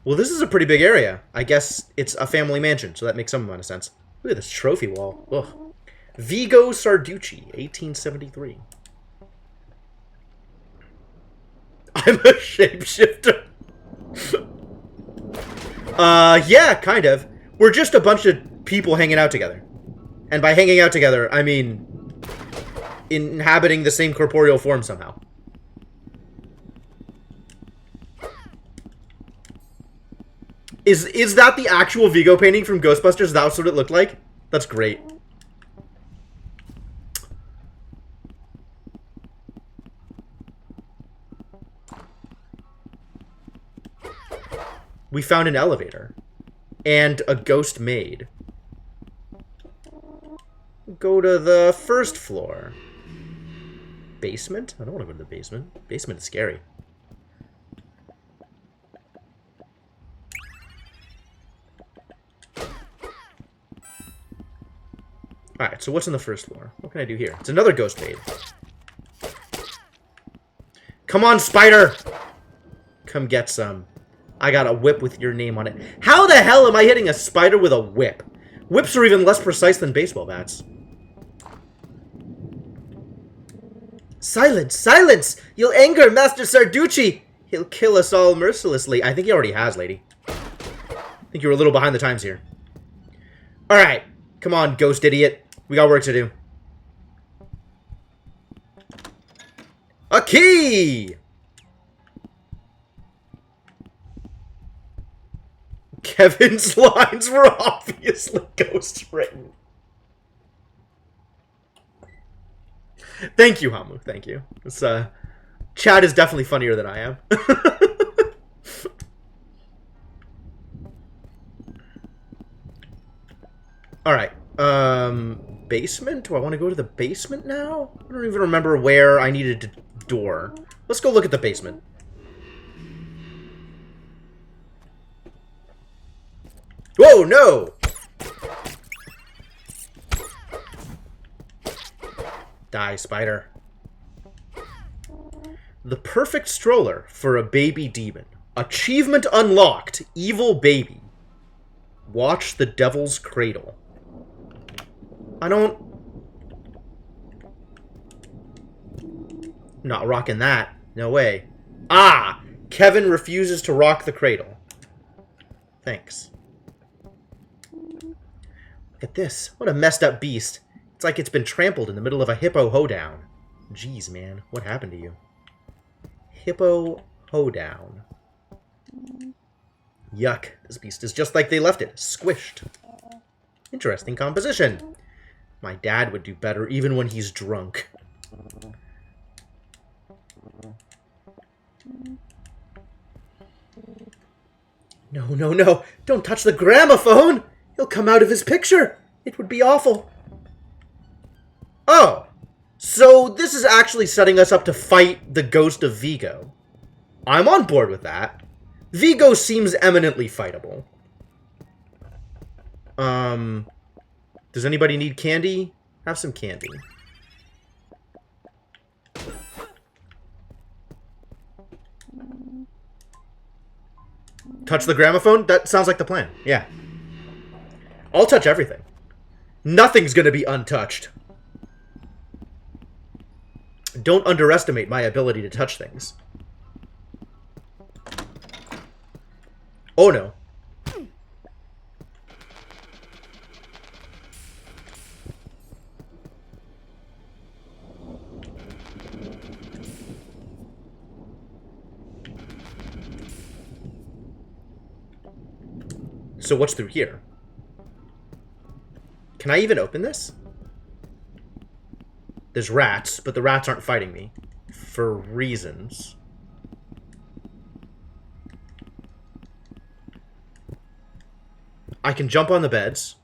Well, this is a pretty big area. I guess it's a family mansion, so that makes some amount of sense. Look at this trophy wall. Ugh. Vigo Sarducci, 1873. I'm a shapeshifter. Yeah, kind of. We're just a bunch of people hanging out together. And by hanging out together, I mean inhabiting the same corporeal form somehow. Is that the actual Vigo painting from Ghostbusters? That's what it looked like? That's great. We found an elevator. And a ghost maid. Go to the first floor. Basement? I don't want to go to the basement. Basement is scary. Alright, so what's on the first floor? What can I do here? It's another ghost maid. Come on, spider! Come get some. I got a whip with your name on it. How the hell am I hitting a spider with a whip? Whips are even less precise than baseball bats. Silence! Silence! You'll anger Master Sarducci! He'll kill us all mercilessly. I think he already has, lady. I think you're a little behind the times here. Alright. Come on, ghost idiot. We got work to do. A key! Kevin's lines were obviously ghost written. Thank you, Hamu. Thank you. This, Chad is definitely funnier than I am. Alright. Basement? Do I want to go to the basement now? I don't even remember where I needed a door. Let's go look at the basement. Whoa, no! Die, spider. The perfect stroller for a baby demon. Achievement unlocked. Evil baby. Watch the Devil's Cradle. I don't... Not rocking that. No way. Ah! Kevin refuses to rock the cradle. Thanks. Look at this. What a messed up beast. It's like it's been trampled in the middle of a hippo hoedown. Jeez, man. What happened to you? Hippo hoedown. Yuck. This beast is just like they left it. Squished. Interesting composition. My dad would do better even when he's drunk. No, no, no. Don't touch the gramophone. He'll come out of his picture. It would be awful. Oh. So this is actually setting us up to fight the ghost of Vigo. I'm on board with that. Vigo seems eminently fightable. Does anybody need candy? Have some candy. Touch the gramophone? That sounds like the plan. Yeah. I'll touch everything. Nothing's gonna be untouched. Don't underestimate my ability to touch things. Oh no. So what's through here? Can I even open this? There's rats, but the rats aren't fighting me. For reasons. I can jump on the beds,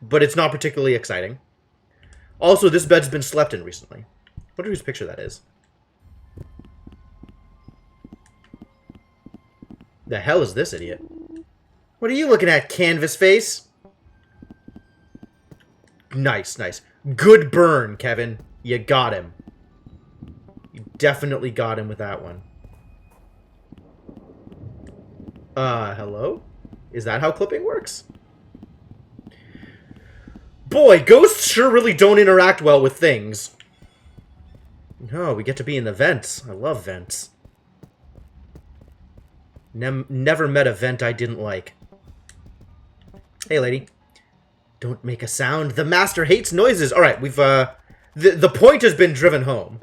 but it's not particularly exciting. Also, this bed's been slept in recently. I wonder whose picture that is. The hell is this idiot? What are you looking at, canvas face? Nice, nice. Good burn, Kevin. You got him. You definitely got him with that one. Hello? Is that how clipping works? Boy, ghosts sure really don't interact well with things. No, we get to be in the vents. I love vents. Never met a vent I didn't like. Hey, lady. Don't make a sound. The master hates noises. All right, we've, the point has been driven home.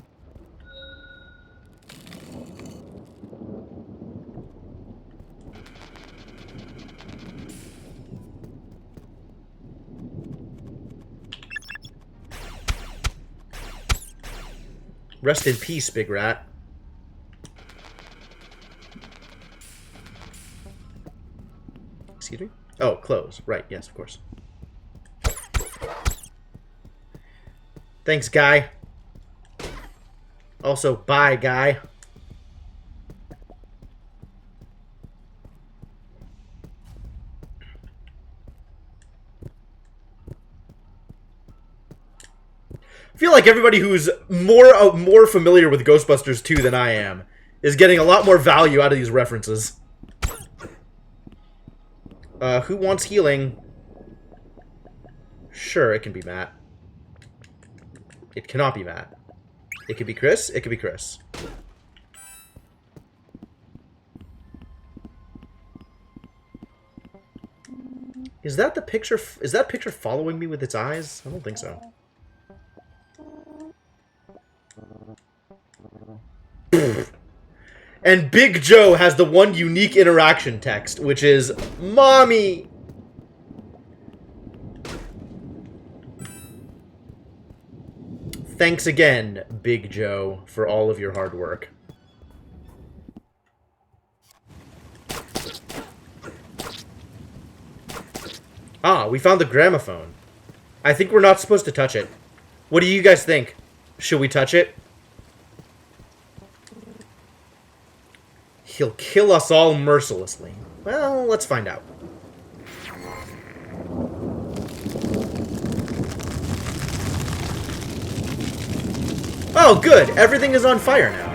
Rest in peace, big rat. Excuse me? Oh, close. Right, yes, of course. Thanks, guy. Also, bye, guy. I feel like everybody who's more familiar with Ghostbusters 2 than I am is getting a lot more value out of these references. Who wants healing? Sure, it can be Matt. It cannot be Matt. It could be Chris. It could be Chris. Is that the picture? Is that picture following me with its eyes? I don't think so. And Big Joe has the one unique interaction text, which is, Mommy! Thanks again, Big Joe, for all of your hard work. Ah, we found the gramophone. I think we're not supposed to touch it. What do you guys think? Should we touch it? He'll kill us all mercilessly. Well, let's find out. Oh, good. Everything is on fire now.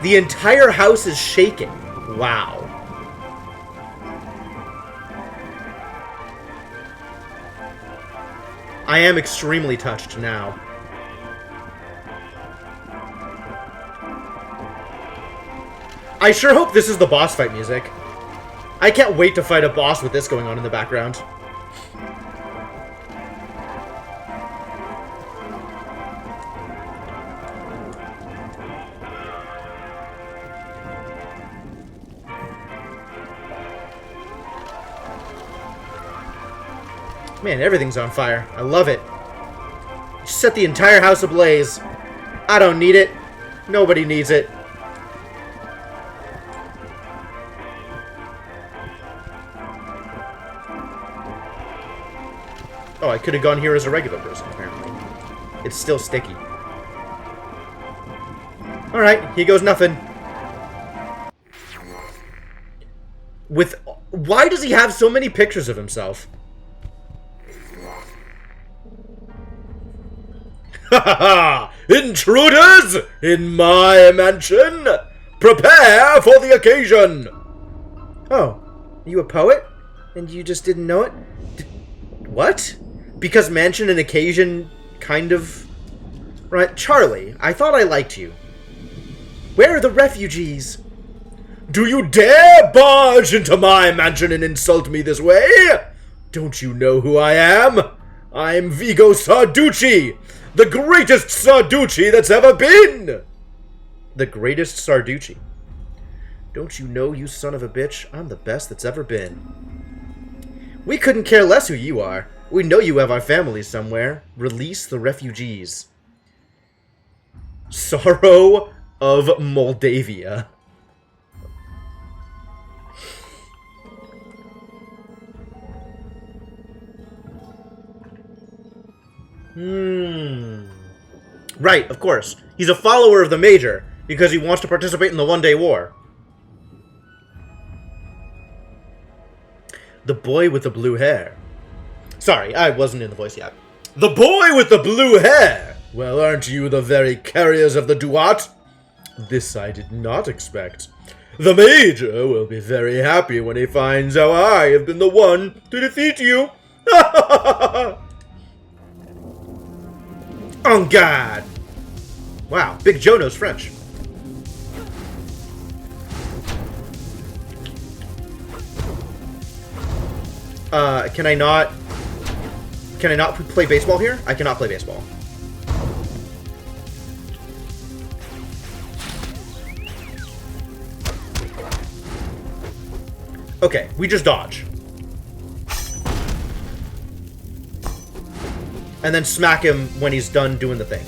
The entire house is shaking. Wow. I am extremely touched now. I sure hope this is the boss fight music. I can't wait to fight a boss with this going on in the background. Man, everything's on fire. I love it. You set the entire house ablaze. I don't need it. Nobody needs it. Oh, I could have gone here as a regular person, apparently. It's still sticky. Alright, here goes nothing. Why does he have so many pictures of himself? Ha ha ha! Intruders in my mansion! Prepare for the occasion! Oh, you a poet? And you just didn't know it? What? Because mansion and occasion kind of... Right, Charlie, I thought I liked you. Where are the refugees? Do you dare barge into my mansion and insult me this way? Don't you know who I am? I'm Vigo Sarducci, the greatest Sarducci that's ever been! The greatest Sarducci. Don't you know, you son of a bitch, I'm the best that's ever been. We couldn't care less who you are. We know you have our families somewhere. Release the refugees. Sorrow of Moldavia. Right, of course. He's a follower of the Major, because he wants to participate in the One-Day War. The boy with the blue hair. Sorry, I wasn't in the voice yet. The boy with the blue hair! Well, aren't you the very carriers of the Duat? This I did not expect. The Major will be very happy when he finds how I have been the one to defeat you. On God! Wow, Big Joe knows French. Can I not play baseball here? I cannot play baseball. Okay, we just dodge. And then smack him when he's done doing the thing.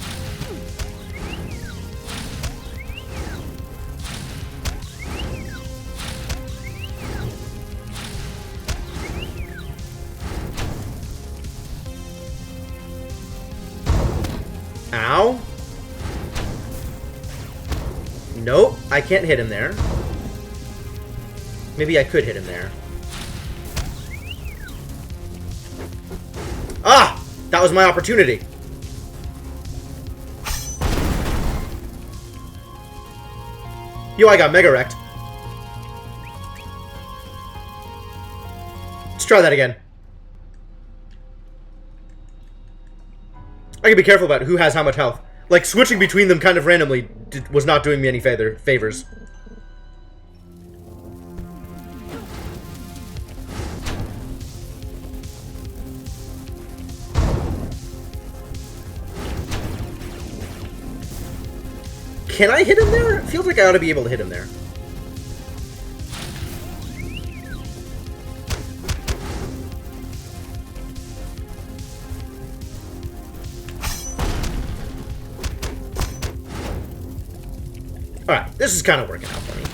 Ow. Nope, I can't hit him there. Maybe I could hit him there. Ah! That was my opportunity. Yo, I got Mega Wrecked. Let's try that again. I can be careful about who has how much health. Like, switching between them kind of randomly was not doing me any favors. Can I hit him there? It feels like I ought to be able to hit him there. Alright, this is kind of working out for me.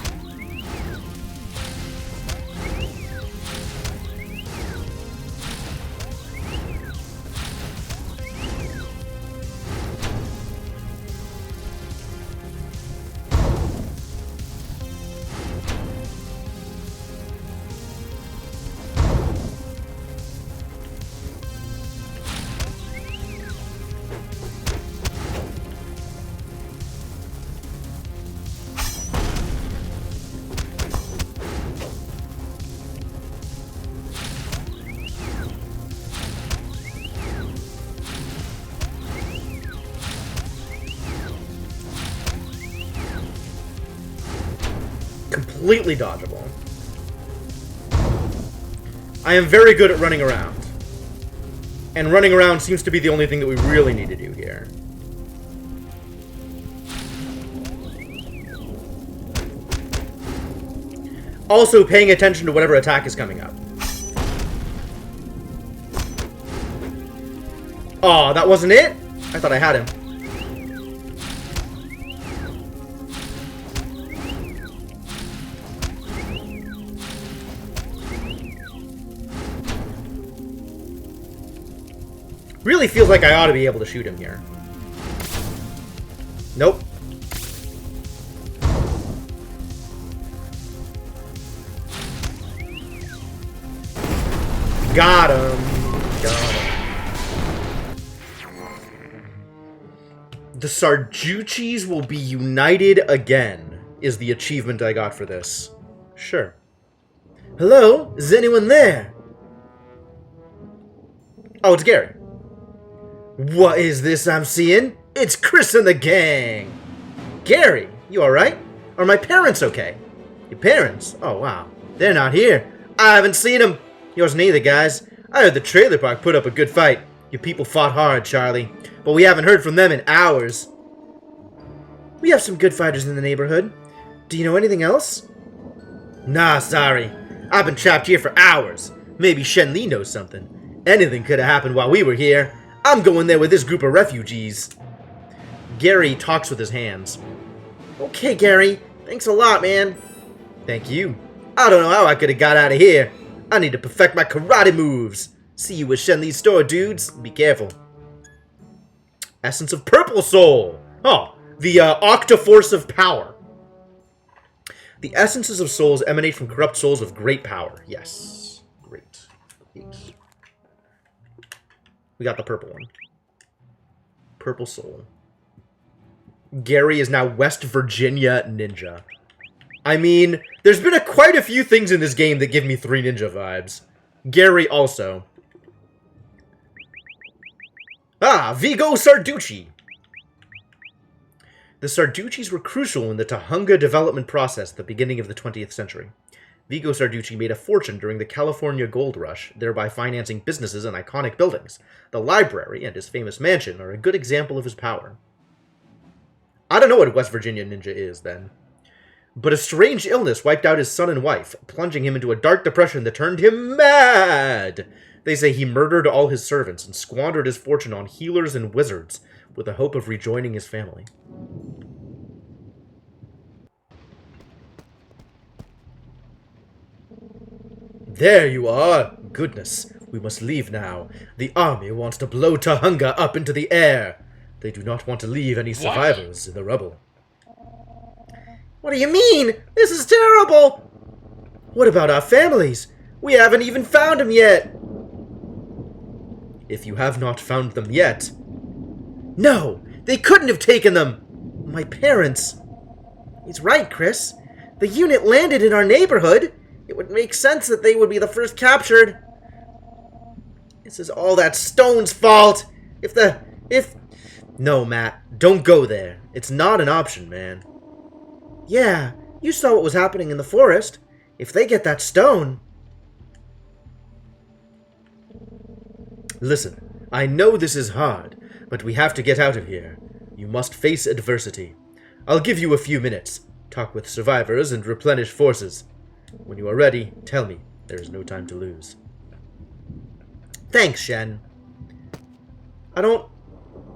Completely dodgeable. I am very good at running around. And running around seems to be the only thing that we really need to do here. Also paying attention to whatever attack is coming up. Oh, that wasn't it? I thought I had him. Really feels like I ought to be able to shoot him here. Nope. Got him. Got him. The Sarduchis will be united again, is the achievement I got for this. Sure. Hello? Is anyone there? Oh, it's Gary. What is this I'm seeing? It's Chris and the gang! Gary, you alright? Are my parents okay? Your parents? Oh, wow. They're not here. I haven't seen them. Yours neither, guys. I heard the trailer park put up a good fight. Your people fought hard, Charlie. But we haven't heard from them in hours. We have some good fighters in the neighborhood. Do you know anything else? Nah, sorry. I've been trapped here for hours. Maybe Shen Li knows something. Anything could have happened while we were here. I'm going there with this group of refugees. Gary talks with his hands. Okay, Gary. Thanks a lot, man. Thank you. I don't know how I could have got out of here. I need to perfect my karate moves. See you at Shen Li's store, dudes. Be careful. Essence of Purple Soul. Oh, the Octaforce of Power. The essences of souls emanate from corrupt souls of great power. Yes. Great. We got the purple one. Purple Soul. Gary is now West Virginia Ninja. I mean, there's been quite a few things in this game that give me 3 Ninja vibes. Gary also. Ah, Vigo Sarducci. The Sarduccis were crucial in the Tahunga development process at the beginning of the 20th century. Vigo Sarducci made a fortune during the California Gold Rush, thereby financing businesses and iconic buildings. The library and his famous mansion are a good example of his power. I don't know what West Virginia Ninja is, then. But a strange illness wiped out his son and wife, plunging him into a dark depression that turned him mad. They say he murdered all his servants and squandered his fortune on healers and wizards, with the hope of rejoining his family. There you are! Goodness, we must leave now. The army wants to blow Tahunga up into the air. They do not want to leave any survivors in the rubble. What do you mean? This is terrible! What about our families? We haven't even found them yet! If you have not found them yet... No! They couldn't have taken them! My parents... He's right, Chris. The unit landed in our neighborhood. It would make sense that they would be the first captured. This is all that stone's fault! No, Matt, don't go there. It's not an option, man. Yeah, you saw what was happening in the forest. If they get that stone... Listen, I know this is hard, but we have to get out of here. You must face adversity. I'll give you a few minutes. Talk with survivors and replenish forces. When you are ready, tell me. There is no time to lose. Thanks, Shen. I don't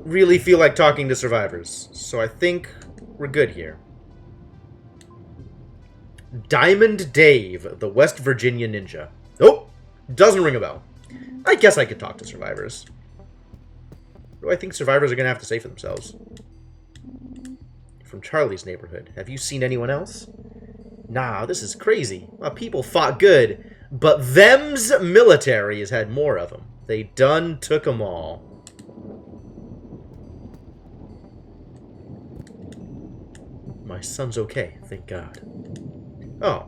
really feel like talking to survivors, so I think we're good here. Diamond Dave, the West Virginia Ninja. Nope, doesn't ring a bell. I guess I could talk to survivors. What do I think survivors are going to have to say for themselves? From Charlie's neighborhood. Have you seen anyone else? Nah, this is crazy. Well, people fought good, but them's military has had more of them. They done took 'em all. My son's okay, thank God. Oh.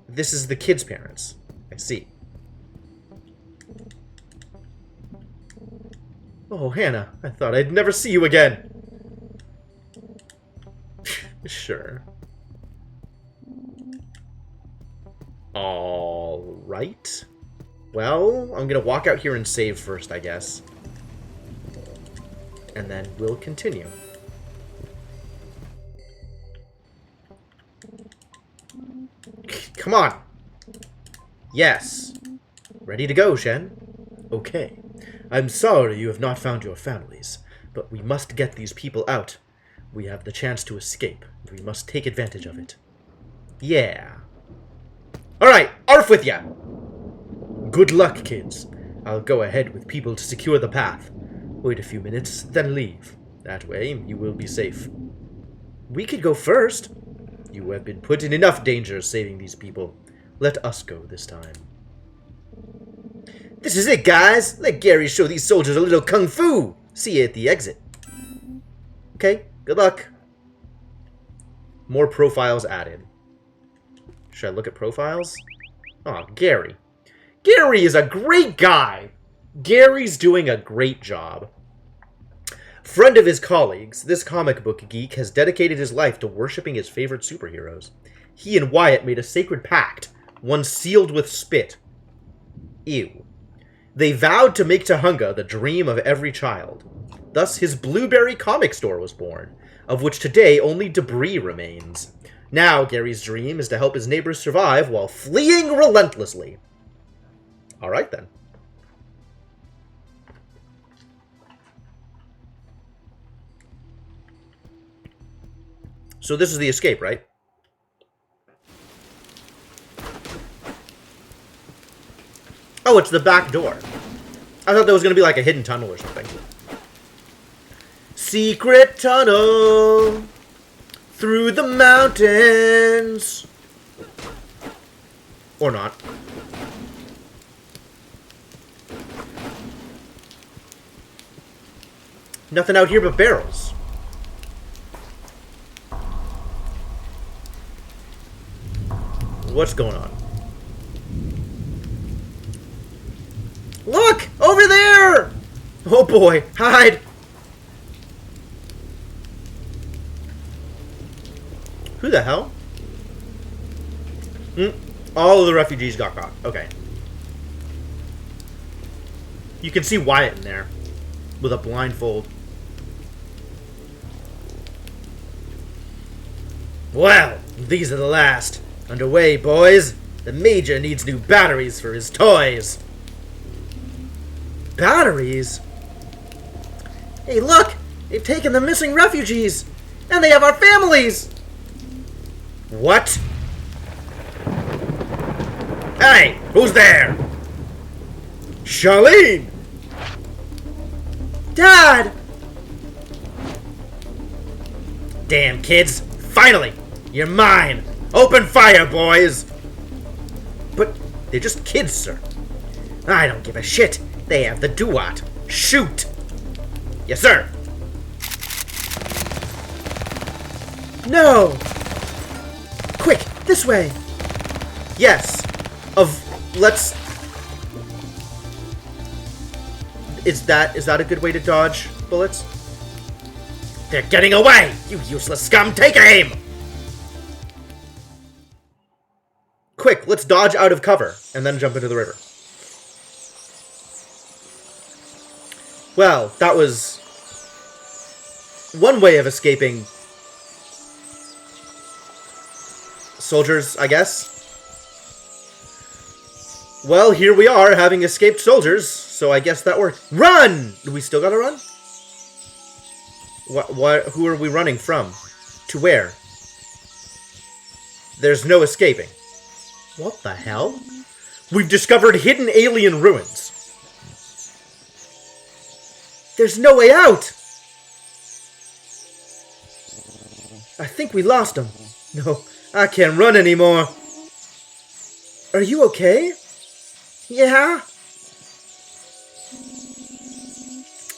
This is the kid's parents. I see. Oh, Hannah, I thought I'd never see you again. Sure. Alright. Well, I'm gonna walk out here and save first, I guess. And then we'll continue. Come on. Yes. Ready to go, Shen. Okay. I'm sorry you have not found your families, but we must get these people out. We have the chance to escape. We must take advantage of it. Yeah. Alright, arf with ya! Good luck, kids. I'll go ahead with people to secure the path. Wait a few minutes, then leave. That way, you will be safe. We could go first. You have been put in enough danger saving these people. Let us go this time. This is it, guys! Let Gary show these soldiers a little kung fu! See you at the exit. Okay, good luck. More profiles added. Should I look at profiles? Oh, Gary. Gary is a great guy! Gary's doing a great job. Friend of his colleagues, this comic book geek has dedicated his life to worshipping his favorite superheroes. He and Wyatt made a sacred pact, one sealed with spit. Ew. They vowed to make Tahunga the dream of every child. Thus, his Blueberry comic store was born, of which today only debris remains. Now, Gary's dream is to help his neighbors survive while fleeing relentlessly. Alright then. So this is the escape, right? Oh, it's the back door. I thought there was going to be like a hidden tunnel or something. Secret tunnel through the mountains. Or not. Nothing out here but barrels. What's going on? Look! Over there! Oh boy, hide! Who the hell? All of the refugees got caught. Okay. You can see Wyatt in there with a blindfold. Well, these are the last. Underway, boys. The Major needs new batteries for his toys. Batteries? Hey, look! They've taken the missing refugees! And they have our families! What? Hey! Who's there? Charlene! Dad! Damn, kids! Finally! You're mine! Open fire, boys! But they're just kids, sir. I don't give a shit. They have the Duat. Shoot! Yes, sir! No! Quick, this way! Yes. Let's... Is that a good way to dodge bullets? They're getting away! You useless scum! Take aim! Quick, let's dodge out of cover, and then jump into the river. Well, that was one way of escaping soldiers, I guess. Well, here we are, having escaped soldiers, so I guess that worked. Run! Do we still gotta run? Who are we running from? To where? There's no escaping. What the hell? We've discovered hidden alien ruins. There's no way out! I think we lost him. No, I can't run anymore. Are you okay? Yeah?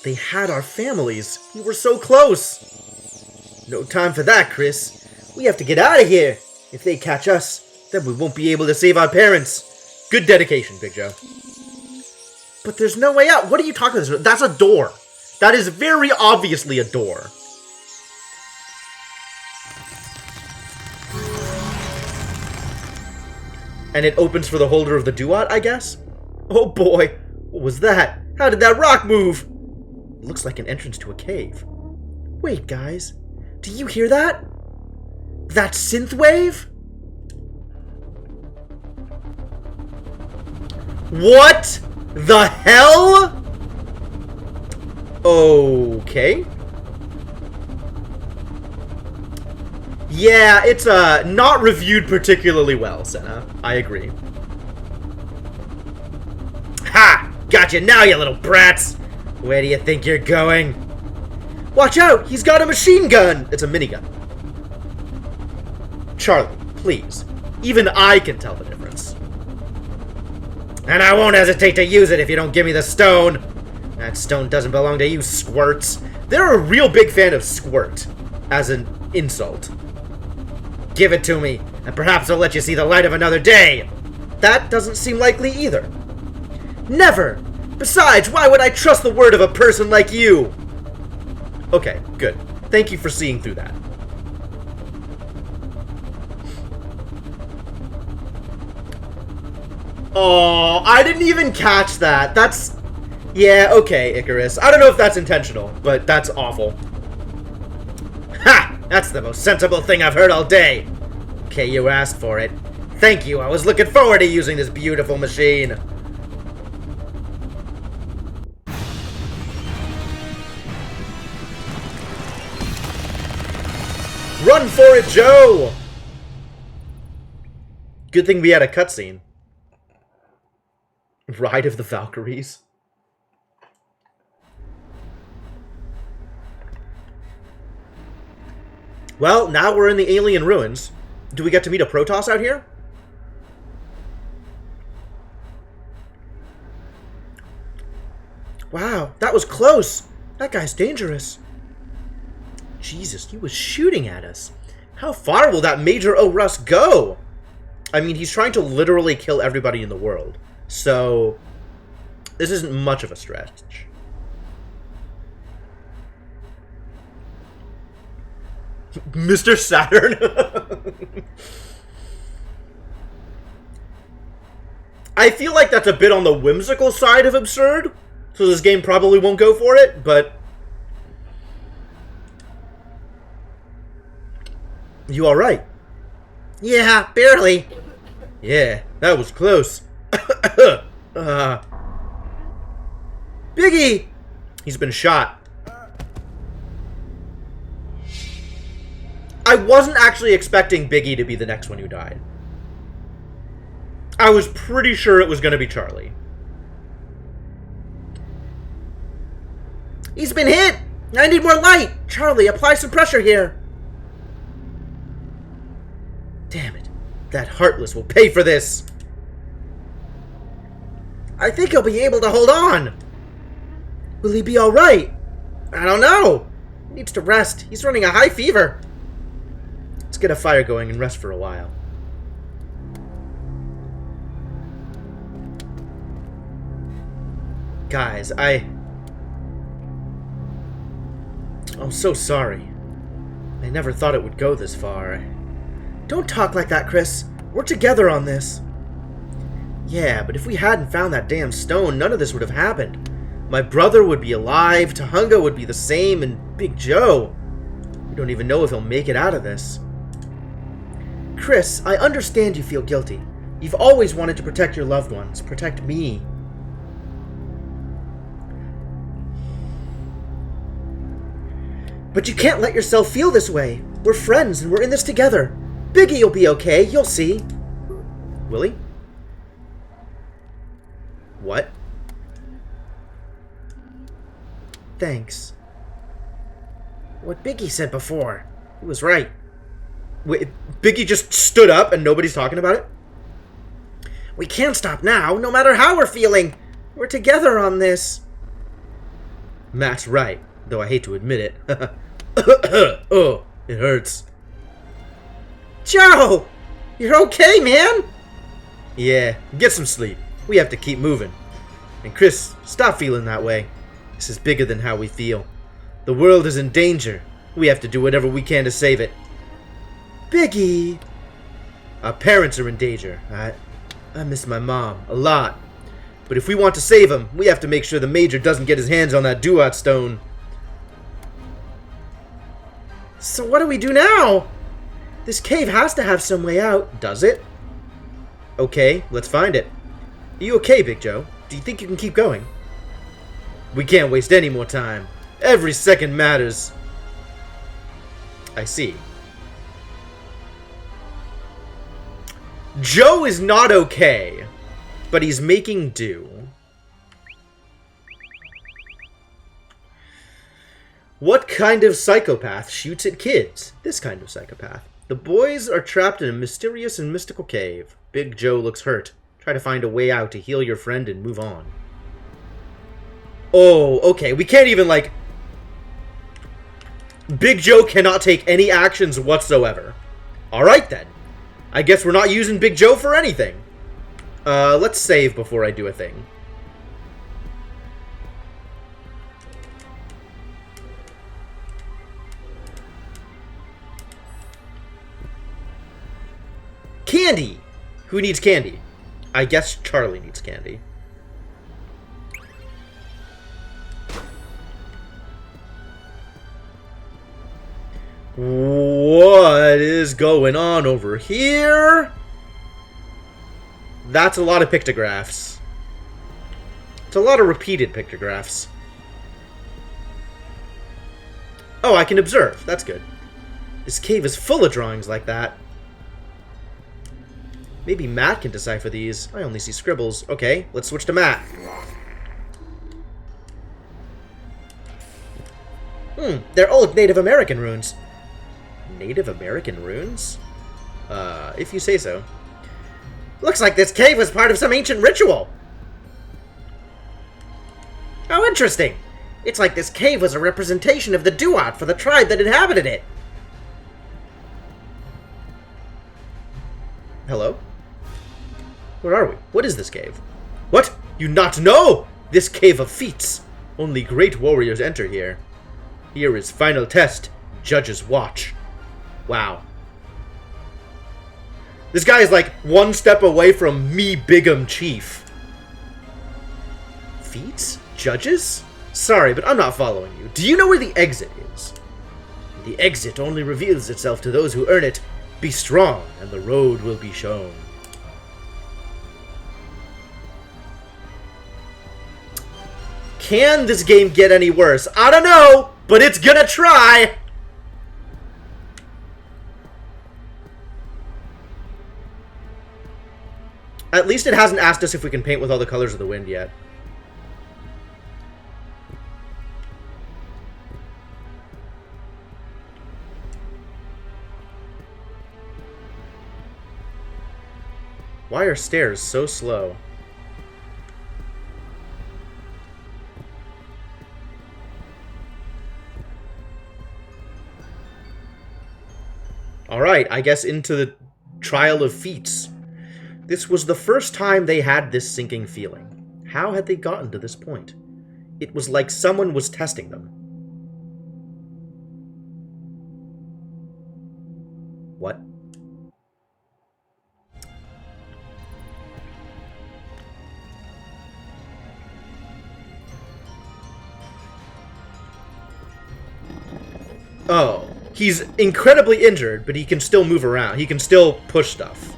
They had our families. We were so close. No time for that, Chris. We have to get out of here. If they catch us, then we won't be able to save our parents. Good dedication, Big Joe. But there's no way out. What are you talking about? That's a door. That is very obviously a door. And it opens for the holder of the Duat, I guess? Oh boy, what was that? How did that rock move? It looks like an entrance to a cave. Wait, guys. Do you hear that? That synthwave? What? The hell? Okay. Yeah, it's not reviewed particularly well, Senna. I agree. Ha! Got you now, you little brats! Where do you think you're going? Watch out! He's got a machine gun! It's a minigun. Charlie, please. Even I can tell the difference. And I won't hesitate to use it if you don't give me the stone. That stone doesn't belong to you, squirts. They're a real big fan of squirt as an insult. Give it to me, and perhaps I'll let you see the light of another day. That doesn't seem likely either. Never! Besides, why would I trust the word of a person like you? Okay, good. Thank you for seeing through that. Oh, I didn't even catch that. That's... Yeah, okay, Icarus. I don't know if that's intentional, but that's awful. Ha! That's the most sensible thing I've heard all day. Okay, you asked for it. Thank you, I was looking forward to using this beautiful machine. Run for it, Joe! Good thing we had a cutscene. Ride of the Valkyries. Well, now we're in the alien ruins. Do we get to meet a Protoss out here? Wow, that was close. That guy's dangerous. Jesus, he was shooting at us. How far will that Major O'Russ go? I mean, he's trying to literally kill everybody in the world. So, this isn't much of a stretch. Mr. Saturn? I feel like that's a bit on the whimsical side of absurd, so this game probably won't go for it, but... You alright? Yeah, barely. Yeah, that was close. Biggie! He's been shot. I wasn't actually expecting Biggie to be the next one who died. I was pretty sure it was going to be Charlie. He's been hit! I need more light! Charlie, apply some pressure here. Damn it. That Heartless will pay for this. I think he'll be able to hold on. Will he be alright? I don't know. He needs to rest. He's running a high fever. Let's get a fire going and rest for a while. Guys, I'm so sorry. I never thought it would go this far. Don't talk like that, Chris. We're together on this. Yeah, but if we hadn't found that damn stone, none of this would have happened. My brother would be alive, Tahunga would be the same, and Big Joe. We don't even know if he'll make it out of this. Chris, I understand you feel guilty. You've always wanted to protect your loved ones, protect me. But you can't let yourself feel this way. We're friends and we're in this together. Biggie will be okay, you'll see. Will he? What? Thanks. What Biggie said before. He was right. Wait, Biggie just stood up and nobody's talking about it? We can't stop now, no matter how we're feeling. We're together on this. Matt's right, though I hate to admit it. Oh, it hurts. Joe! You're okay, man? Yeah, get some sleep. We have to keep moving. And Chris, stop feeling that way. This is bigger than how we feel. The world is in danger. We have to do whatever we can to save it. Biggie! Our parents are in danger. I miss my mom a lot. But if we want to save him, we have to make sure the Major doesn't get his hands on that Duat stone. So what do we do now? This cave has to have some way out, does it? Okay, let's find it. Are you okay, Big Joe? Do you think you can keep going? We can't waste any more time. Every second matters. I see. Joe is not okay, but he's making do. What kind of psychopath shoots at kids? This kind of psychopath. The boys are trapped in a mysterious and mystical cave. Big Joe looks hurt. Try to find a way out to heal your friend and move on. Oh, okay. We can't even, like... Big Joe cannot take any actions whatsoever. Alright, then. I guess we're not using Big Joe for anything. Let's save before I do a thing. Candy! Who needs candy? I guess Charlie needs candy. What is going on over here? That's a lot of pictographs. It's a lot of repeated pictographs. Oh, I can observe. That's good. This cave is full of drawings like that. Maybe Matt can decipher these. I only see scribbles. Okay, let's switch to Matt. They're old Native American runes. Native American runes? If you say so. Looks like this cave was part of some ancient ritual. How interesting. It's like this cave was a representation of the Duat for the tribe that inhabited it. Hello? Where are we? What is this cave? What? You not know? This cave of feats. Only great warriors enter here. Here is final test. Judges watch. Wow. This guy is like one step away from me, Bigum Chief. Feats? Judges? Sorry, but I'm not following you. Do you know where the exit is? The exit only reveals itself to those who earn it. Be strong, and the road will be shown. Can this game get any worse? I don't know, but it's gonna try! At least it hasn't asked us if we can paint with all the colors of the wind yet. Why are stairs so slow? Alright, I guess into the Trial of Feats. This was the first time they had this sinking feeling. How had they gotten to this point? It was like someone was testing them. What? Oh. He's incredibly injured, but he can still move around. He can still push stuff.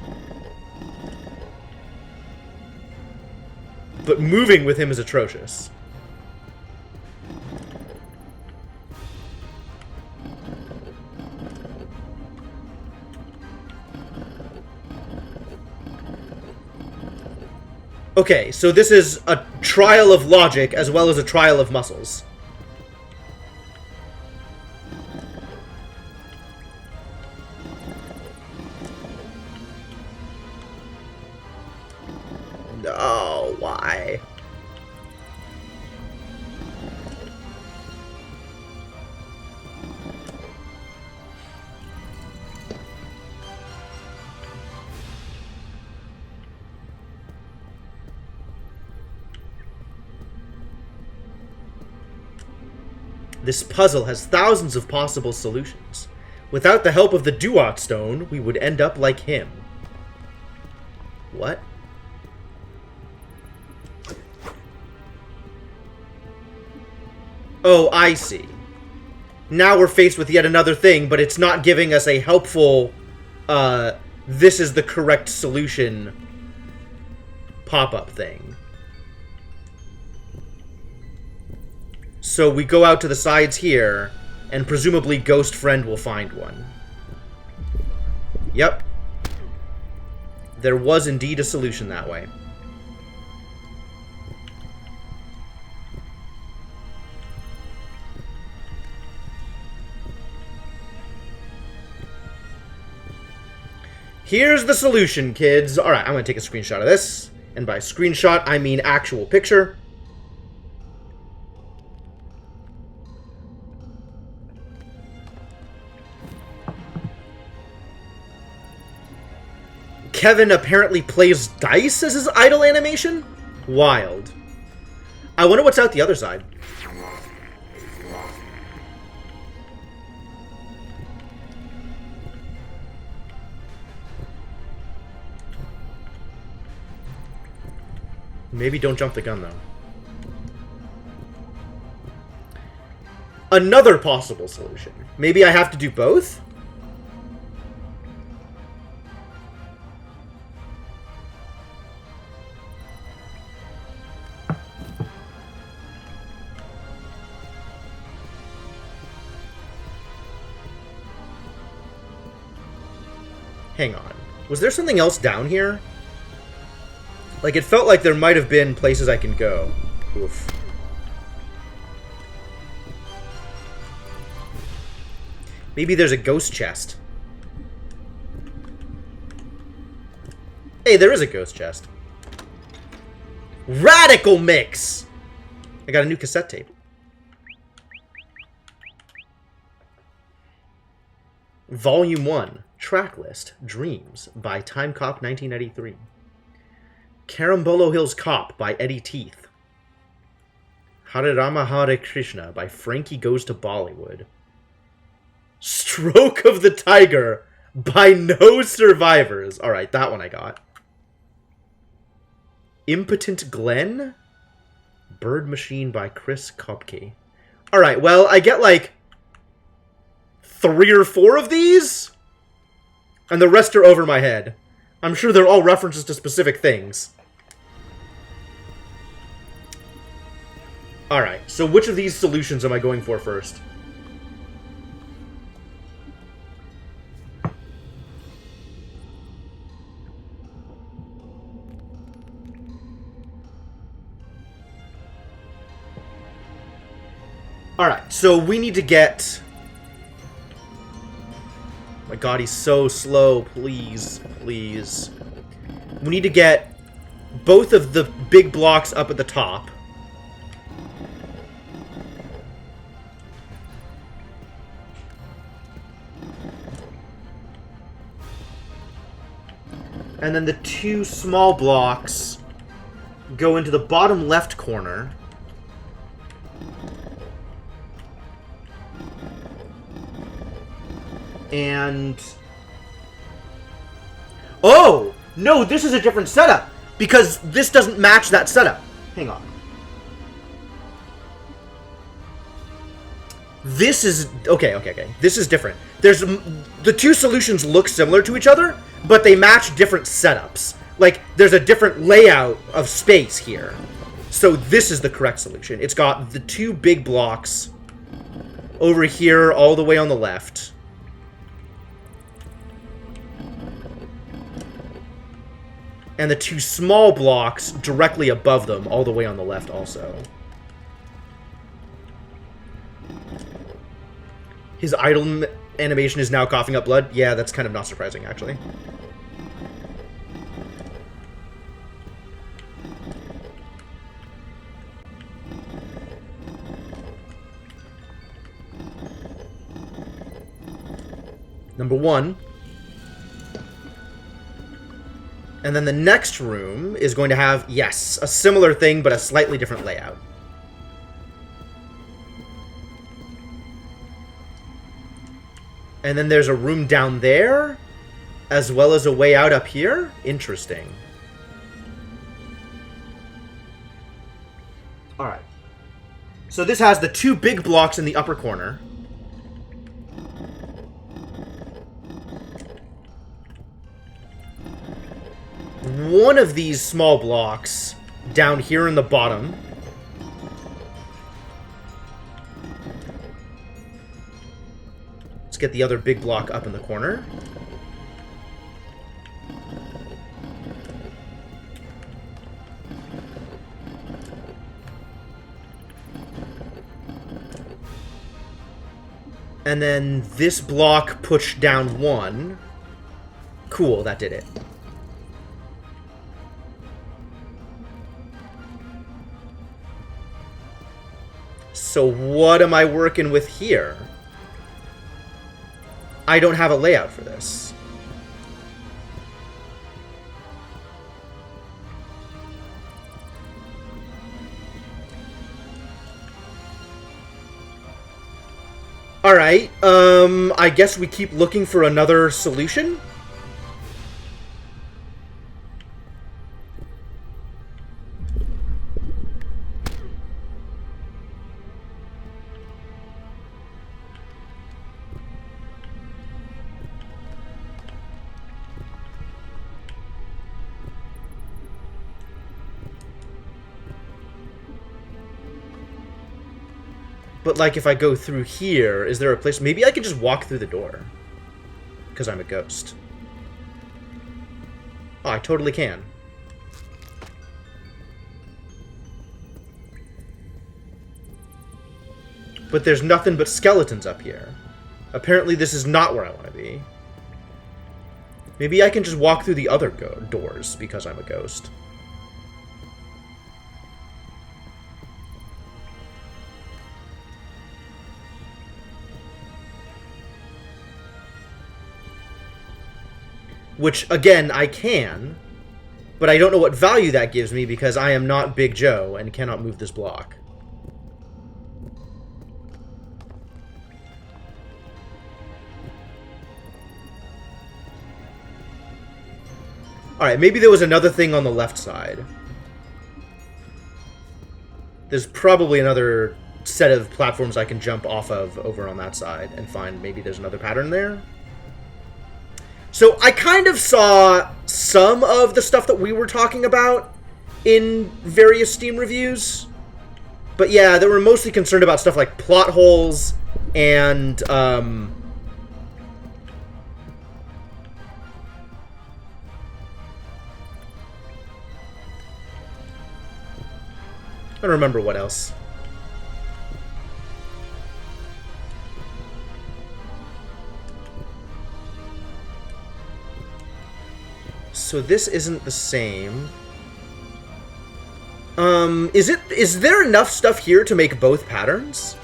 But moving with him is atrocious. Okay, so this is a trial of logic as well as a trial of muscles. Oh, why? This puzzle has thousands of possible solutions. Without the help of the Duat Stone, we would end up like him. What? Oh, I see. Now we're faced with yet another thing, but it's not giving us a helpful, this is the correct solution pop-up thing. So we go out to the sides here, and presumably Ghost Friend will find one. Yep. There was indeed a solution that way. Here's the solution, kids. Alright, I'm going to take a screenshot of this. And by screenshot, I mean actual picture. Kevin apparently plays dice as his idle animation? Wild. I wonder what's out the other side. Maybe don't jump the gun, though. Another possible solution. Maybe I have to do both? Hang on. Was there something else down here? Like, it felt like there might have been places I can go. Oof. Maybe there's a ghost chest. Hey, there is a ghost chest. Radical Mix! I got a new cassette tape. Volume 1. Track List. Dreams by Time Cop 1993. Karambolo Hills Cop by Eddie Teeth. Hare Rama Hare Krishna by Frankie Goes to Bollywood. Stroke of the Tiger by No Survivors. Alright, that one I got. Impotent Glenn? Bird Machine by Chris Kopke. Alright, well, I get like 3 or 4 of these? And the rest are over my head. I'm sure they're all references to specific things. Alright, so which of these solutions am I going for first? Alright, so we need to get... My god, he's so slow. Please, please. We need to get both of the big blocks up at the top. And then the 2 small blocks go into the bottom left corner. And... Oh! No, this is a different setup! Because this doesn't match that setup. Hang on. This is... Okay. This is different. There's... The 2 solutions look similar to each other, but they match different setups. Like, there's a different layout of space here. So this is the correct solution. It's got the 2 big blocks over here all the way on the left. And the 2 small blocks directly above them, all the way on the left also. His idle animation is now coughing up blood? Yeah, that's kind of not surprising, actually. Number 1. And then the next room is going to have, yes, a similar thing, but a slightly different layout. And then there's a room down there, as well as a way out up here. Interesting. Alright. So this has the 2 big blocks in the upper corner. One of these small blocks down here in the bottom. Let's get the other big block up in the corner. And then this block pushed down 1. Cool, that did it. So what am I working with here? I don't have a layout for this. Alright, I guess we keep looking for another solution? But, like, if I go through here, is there a place... Maybe I could just walk through the door. Because I'm a ghost. Oh, I totally can. But there's nothing but skeletons up here. Apparently this is not where I want to be. Maybe I can just walk through the other doors because I'm a ghost. Which, again, I can, but I don't know what value that gives me because I am not Big Joe and cannot move this block. Alright, maybe there was another thing on the left side. There's probably another set of platforms I can jump off of over on that side and find maybe there's another pattern there. So I kind of saw some of the stuff that we were talking about in various Steam reviews. But yeah, they were mostly concerned about stuff like plot holes and, I don't remember what else. So this isn't the same. Is there enough stuff here to make both patterns?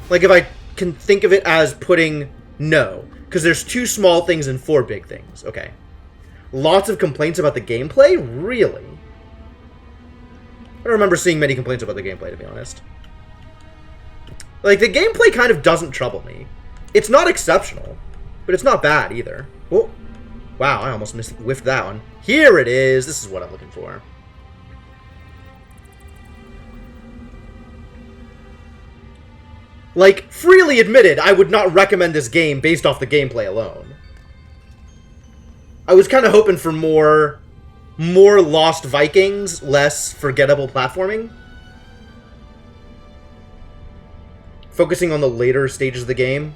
Like if I can think of it as putting no, because there's 2 small things and 4 big things. Okay. Lots of complaints about the gameplay? Really? I don't remember seeing many complaints about the gameplay, to be honest. Like, the gameplay kind of doesn't trouble me. It's not exceptional, but it's not bad either. Oh, wow, I almost whiffed that one. Here it is. This is what I'm looking for. Like, freely admitted, I would not recommend this game based off the gameplay alone. I was kind of hoping for more Lost Vikings, less forgettable platforming. Focusing on the later stages of the game.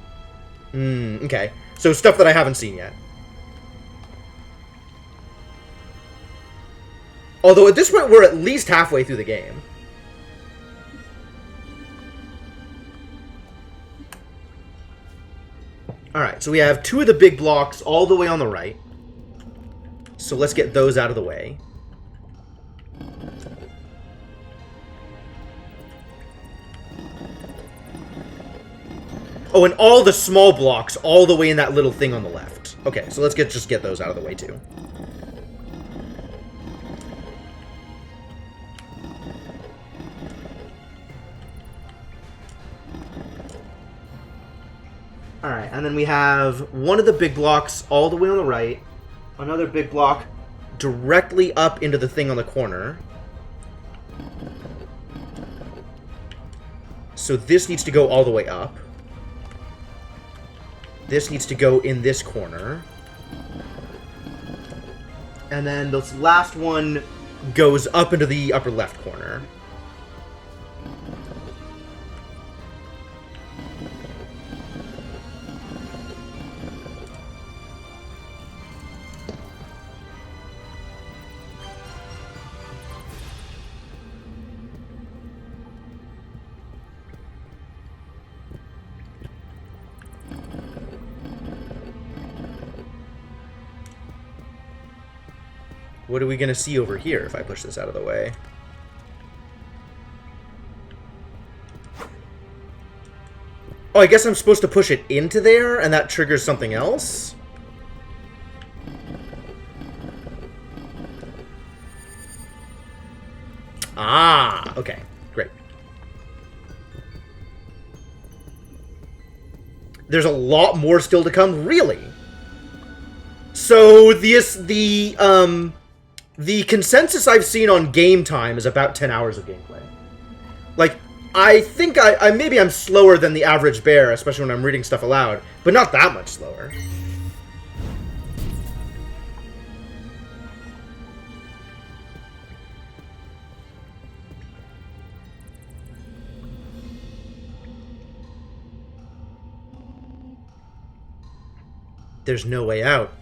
Okay. So stuff that I haven't seen yet. Although at this point we're at least halfway through the game. Alright, so we have 2 of the big blocks all the way on the right. So let's get those out of the way. Oh, and all the small blocks all the way in that little thing on the left. Okay, so let's just get those out of the way too. Alright, and then we have one of the big blocks all the way on the right. Another big block directly up into the thing on the corner. So this needs to go all the way up. This needs to go in this corner. And then this last one goes up into the upper left corner. What are we gonna see over here if I push this out of the way? Oh, I guess I'm supposed to push it into there, and that triggers something else? Ah, okay. Great. There's a lot more still to come, really? So, the consensus I've seen on game time is about 10 hours of gameplay. Like, I think maybe I'm slower than the average bear, especially when I'm reading stuff aloud, but not that much slower. There's no way out.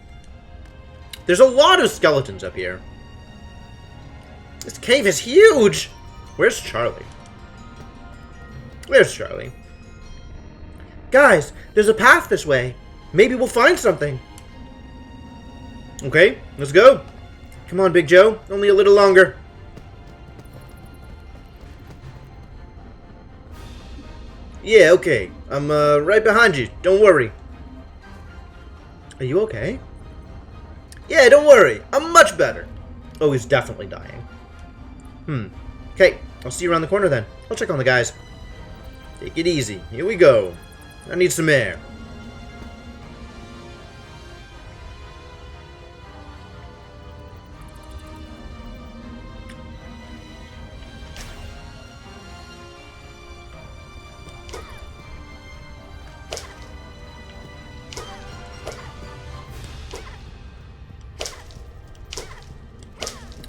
There's a lot of skeletons up here. This cave is huge! Where's Charlie? Where's Charlie? Guys, there's a path this way. Maybe we'll find something. Okay, let's go. Come on, Big Joe. Only a little longer. Yeah, okay. I'm right behind you. Don't worry. Are you okay? Yeah, don't worry. I'm much better. Oh, he's definitely dying. Okay, I'll see you around the corner then. I'll check on the guys. Take it easy. Here we go. I need some air.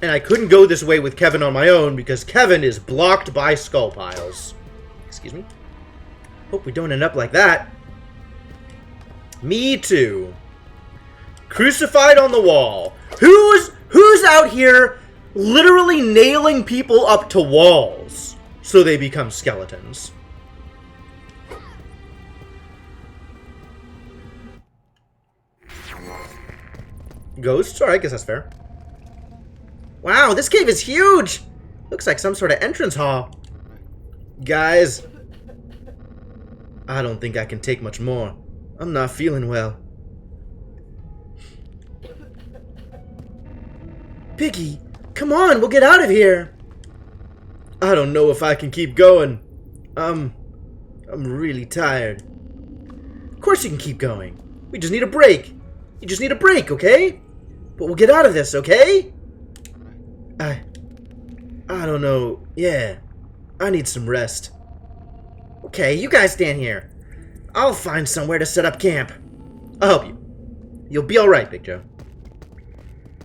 And I couldn't go this way with Kevin on my own because Kevin is blocked by skull piles. Excuse me? Hope we don't end up like that. Me too. Crucified on the wall. Who's out here literally nailing people up to walls so they become skeletons? Ghosts? Alright, I guess that's fair. Wow, this cave is huge! Looks like some sort of entrance hall. Guys, I don't think I can take much more. I'm not feeling well. Piggy, come on, we'll get out of here. I don't know if I can keep going. I'm really tired. Of course you can keep going. We just need a break. You just need a break, okay? But we'll get out of this, okay? I don't know. Yeah, I need some rest. Okay, you guys stand here. I'll find somewhere to set up camp. I'll help you. You'll be alright, Big Joe.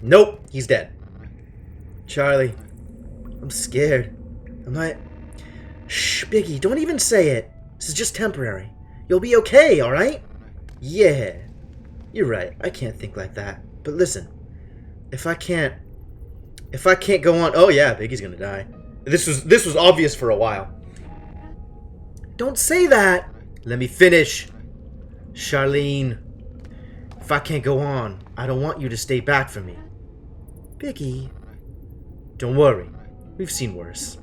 Nope, he's dead. Charlie, I'm scared. I'm not... Shh, Biggie, don't even say it. This is just temporary. You'll be okay, alright? Yeah. You're right, I can't think like that. But listen, if I can't go on... Oh yeah, Biggie's gonna die. This was obvious for a while. Don't say that! Let me finish. Charlene, if I can't go on, I don't want you to stay back for me. Biggie. Don't worry. We've seen worse.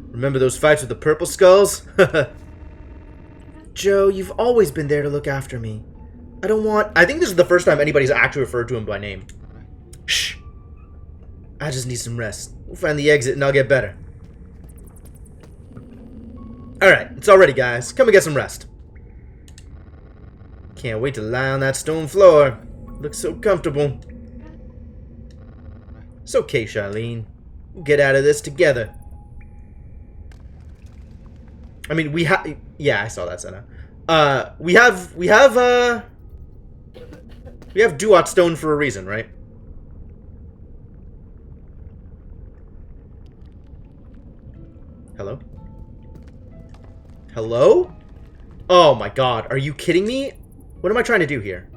Remember those fights with the purple skulls? Joe, you've always been there to look after me. I think this is the first time anybody's actually referred to him by name. Shh. I just need some rest. We'll find the exit and I'll get better. Alright, it's all ready, guys. Come and get some rest. Can't wait to lie on that stone floor. Looks so comfortable. It's okay, Charlene. We'll get out of this together. I mean, we have... Yeah, I saw that, Senna. We have Duat Stone for a reason, right? Hello? Hello? Oh my god, are you kidding me? What am I trying to do here?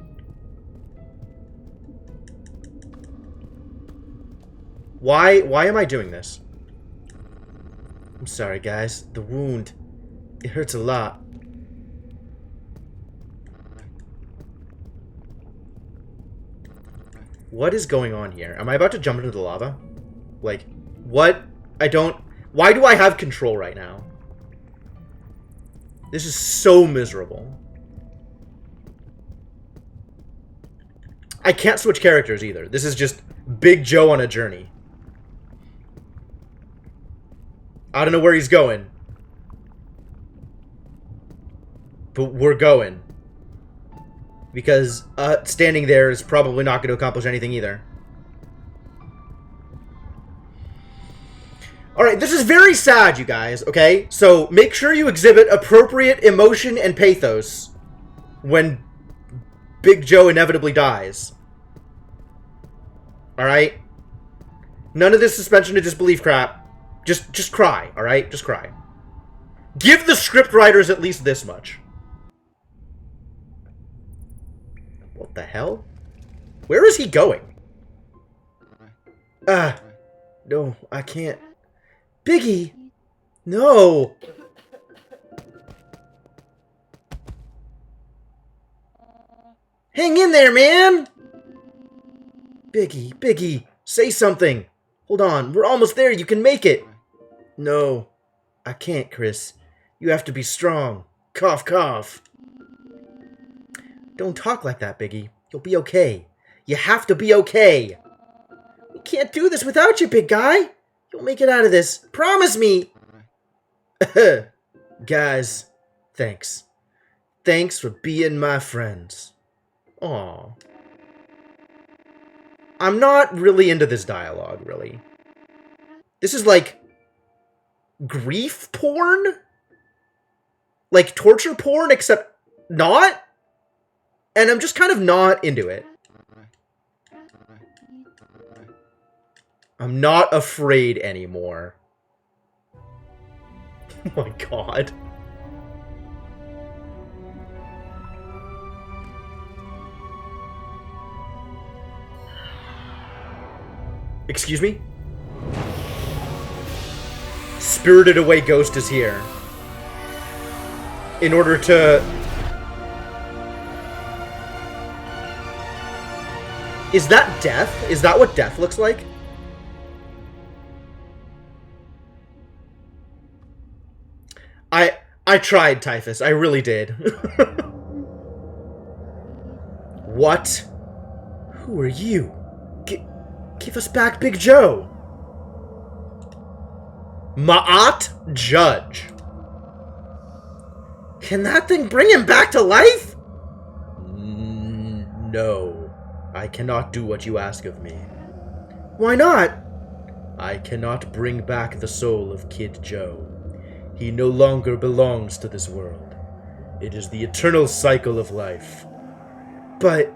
Why am I doing this? I'm sorry, guys. The wound. It hurts a lot. What is going on here? Am I about to jump into the lava? Like, what? I don't... Why do I have control right now? This is so miserable. I can't switch characters either. This is just Big Joe on a journey. I don't know where he's going. But we're going. Because standing there is probably not going to accomplish anything either. Alright, this is very sad, you guys, okay? So, make sure you exhibit appropriate emotion and pathos when Big Joe inevitably dies. Alright? None of this suspension of disbelief crap. Just cry, alright? Just cry. Give the script writers at least this much. What the hell? Where is he going? No, I can't. Biggie! No! Hang in there, man! Biggie, say something. Hold on, we're almost there, you can make it. No, I can't, Chris. You have to be strong. Cough, cough. Don't talk like that, Biggie. You'll be okay. You have to be okay. We can't do this without you, big guy. You'll make it out of this. Promise me. Guys, thanks. Thanks for being my friends. Aw. I'm not really into this dialogue, really. This is like grief porn? Like torture porn, except not? And I'm just kind of not into it. I'm not afraid anymore. Oh my god. Excuse me? Spirited Away Ghost is here. In order to... Is that death? Is that what death looks like? I tried, Typhus. I really did. What? Who are you? Give us back Big Joe. Ma'at Judge. Can that thing bring him back to life? No. I cannot do what you ask of me. Why not? I cannot bring back the soul of Kid Joe. He no longer belongs to this world. It is the eternal cycle of life. But...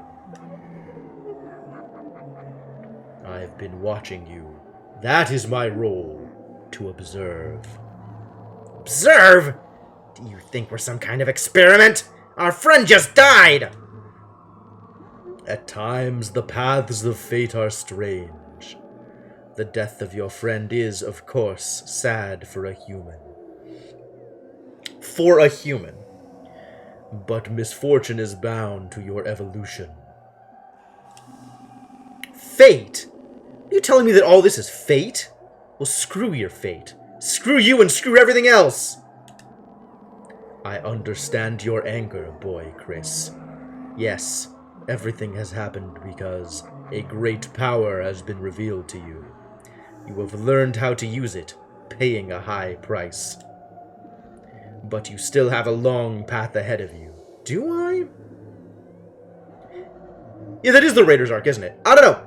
I've been watching you. That is my role. To observe. Observe? Do you think we're some kind of experiment? Our friend just died! At times, the paths of fate are strange. The death of your friend is, of course, sad for a human. For a human. But misfortune is bound to your evolution. Fate? Are you telling me that all this is fate? Well, screw your fate. Screw you and screw everything else! I understand your anger, boy Chris. Yes, everything has happened because a great power has been revealed to you. You have learned how to use it, paying a high price. But you still have a long path ahead of you. Do I? Yeah, that is the Raiders arc, isn't it? I don't know.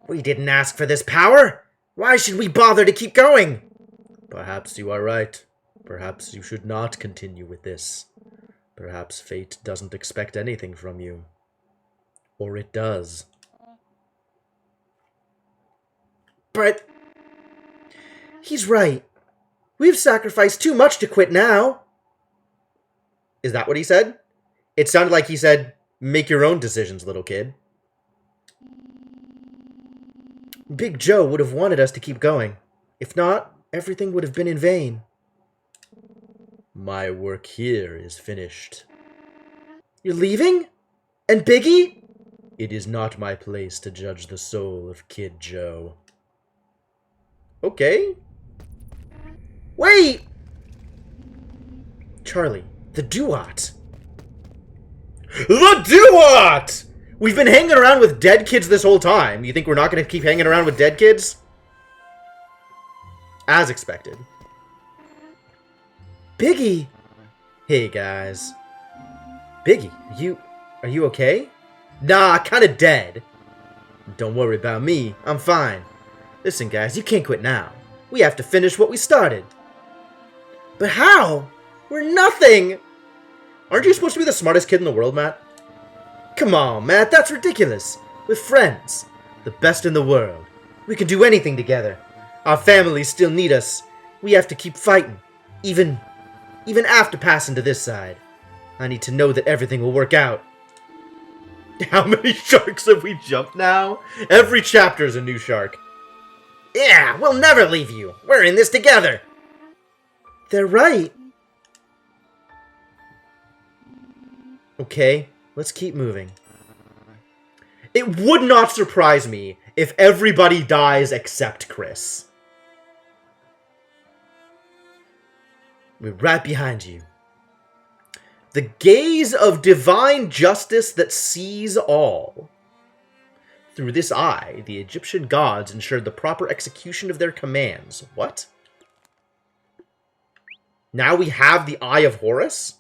We didn't ask for this power. Why should we bother to keep going? Perhaps you are right. Perhaps you should not continue with this. Perhaps fate doesn't expect anything from you. Or it does. But... he's right. We've sacrificed too much to quit now. Is that what he said? It sounded like he said, make your own decisions, little kid. Big Joe would have wanted us to keep going. If not, everything would have been in vain. My work here is finished. You're leaving? And Biggie? It is not my place to judge the soul of Kid Joe. Okay. Wait! Charlie, the Duat. The Duat! We've been hanging around with dead kids this whole time. You think we're not going to keep hanging around with dead kids? As expected. Biggie! Hey, guys. Biggie, are you okay? Nah, kinda dead. Don't worry about me, I'm fine. Listen, guys, you can't quit now. We have to finish what we started. But how? We're nothing! Aren't you supposed to be the smartest kid in the world, Matt? Come on, Matt, that's ridiculous. We're friends. The best in the world. We can do anything together. Our families still need us. We have to keep fighting. Even after passing to this side. I need to know that everything will work out. How many sharks have we jumped now? Every chapter is a new shark. Yeah, we'll never leave you. We're in this together. They're right. Okay, let's keep moving. It would not surprise me if everybody dies except Chris. We're right behind you. The gaze of divine justice that sees all. Through this eye, the Egyptian gods ensured the proper execution of their commands. What? Now we have the Eye of Horus?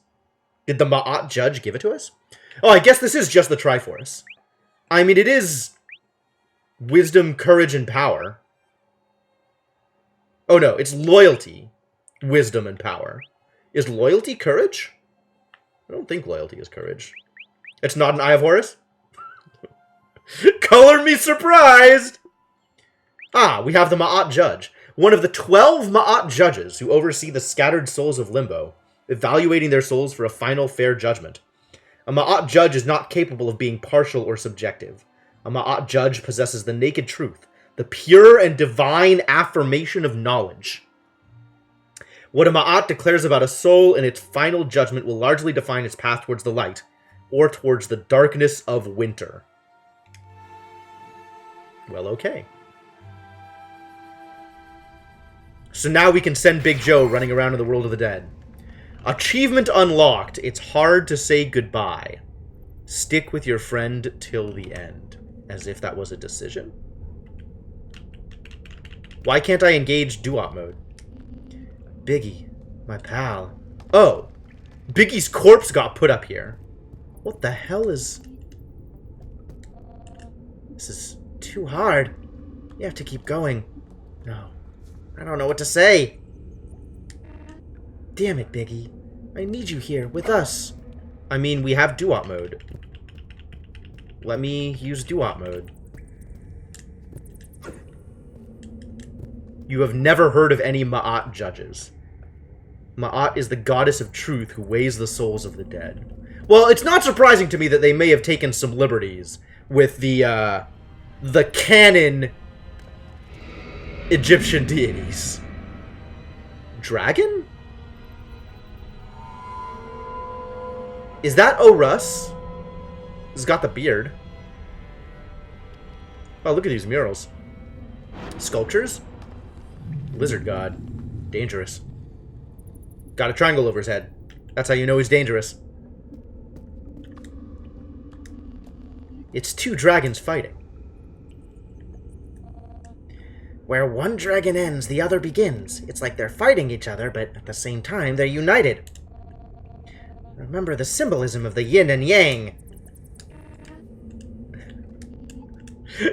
Did the Ma'at judge give it to us? Oh, I guess this is just the Triforce. I mean, it is wisdom, courage, and power. Oh no, it's loyalty, wisdom, and power. Is loyalty courage? I don't think loyalty is courage. It's not an Eye of Horus? Color me surprised! Ah, we have the Ma'at Judge. One of the 12 Ma'at Judges who oversee the scattered souls of Limbo, evaluating their souls for a final fair judgment. A Ma'at Judge is not capable of being partial or subjective. A Ma'at Judge possesses the naked truth, the pure and divine affirmation of knowledge. What a Ma'at declares about a soul in its final judgment will largely define its path towards the light, or towards the darkness of winter. Well, okay. So now we can send Big Joe running around in the world of the dead. Achievement unlocked. It's hard to say goodbye. Stick with your friend till the end. As if that was a decision. Why can't I engage Duat mode? Biggie, my pal. Oh, Biggie's corpse got put up here. What the hell is... This is too hard. You have to keep going. No, I don't know what to say. Damn it, Biggie. I need you here with us. I mean, we have Duat mode. Let me use Duat mode. You have never heard of any Ma'at judges. Ma'at is the goddess of truth who weighs the souls of the dead. Well, it's not surprising to me that they may have taken some liberties with the canon Egyptian deities. Dragon? Is that Orus? He's got the beard. Oh, look at these murals. Sculptures? Lizard god. Dangerous. Got a triangle over his head. That's how you know he's dangerous. It's two dragons fighting. Where one dragon ends, the other begins. It's like they're fighting each other, but at the same time, they're united. Remember the symbolism of the yin and yang.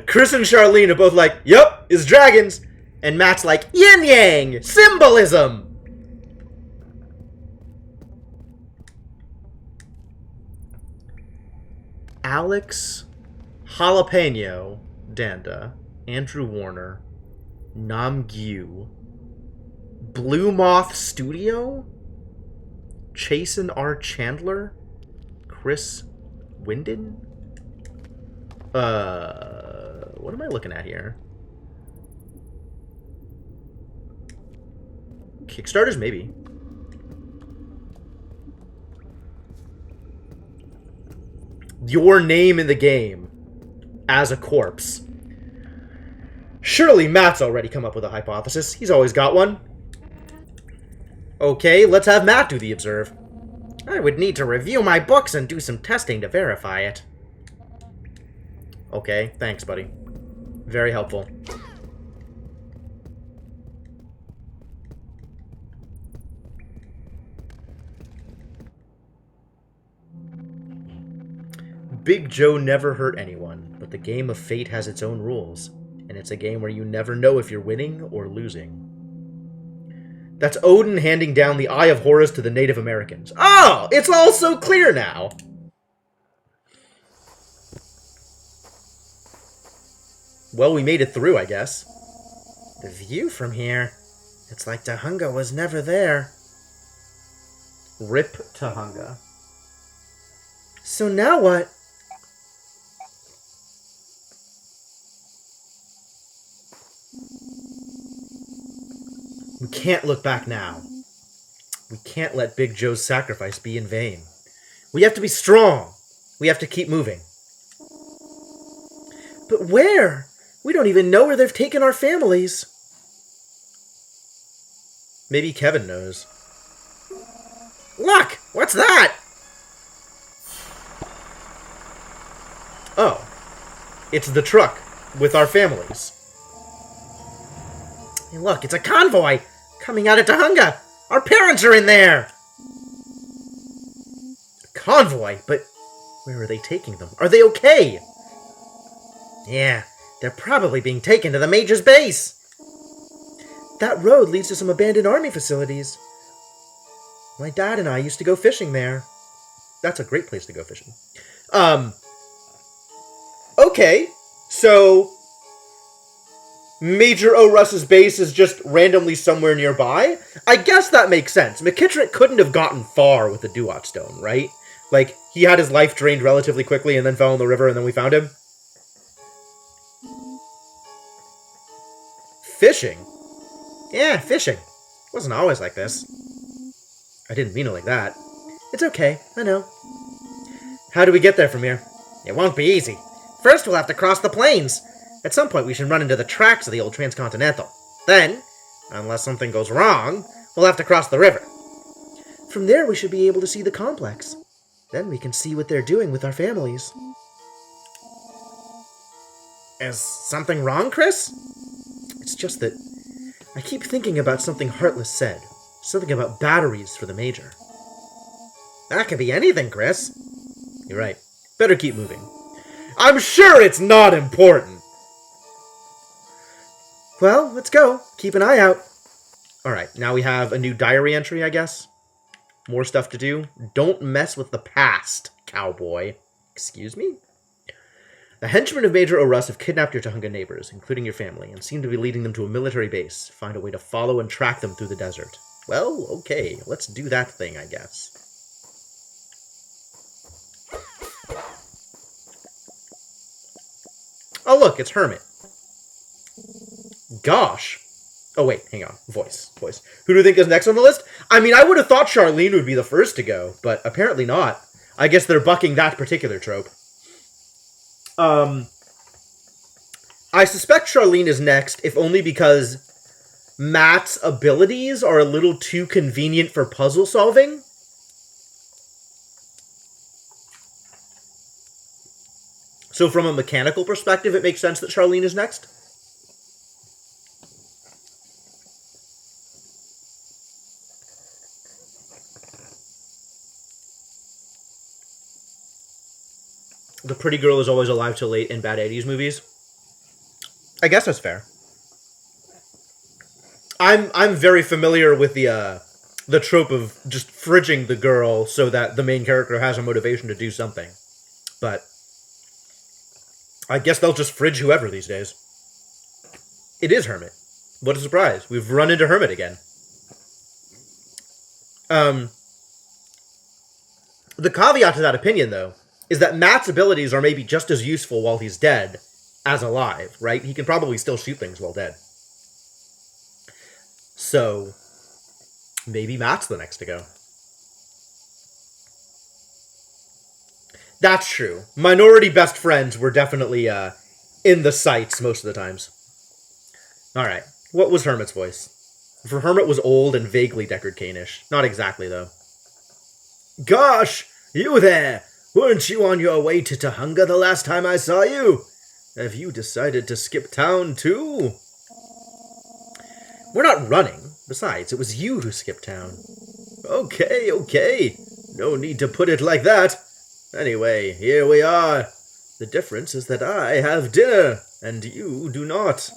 Chris and Charlene are both like, yup, it's dragons. And Matt's like, yin yang, symbolism. Alex Jalapeno Danda, Andrew Warner, Namgyu, Blue Moth Studio, Chasen R. Chandler, Chris Winden. What am I looking at here? Kickstarters, maybe. your name in the game as a corpse. Surely Matt's already come up with a hypothesis. He's always got one. Okay, let's have Matt do the observe. I would need to review my books and do some testing to verify it. Okay, thanks, buddy. Very helpful. Big Joe never hurt anyone, but the game of fate has its own rules, and it's a game where you never know if you're winning or losing. That's Odin handing down the Eye of Horus to the Native Americans. Oh, it's all so clear now! Well, we made it through, I guess. The view from here, it's like Tahunga was never there. Rip Tahunga. So now what? We can't look back now. We can't let Big Joe's sacrifice be in vain. We have to be strong. We have to keep moving. But where? We don't even know where they've taken our families. Maybe Kevin knows. Look! What's that? Oh. It's the truck with our families. Hey, look, it's a convoy coming out of Tahunga. Our parents are in there. A convoy? But where are they taking them? Are they okay? Yeah, they're probably being taken to the Major's base. That road leads to some abandoned army facilities. My dad and I used to go fishing there. That's a great place to go fishing. Okay, so Major O'Russ's base is just randomly somewhere nearby? I guess that makes sense. McKittrick couldn't have gotten far with the Duat Stone, right? Like, he had his life drained relatively quickly and then fell in the river and then we found him. Fishing? Yeah, fishing. Wasn't always like this. I didn't mean it like that. It's okay, I know. How do we get there from here? It won't be easy. First we'll have to cross the plains. At some point we should run into the tracks of the old Transcontinental. Then, unless something goes wrong, we'll have to cross the river. From there we should be able to see the complex. Then we can see what they're doing with our families. Is something wrong, Chris? It's just that I keep thinking about something Heartless said. Something about batteries for the Major. That could be anything, Chris. You're right. Better keep moving. I'm sure it's not important. Well, let's go. Keep an eye out. Alright, now we have a new diary entry, I guess. More stuff to do. Don't mess with the past, cowboy. Excuse me? The henchmen of Major O'Russ have kidnapped your Tahunga neighbors, including your family, and seem to be leading them to a military base. Find a way to follow and track them through the desert. Well, okay. Let's do that thing, I guess. Oh, look, it's Hermit. Gosh. Oh, wait, hang on. Voice. Who do you think is next on the list? I mean, I would have thought Charlene would be the first to go, but apparently not. I guess they're bucking that particular trope. I suspect Charlene is next, if only because Matt's abilities are a little too convenient for puzzle solving. So from a mechanical perspective, it makes sense that Charlene is next. The pretty girl is always alive till late in bad 80s movies. I guess that's fair. I'm very familiar with the trope of just fridging the girl so that the main character has a motivation to do something. But I guess they'll just fridge whoever these days. It is Hermit. What a surprise. We've run into Hermit again. The caveat to that opinion, though, is that Matt's abilities are maybe just as useful while he's dead as alive, right? He can probably still shoot things while dead. So, maybe Matt's the next to go. That's true. Minority best friends were definitely in the sights most of the times. Alright, what was Hermit's voice? For Hermit was old and vaguely Deckard Cainish. Not exactly, though. Gosh, you there! Weren't you on your way to Tahunga the last time I saw you? Have you decided to skip town, too? We're not running. Besides, it was you who skipped town. Okay. No need to put it like that. Anyway, here we are. The difference is that I have dinner, and you do not.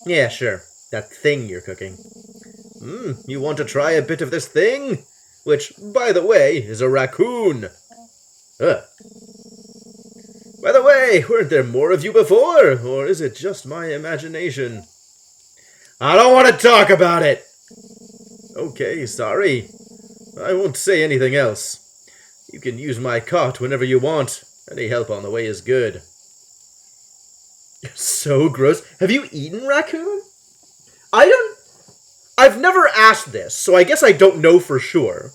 Yeah, sure. That thing you're cooking. You want to try a bit of this thing? Which, by the way, is a raccoon. By the way, weren't there more of you before, or is it just my imagination? I don't want to talk about it! Okay, sorry. I won't say anything else. You can use my cot whenever you want. Any help on the way is good. You're so gross. Have you eaten raccoon? I've never asked this, so I guess I don't know for sure.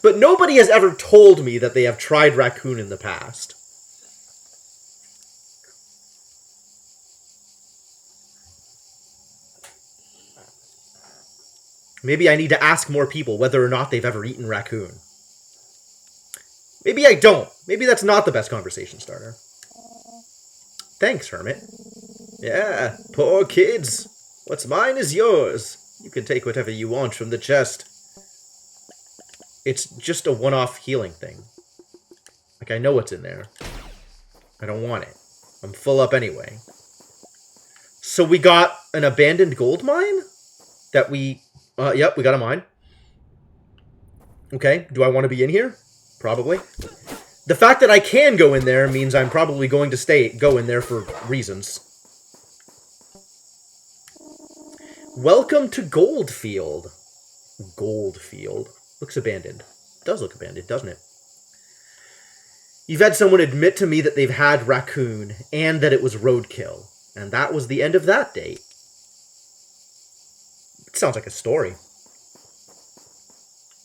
But nobody has ever told me that they have tried raccoon in the past. Maybe I need to ask more people whether or not they've ever eaten raccoon. Maybe I don't. Maybe that's not the best conversation starter. Thanks, Hermit. Yeah, poor kids. What's mine is yours. You can take whatever you want from the chest. It's just a one-off healing thing. Like, I know what's in there. I don't want it. I'm full up anyway. So we got an abandoned gold mine? That we... yep, we got a mine. Okay, do I want to be in here? Probably. The fact that I can go in there means I'm probably going to go in there for reasons. Welcome to Goldfield. Goldfield. Looks abandoned. Does look abandoned, doesn't it? You've had someone admit to me that they've had raccoon, and that it was roadkill. And that was the end of that date. It sounds like a story.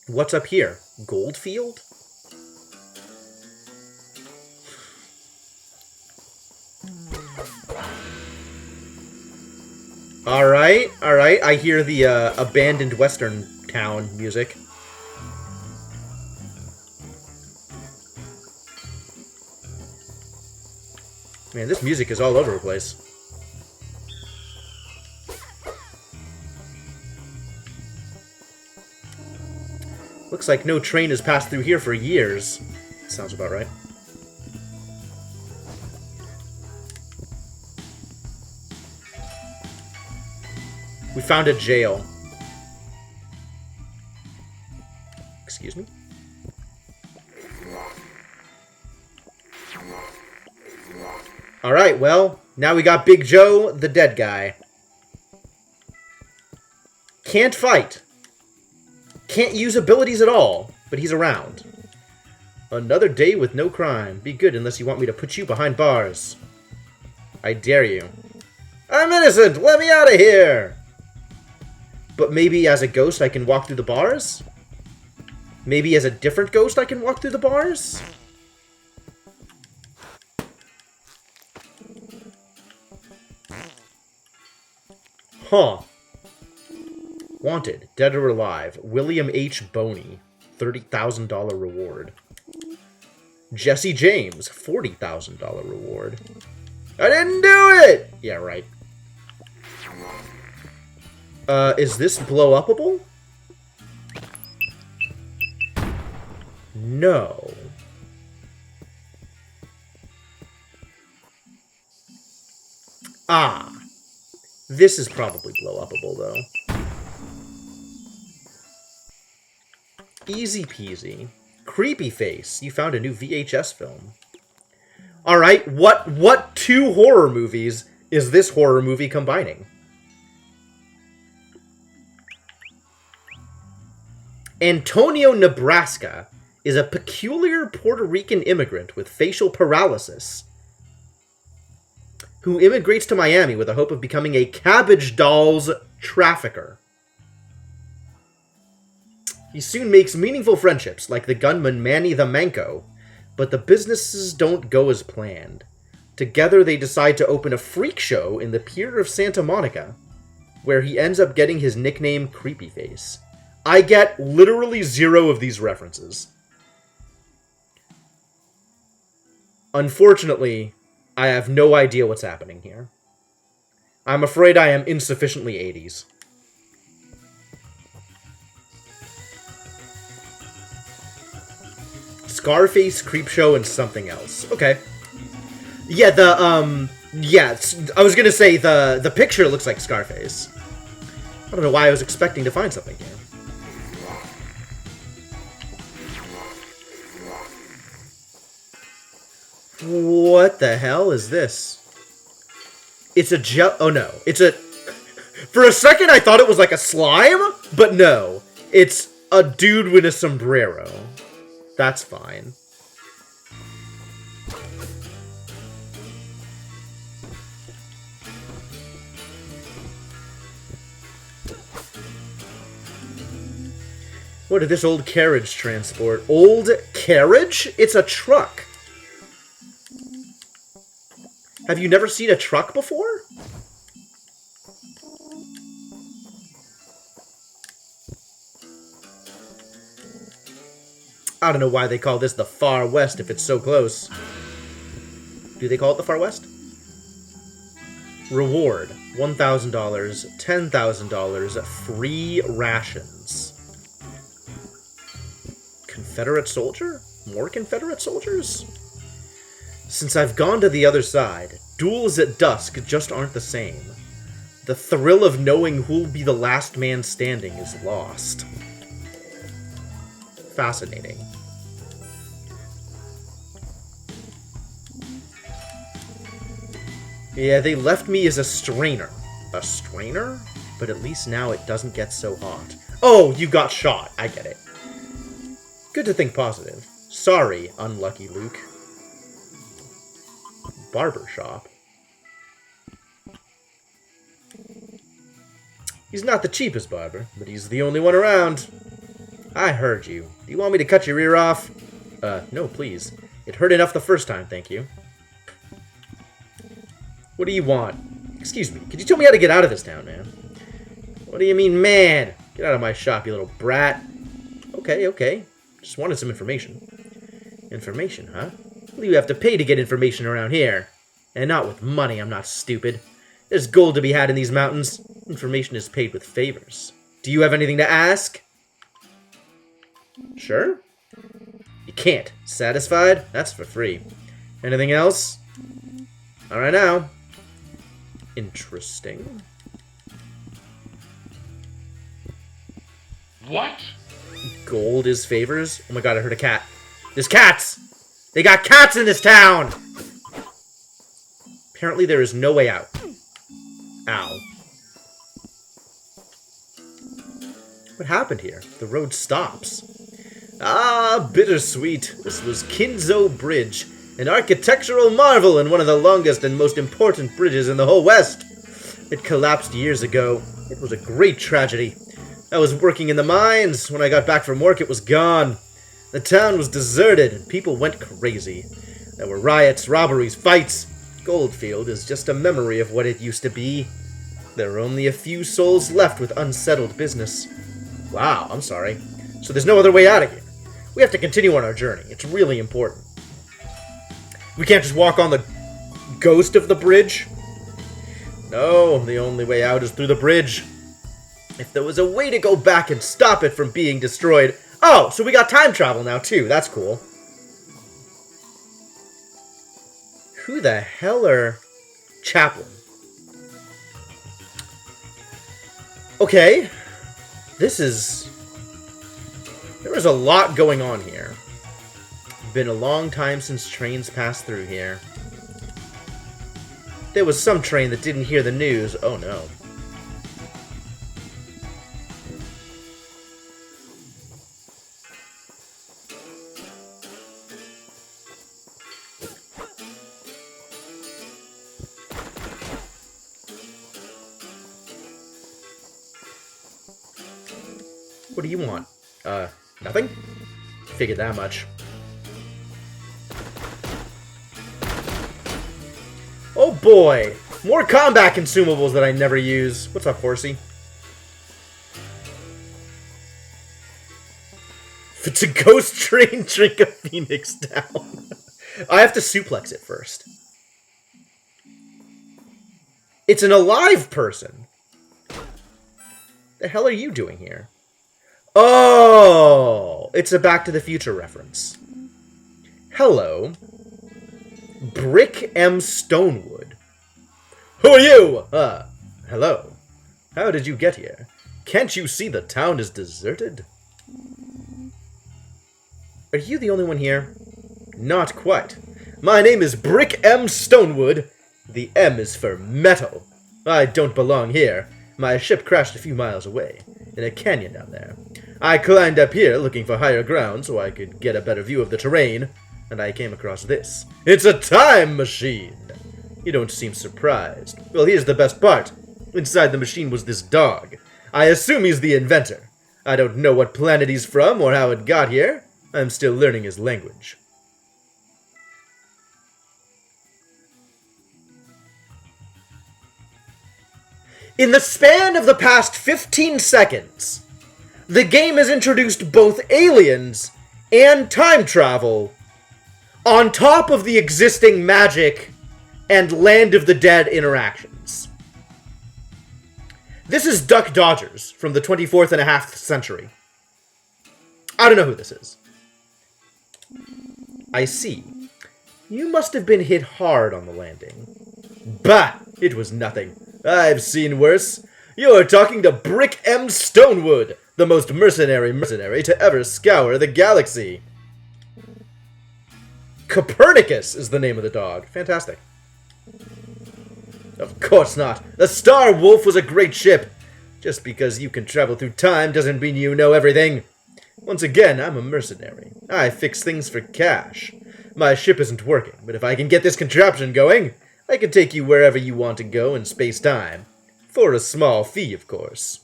What's up here? Goldfield? Alright. I hear the abandoned western town music. Man, this music is all over the place. Looks like no train has passed through here for years. Sounds about right. We found a jail. Excuse me? Alright, well, now we got Big Joe, the dead guy. Can't fight. Can't use abilities at all, but he's around. Another day with no crime. Be good unless you want me to put you behind bars. I dare you. I'm innocent! Let me out of here! But maybe as a ghost I can walk through the bars? Maybe as a different ghost I can walk through the bars? Huh. Wanted, dead or alive, William H. Boney, $30,000 reward. Jesse James, $40,000 reward. I didn't do it! Yeah, right. Is this blow-upable? No. Ah. This is probably blow-upable, though. Easy peasy. Creepy face. You found a new VHS film. Alright, what two horror movies is this horror movie combining? Antonio Nebraska is a peculiar Puerto Rican immigrant with facial paralysis who immigrates to Miami with the hope of becoming a Cabbage Dolls trafficker. He soon makes meaningful friendships, like the gunman Manny the Manco, But the businesses don't go as planned. Together, they decide to open a freak show in the Pier of Santa Monica, where he ends up getting his nickname Creepyface. I get literally 0 of these references. Unfortunately, I have no idea what's happening here. I'm afraid I am insufficiently 80s. Scarface, Creepshow, and something else. Okay. Yeah, I was gonna say the picture looks like Scarface. I don't know why I was expecting to find something here. What the hell is this? It's a gel. Oh no. It's a. For a second, I thought it was like a slime, but no. It's a dude with a sombrero. That's fine. What did this old carriage transport? Old carriage? It's a truck. Have you never seen a truck before? I don't know why they call this the Far West if it's so close. Do they call it the Far West? Reward. $1,000, $10,000, free rations. Confederate soldier? More Confederate soldiers? Since I've gone to the other side, duels at dusk just aren't the same. The thrill of knowing who'll be the last man standing is lost. Fascinating. Yeah, they left me as a strainer. A strainer? But at least now it doesn't get so hot. Oh, you got shot. I get it. Good to think positive. Sorry, unlucky Luke. Barber shop. He's not the cheapest barber, but he's the only one around. I heard you. Do you want me to cut your ear off? No, please. It hurt enough the first time, thank you. What do you want? Excuse me, could you tell me how to get out of this town, man? What do you mean, man? Get out of my shop, you little brat. Okay. Just wanted some information. Information, huh? Well, you have to pay to get information around here. And not with money, I'm not stupid. There's gold to be had in these mountains. Information is paid with favors. Do you have anything to ask? Sure? You can't. Satisfied? That's for free. Anything else? Alright now. Interesting. What? Gold is favors? Oh my god, I heard a cat. There's cats! They got cats in this town! Apparently there is no way out. Ow. What happened here? The road stops. Ah, bittersweet. This was Kinzo Bridge, an architectural marvel and one of the longest and most important bridges in the whole West. It collapsed years ago. It was a great tragedy. I was working in the mines. When I got back from work, it was gone. The town was deserted, and people went crazy. There were riots, robberies, fights. Goldfield is just a memory of what it used to be. There are only a few souls left with unsettled business. Wow, I'm sorry. So there's no other way out of here. We have to continue on our journey. It's really important. We can't just walk on the ghost of the bridge. No, the only way out is through the bridge. If there was a way to go back and stop it from being destroyed... Oh, so we got time travel now, too. That's cool. Who the hell are... Chaplin? Okay. This is... There is a lot going on here. Been a long time since trains passed through here. There was some train that didn't hear the news. Oh no. What do you want? Nothing? Figured that much. boy. More combat consumables that I never use. What's up, horsey? If it's a ghost train, drink a phoenix down. I have to suplex it first. It's an alive person. The hell are you doing here? Oh, it's a Back to the Future reference. Hello. Brick M. Stonewood. Who are you? Hello. How did you get here? Can't you see the town is deserted? Are you the only one here? Not quite. My name is Brick M. Stonewood. The M is for metal. I don't belong here. My ship crashed a few miles away, in a canyon down there. I climbed up here looking for higher ground so I could get a better view of the terrain, and I came across this. It's a time machine! You don't seem surprised. Well, here's the best part. Inside the machine was this dog. I assume he's the inventor. I don't know what planet he's from or how it got here. I'm still learning his language. In the span of the past 15 seconds, the game has introduced both aliens and time travel on top of the existing magic and Land of the Dead interactions. This is Duck Dodgers from the 24th and a half century. I don't know who this is. I see. You must have been hit hard on the landing. Bah! It was nothing. I've seen worse. You're talking to Brick M. Stonewood, the most mercenary to ever scour the galaxy. Copernicus is the name of the dog. Fantastic. Of course not. The Star Wolf was a great ship. Just because you can travel through time doesn't mean you know everything. Once again, I'm a mercenary. I fix things for cash. My ship isn't working, but if I can get this contraption going, I can take you wherever you want to go in space-time. For a small fee, of course.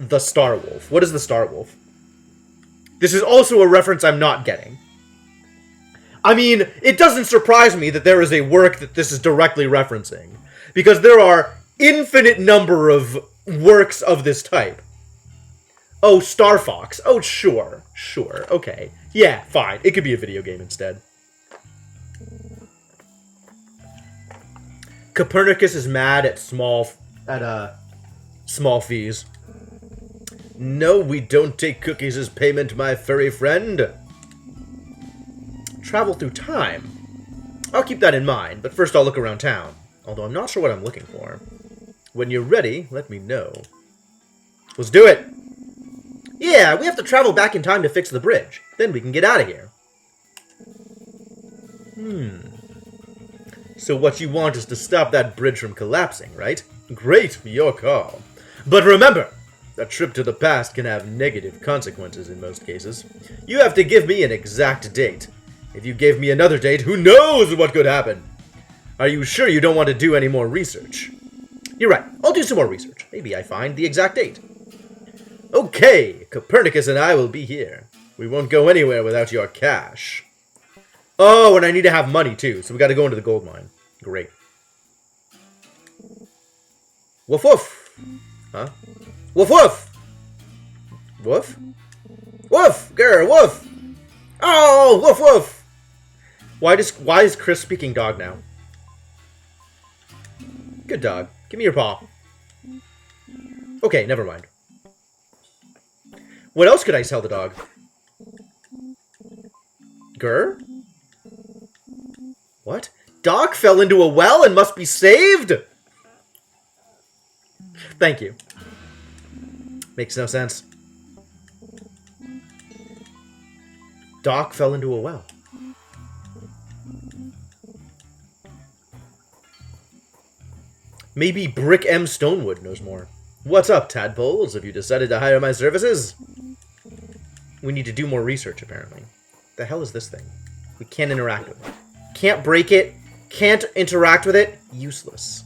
The Star Wolf. What is the Star Wolf? This is also a reference I'm not getting. I mean, it doesn't surprise me that there is a work that this is directly referencing, because there are infinite number of works of this type. Oh, Star Fox. Oh, sure. Sure. Okay. Yeah, fine. It could be a video game instead. Copernicus is mad at small fees. No, we don't take cookies as payment, my furry friend. Travel through time. I'll keep that in mind, but first I'll look around town. Although I'm not sure what I'm looking for. When you're ready, let me know. Let's do it! Yeah, we have to travel back in time to fix the bridge. Then we can get out of here. So what you want is to stop that bridge from collapsing, right? Great, your call. But remember, a trip to the past can have negative consequences in most cases. You have to give me an exact date. If you gave me another date, who knows what could happen? Are you sure you don't want to do any more research? You're right, I'll do some more research. Maybe I find the exact date. Okay, Copernicus and I will be here. We won't go anywhere without your cash. Oh, and I need to have money too, so we gotta go into the gold mine. Great. Woof woof! Huh? Woof woof! Woof? Woof! Grr, woof! Oh, woof woof! Why is Chris speaking dog now? Good dog. Give me your paw. Okay, never mind. What else could I tell the dog? Grr? What? Dog fell into a well and must be saved? Thank you. Makes no sense. Doc fell into a well. Maybe Brick M. Stonewood knows more. What's up, tadpoles? Have you decided to hire my services? We need to do more research, apparently. The hell is this thing? We can't interact with it. Can't break it. Can't interact with it. Useless.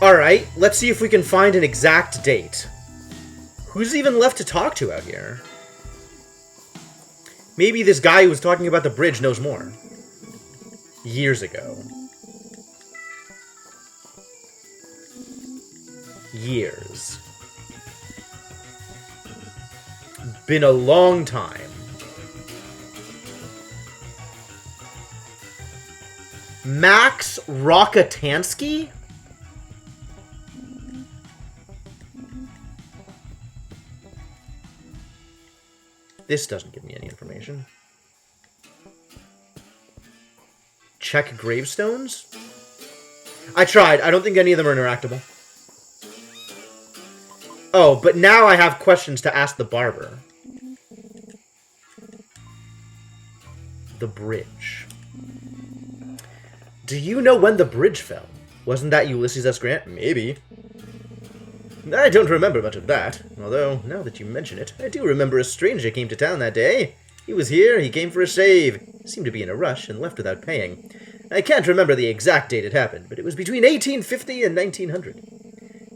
Alright, let's see if we can find an exact date. Who's even left to talk to out here? Maybe this guy who was talking about the bridge knows more. Years ago. Years. Been a long time. Max Rockatansky? This doesn't give me any information. Check gravestones? I tried. I don't think any of them are interactable. Oh, but now I have questions to ask the barber. The bridge. Do you know when the bridge fell? Wasn't that Ulysses S. Grant? Maybe. I don't remember much of that, although, now that you mention it, I do remember a stranger came to town that day. He was here, he came for a shave. Seemed to be in a rush and left without paying. I can't remember the exact date it happened, but it was between 1850 and 1900.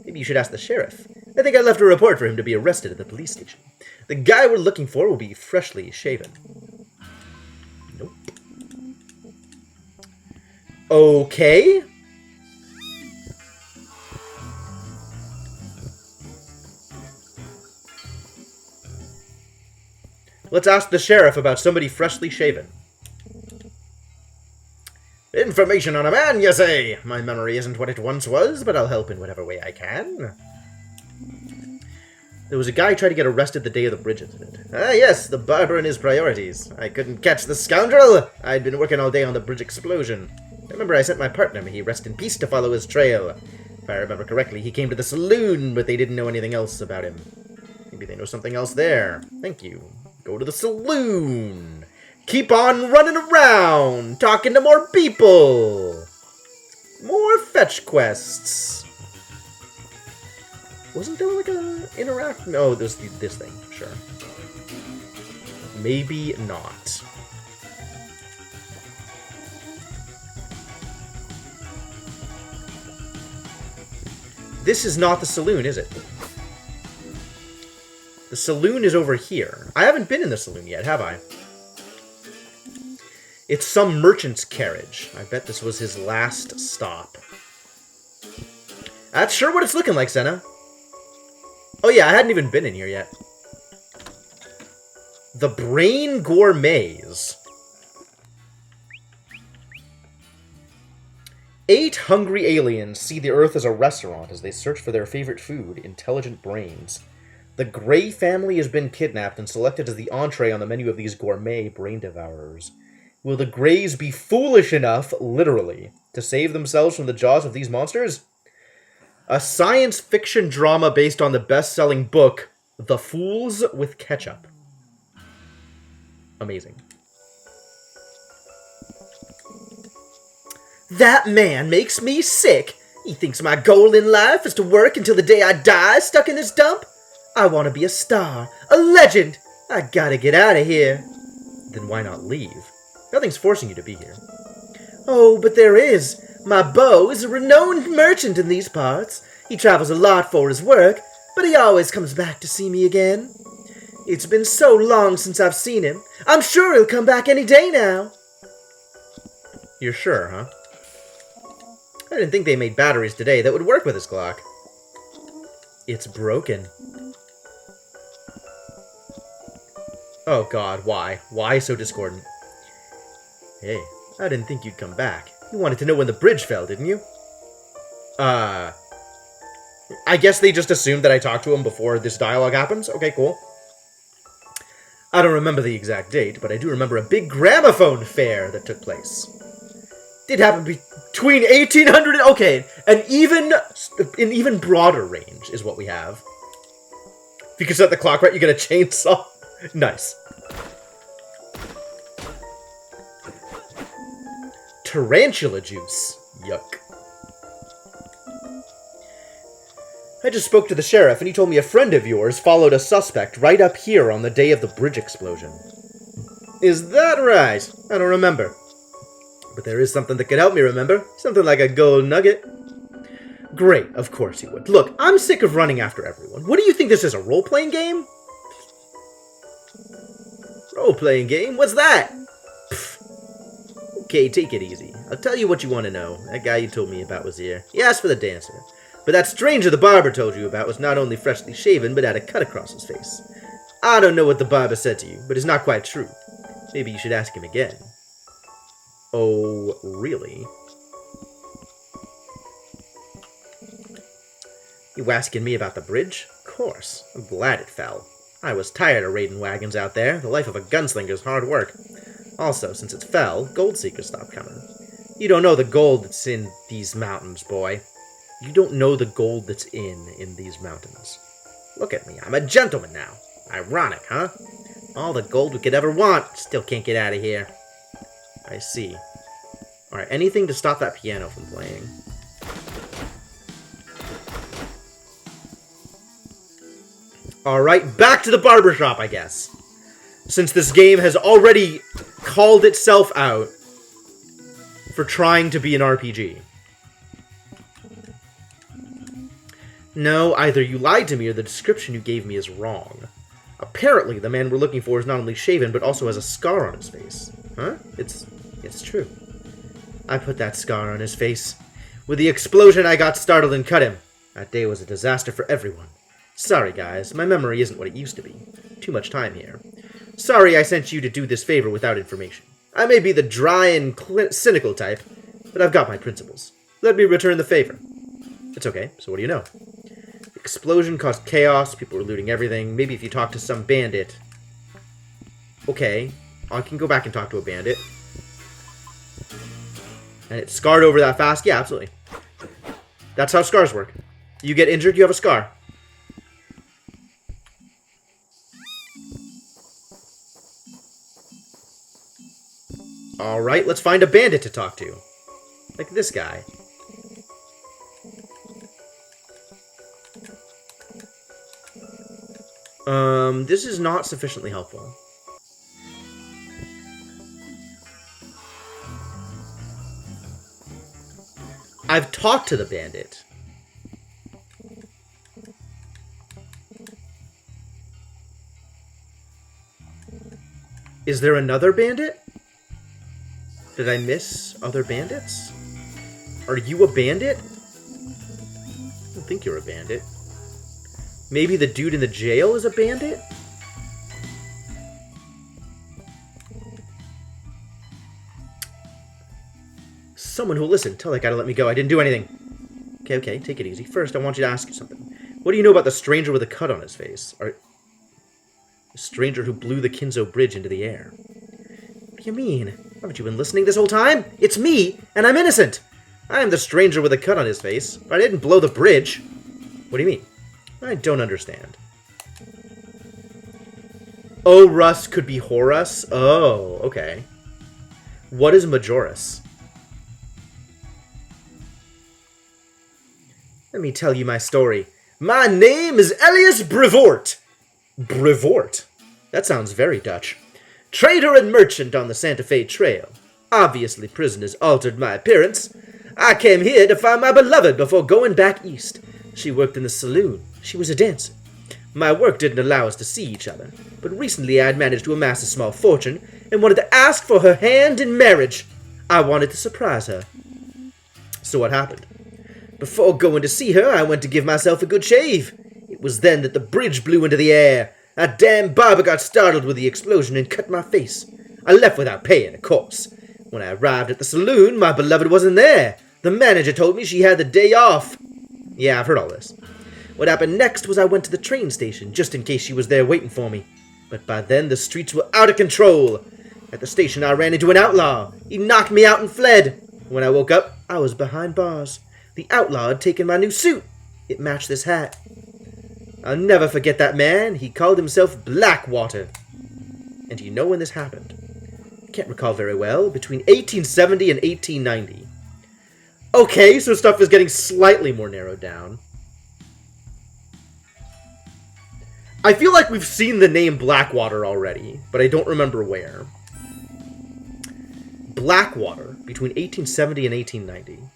Maybe you should ask the sheriff. I think I left a report for him to be arrested at the police station. The guy we're looking for will be freshly shaven. Nope. Okay. Let's ask the sheriff about somebody freshly shaven. Information on a man, you say? My memory isn't what it once was, but I'll help in whatever way I can. There was a guy trying to get arrested the day of the bridge incident. Ah, yes, the barber and his priorities. I couldn't catch the scoundrel. I'd been working all day on the bridge explosion. I remember I sent my partner, may he rest in peace, to follow his trail. If I remember correctly, he came to the saloon, but they didn't know anything else about him. Maybe they know something else there. Thank you. Go to the saloon. Keep on running around, talking to more people. More fetch quests. Wasn't there like a interact? No, there's this thing. Sure. Maybe not. This is not the saloon, is it? The saloon is over here. I haven't been in the saloon yet, have I? It's some merchant's carriage. I bet this was his last stop. That's sure what it's looking like, Senna. Oh yeah, I hadn't even been in here yet. The Brain Gourmets. 8 hungry aliens see the Earth as a restaurant as they search for their favorite food, intelligent brains. The Gray family has been kidnapped and selected as the entree on the menu of these gourmet brain devourers. Will the Greys be foolish enough, literally, to save themselves from the jaws of these monsters? A science fiction drama based on the best-selling book, The Fools with Ketchup. Amazing. That man makes me sick. He thinks my goal in life is to work until the day I die stuck in this dump? I want to be a star, a legend. I gotta get out of here. Then why not leave? Nothing's forcing you to be here. Oh, but there is. My beau is a renowned merchant in these parts. He travels a lot for his work, but he always comes back to see me again. It's been so long since I've seen him. I'm sure he'll come back any day now. You're sure, huh? I didn't think they made batteries today that would work with this clock. It's broken. Oh god, why? Why so discordant? Hey, I didn't think you'd come back. You wanted to know when the bridge fell, didn't you? I guess they just assumed that I talked to him before this dialogue happens? Okay, cool. I don't remember the exact date, but I do remember a big gramophone fair that took place. Did happen between 1800 and... Okay, an even broader range is what we have. If you can set the clock right, you get a chainsaw. Nice. Tarantula juice. Yuck. I just spoke to the sheriff, and he told me a friend of yours followed a suspect right up here on the day of the bridge explosion. Is that right? I don't remember. But there is something that could help me remember. Something like a gold nugget. Great, of course he would. Look, I'm sick of running after everyone. What do you think this is, a role-playing game? Role-playing game? What's that? Pfft. Okay, take it easy. I'll tell you what you want to know. That guy you told me about was here. He asked for the dancer. But that stranger the barber told you about was not only freshly shaven, but had a cut across his face. I don't know what the barber said to you, but it's not quite true. Maybe you should ask him again. Oh, really? You asking me about the bridge? Of course. I'm glad it fell. I was tired of raiding wagons out there. The life of a gunslinger's hard work. Also, since it fell, gold seekers stopped coming. You don't know the gold that's in these mountains, boy. You don't know the gold that's in these mountains. Look at me. I'm a gentleman now. Ironic, huh? All the gold we could ever want. Still can't get out of here. I see. Alright, anything to stop that piano from playing. Alright, back to the barbershop, I guess. Since this game has already called itself out for trying to be an RPG. No, either you lied to me or the description you gave me is wrong. Apparently, the man we're looking for is not only shaven, but also has a scar on his face. Huh? It's true. I put that scar on his face. With the explosion, I got startled and cut him. That day was a disaster for everyone. Sorry, guys. My memory isn't what it used to be. Too much time here. Sorry I sent you to do this favor without information. I may be the dry and cynical type, but I've got my principles. Let me return the favor. It's okay. So what do you know? The explosion caused chaos. People were looting everything. Maybe if you talk to some bandit. Okay. I can go back and talk to a bandit. And it scarred over that fast? Yeah, absolutely. That's how scars work. You get injured, you have a scar. Alright, let's find a bandit to talk to. Like this guy. This is not sufficiently helpful. I've talked to the bandit. Is there another bandit? Did I miss other bandits? Are you a bandit? I don't think you're a bandit. Maybe the dude in the jail is a bandit? Someone who'll listen. Tell that guy to let me go. I didn't do anything. Okay, take it easy. First, I want you to ask you something. What do you know about the stranger with a cut on his face? The stranger who blew the Kinzo Bridge into the air. What do you mean? Haven't you been listening this whole time? It's me, and I'm innocent. I am the stranger with a cut on his face, but I didn't blow the bridge. What do you mean? I don't understand. Oh, Russ could be Horus? Oh, okay. What is Majoris? Let me tell you my story. My name is Elias Brevoort. Brevoort? That sounds very Dutch. Trader and merchant on the Santa Fe Trail. Obviously, prisoners altered my appearance. I came here to find my beloved before going back east. She worked in the saloon. She was a dancer. My work didn't allow us to see each other, but recently I had managed to amass a small fortune and wanted to ask for her hand in marriage. I wanted to surprise her. So what happened? Before going to see her, I went to give myself a good shave. It was then that the bridge blew into the air. That damn barber got startled with the explosion and cut my face. I left without paying, of course. When I arrived at the saloon, my beloved wasn't there. The manager told me she had the day off. Yeah, I've heard all this. What happened next was I went to the train station, just in case she was there waiting for me. But by then, the streets were out of control. At the station, I ran into an outlaw. He knocked me out and fled. When I woke up, I was behind bars. The outlaw had taken my new suit. It matched this hat. I'll never forget that man. He called himself Blackwater. And do you know when this happened? I can't recall very well. Between 1870 and 1890. Okay, so stuff is getting slightly more narrowed down. I feel like we've seen the name Blackwater already, but I don't remember where. Blackwater, between 1870 and 1890.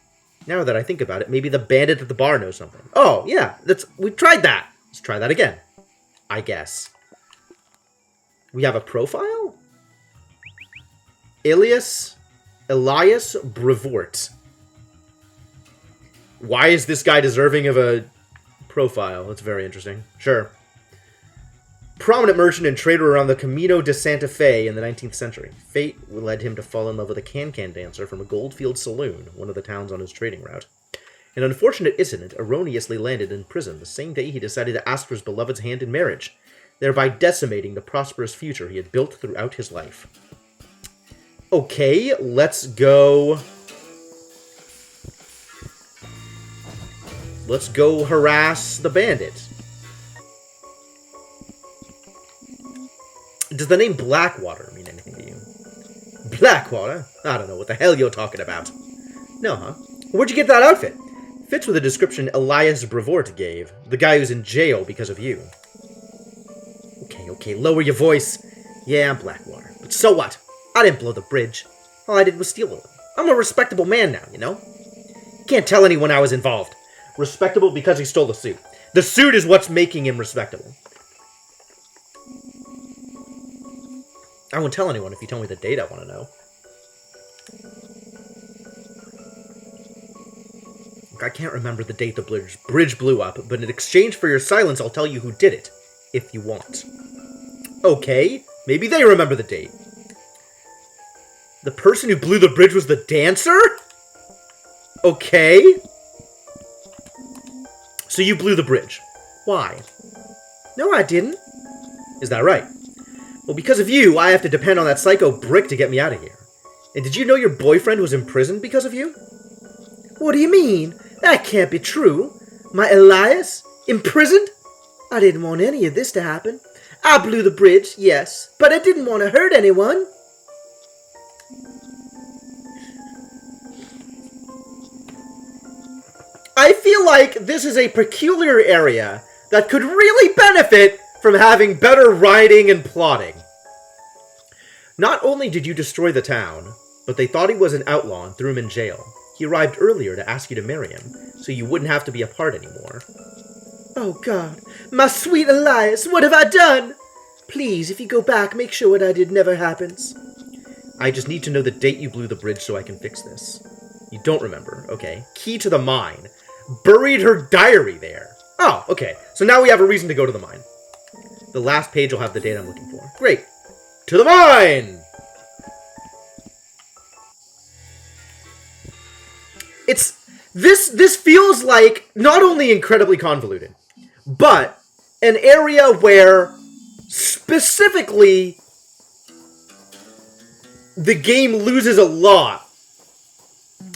Now that I think about it, maybe the bandit at the bar knows something. Oh, yeah, we tried that. Let's try that again, I guess. We have a profile? Elias Brevoort. Why is this guy deserving of a profile? That's very interesting. Sure. Prominent merchant and trader around the Camino de Santa Fe in the 19th century. Fate led him to fall in love with a can-can dancer from a Goldfield saloon, one of the towns on his trading route. An unfortunate incident erroneously landed in prison the same day he decided to ask for his beloved's hand in marriage, thereby decimating the prosperous future he had built throughout his life. Okay, let's go... Let's go harass the bandit. Does the name Blackwater mean anything to you? Blackwater? I don't know what the hell you're talking about. No, huh? Where'd you get that outfit? Fits with the description Elias Brevoort gave. The guy who's in jail because of you. Okay, lower your voice. Yeah, I'm Blackwater. But so what? I didn't blow the bridge. All I did was steal it. I'm a respectable man now, you know? Can't tell anyone I was involved. Respectable because he stole the suit. The suit is what's making him respectable. I won't tell anyone if you tell me the date I want to know. I can't remember the date the bridge blew up, but in exchange for your silence, I'll tell you who did it, if you want. Okay, maybe they remember the date. The person who blew the bridge was the dancer? Okay. So you blew the bridge. Why? No, I didn't. Is that right? Well, because of you, I have to depend on that psycho Brick to get me out of here. And did you know your boyfriend was imprisoned because of you? What do you mean? That can't be true. My Elias? Imprisoned? I didn't want any of this to happen. I blew the bridge, yes, but I didn't want to hurt anyone. I feel like this is a peculiar area that could really benefit from having better writing and plotting. Not only did you destroy the town, but they thought he was an outlaw and threw him in jail. He arrived earlier to ask you to marry him, so you wouldn't have to be apart anymore. Oh God, my sweet Elias, what have I done? Please, if you go back, make sure what I did never happens. I just need to know the date you blew the bridge so I can fix this. You don't remember, okay. Key to the mine. Buried her diary there. Oh, okay, so now we have a reason to go to the mine. The last page will have the date I'm looking for. Great. To the mine! This feels like not only incredibly convoluted, but an area where specifically the game loses a lot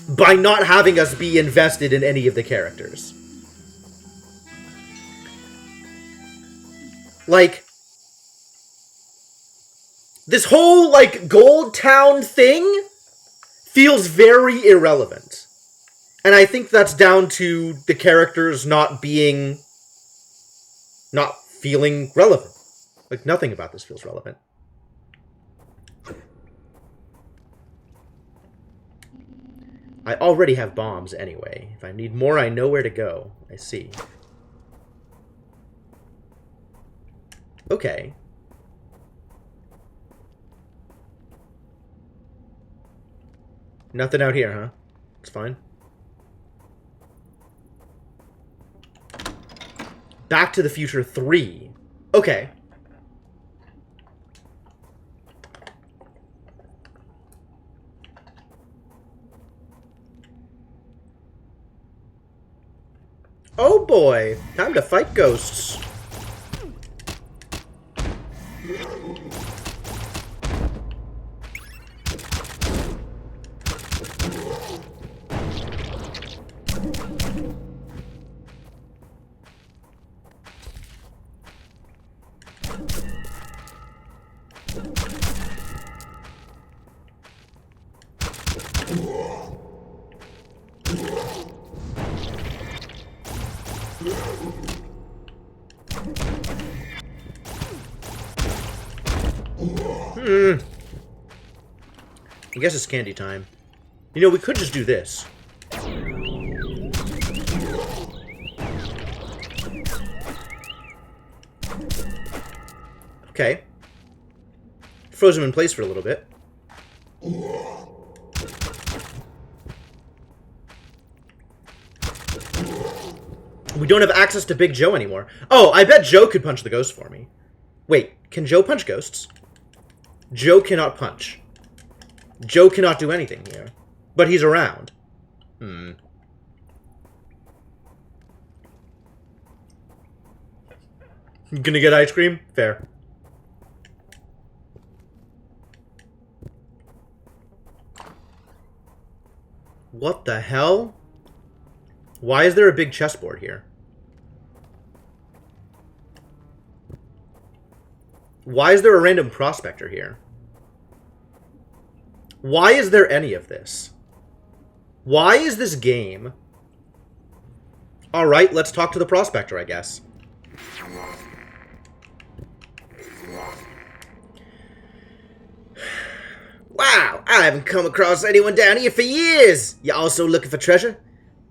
by not having us be invested in any of the characters. Like, this whole, like, Gold Town thing feels very irrelevant. And I think that's down to the characters not feeling relevant. Like, nothing about this feels relevant. I already have bombs anyway. If I need more, I know where to go. I see. Okay. Nothing out here, huh? It's fine. Back to the Future 3. Okay. Oh boy, time to fight ghosts. I guess it's candy time. You know, we could just do this. Okay. Froze him in place for a little bit. We don't have access to Big Joe anymore. Oh, I bet Joe could punch the ghost for me. Wait, can Joe punch ghosts? Joe cannot punch. Joe cannot do anything here. But he's around. Gonna get ice cream? Fair. What the hell? Why is there a big chessboard here? Why is there a random prospector here? Why is there any of this? Why is this game? Alright, let's talk to the prospector, I guess. Wow, I haven't come across anyone down here for years! You also looking for treasure?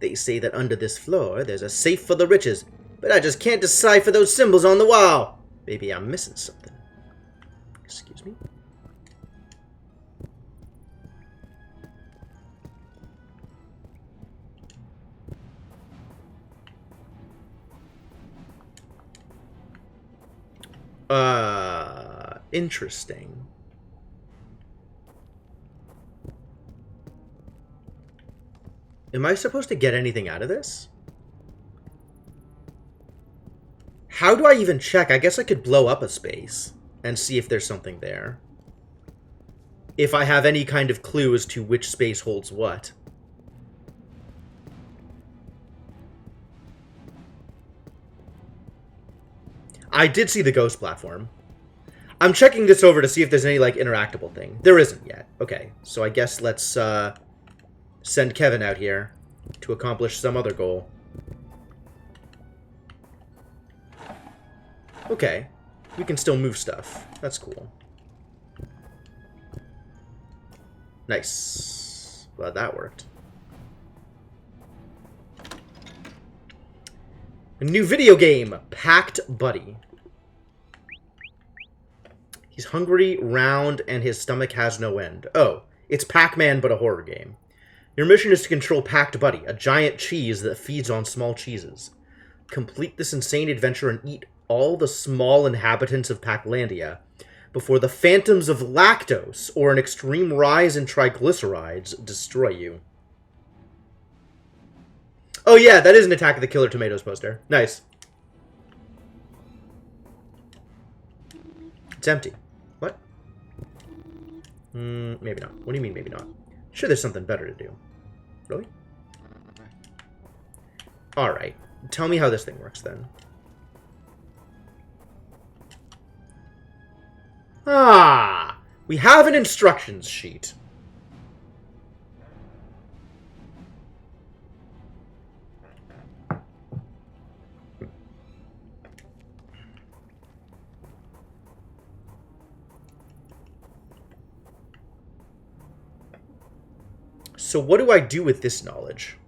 They say that under this floor, there's a safe for the riches, but I just can't decipher those symbols on the wall. Maybe I'm missing something. Excuse me? Interesting. Am I supposed to get anything out of this? How do I even check? I guess I could blow up a space and see if there's something there. If I have any kind of clue as to which space holds what. I did see the ghost platform. I'm checking this over to see if there's any, like, interactable thing. There isn't yet. Okay, so I guess let's, send Kevin out here to accomplish some other goal. Okay, we can still move stuff. That's cool. Nice. Well, that worked. A new video game, Packed Buddy. He's hungry, round, and his stomach has no end. Oh, it's Pac-Man, but a horror game. Your mission is to control Packed Buddy, a giant cheese that feeds on small cheeses. Complete this insane adventure and eat all the small inhabitants of Packlandia before the phantoms of lactose or an extreme rise in triglycerides destroy you. Oh yeah, that is an Attack of the Killer Tomatoes poster. Nice. It's empty. What? Maybe not. What do you mean, maybe not? Sure, there's something better to do. Really? Alright. Tell me how this thing works, then. Ah! We have an instructions sheet. So what do I do with this knowledge?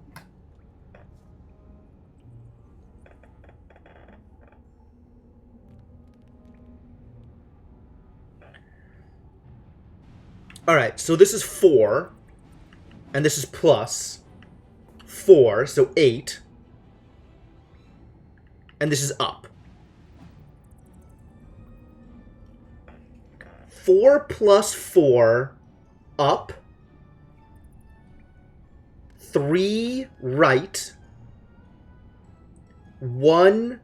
Alright, so this is 4. And this is plus 4, so 8. And this is up. 4 plus 4 up. 3 right. 1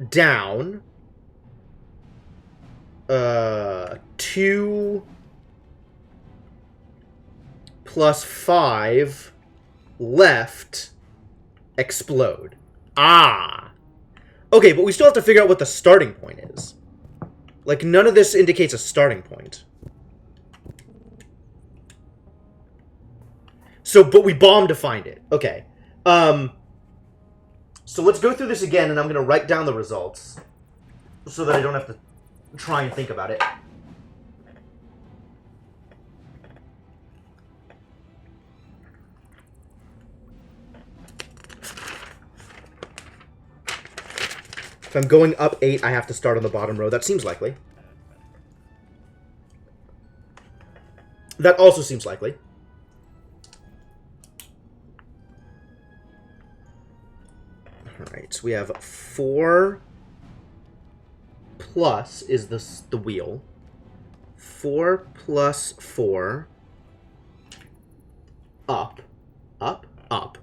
down. 2 plus 5 left. Explode. Ah. Okay, but we still have to figure out what the starting point is. Like, none of this indicates a starting point. So, but we bombed to find it. Okay. So let's go through this again, and I'm going to write down the results so that I don't have to try and think about it. If I'm going up 8, I have to start on the bottom row. That seems likely. That also seems likely. Alright, so we have 4 plus is the wheel. 4 plus 4. Up. Up. Up.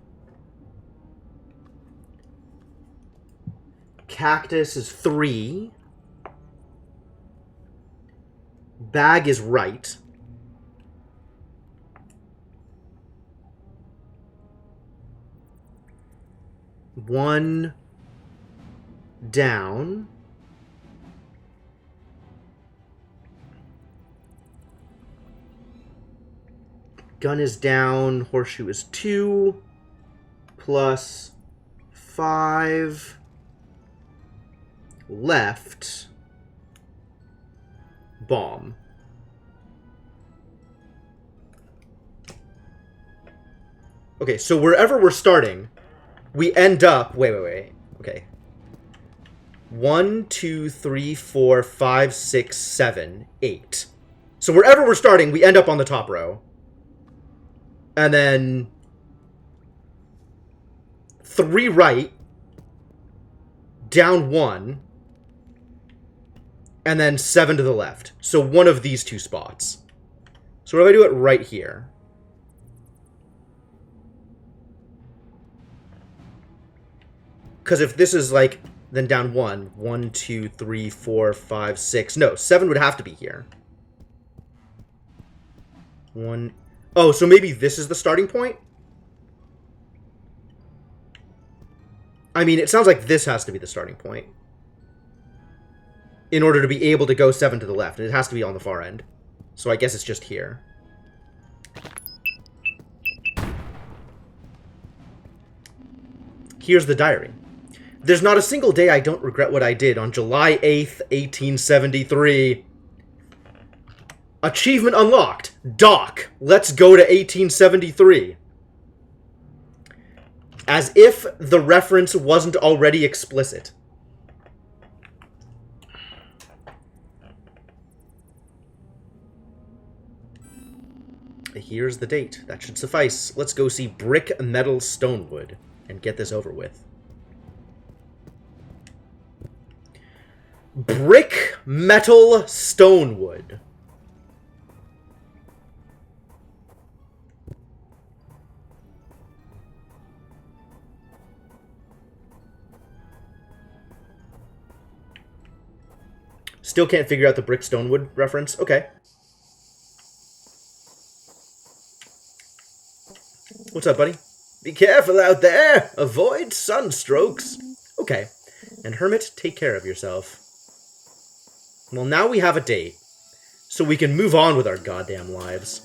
Cactus is 3. Bag is right. One down. Gun is down. Horseshoe is 2. Plus 5. Left. Bomb. Okay, so wherever we're starting, we end up... Wait. Okay. 1, 2, 3, 4, 5, 6, 7, 8. So wherever we're starting, we end up on the top row. And then 3 right, down 1, and then 7 to the left. So one of these 2 spots. So what if I do it right here? Because if this is like, then down 1, 1, 2, 3, 4, 5, 6. No, 7 would have to be here. 1. Oh, so maybe this is the starting point? I mean, it sounds like this has to be the starting point. In order to be able to go 7 to the left. And it has to be on the far end. So I guess it's just here. Here's the diary. There's not a single day I don't regret what I did on July 8th, 1873. Achievement unlocked. Doc, let's go to 1873. As if the reference wasn't already explicit. Here's the date. That should suffice. Let's go see Brick, Metal, Stonewood and get this over with. Brick, Metal, Stonewood. Still can't figure out the Brick Stonewood reference? Okay. What's up, buddy? Be careful out there! Avoid sunstrokes! Okay. And Hermit, take care of yourself. Well, now we have a date. So we can move on with our goddamn lives.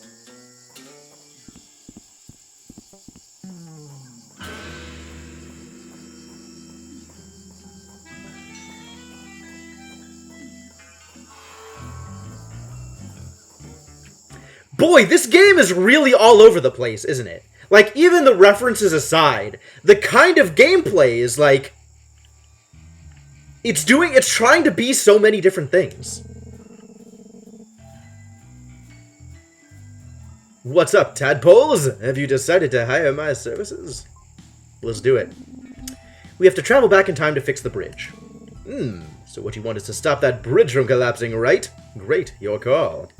Boy, this game is really all over the place, isn't it? Like, even the references aside, the kind of gameplay is like... It's trying to be so many different things. What's up, tadpoles? Have you decided to hire my services? Let's do it. We have to travel back in time to fix the bridge. So what you want is to stop that bridge from collapsing, right? Great, your call.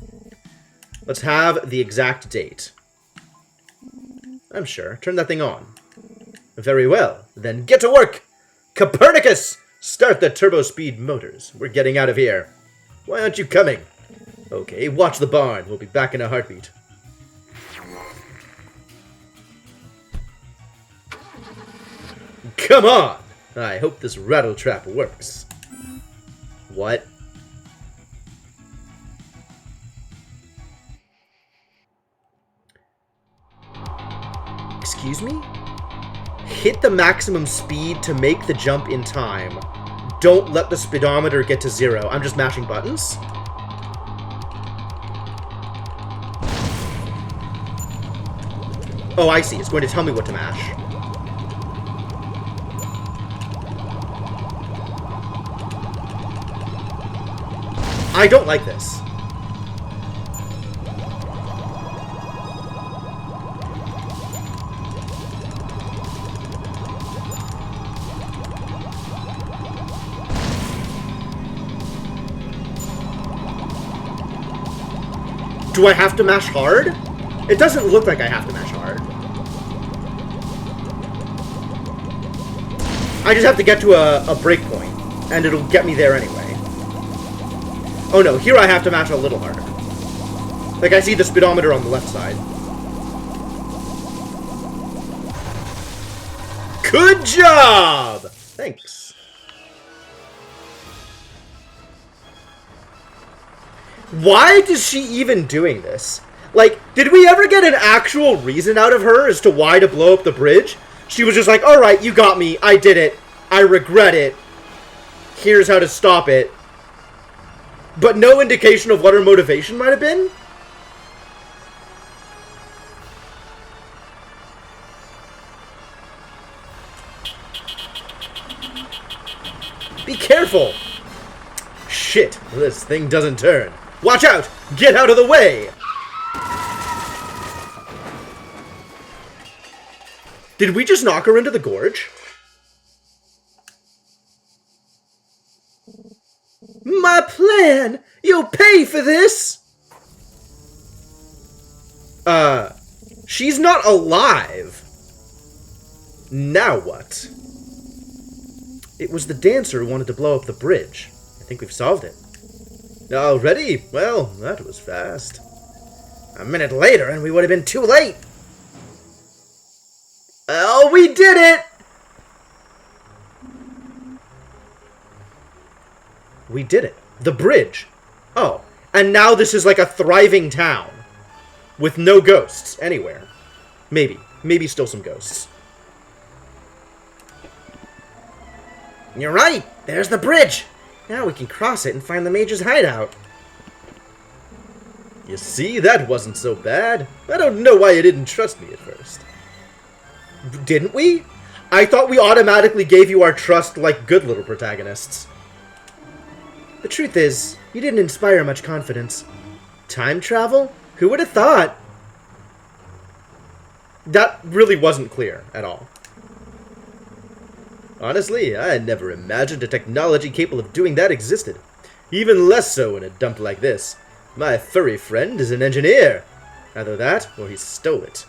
Let's have the exact date. I'm sure. Turn that thing on. Very well. Then get to work! Copernicus! Start the turbo speed motors. We're getting out of here. Why aren't you coming? Okay, watch the barn. We'll be back in a heartbeat. Come on! I hope this rattle trap works. What? Excuse me? Hit the maximum speed to make the jump in time. Don't let the speedometer get to 0. I'm just mashing buttons. Oh, I see. It's going to tell me what to mash. I don't like this. Do I have to mash hard? It doesn't look like I have to mash hard. I just have to get to a breakpoint, and it'll get me there anyway. Oh no, here I have to mash a little harder. Like, I see the speedometer on the left side. Good job! Thanks. Why is she even doing this? Like, did we ever get an actual reason out of her as to why to blow up the bridge? She was just like, alright, you got me, I did it, I regret it, here's how to stop it. But no indication of what her motivation might have been? Be careful! Shit, this thing doesn't turn. Watch out! Get out of the way! Did we just knock her into the gorge? My plan! You'll pay for this! She's not alive. Now what? It was the dancer who wanted to blow up the bridge. I think we've solved it. Already? Well, that was fast. A minute later and we would have been too late. Oh, we did it! We did it. The bridge. Oh, and now this is like a thriving town. With no ghosts anywhere. Maybe. Maybe still some ghosts. You're right! There's the bridge! Now we can cross it and find the mage's hideout. You see, that wasn't so bad. I don't know why you didn't trust me at first. Didn't we? I thought we automatically gave you our trust like good little protagonists. The truth is, you didn't inspire much confidence. Time travel? Who would have thought? That really wasn't clear at all. Honestly, I had never imagined a technology capable of doing that existed. Even less so in a dump like this. My furry friend is an engineer. Either that, or he stole it.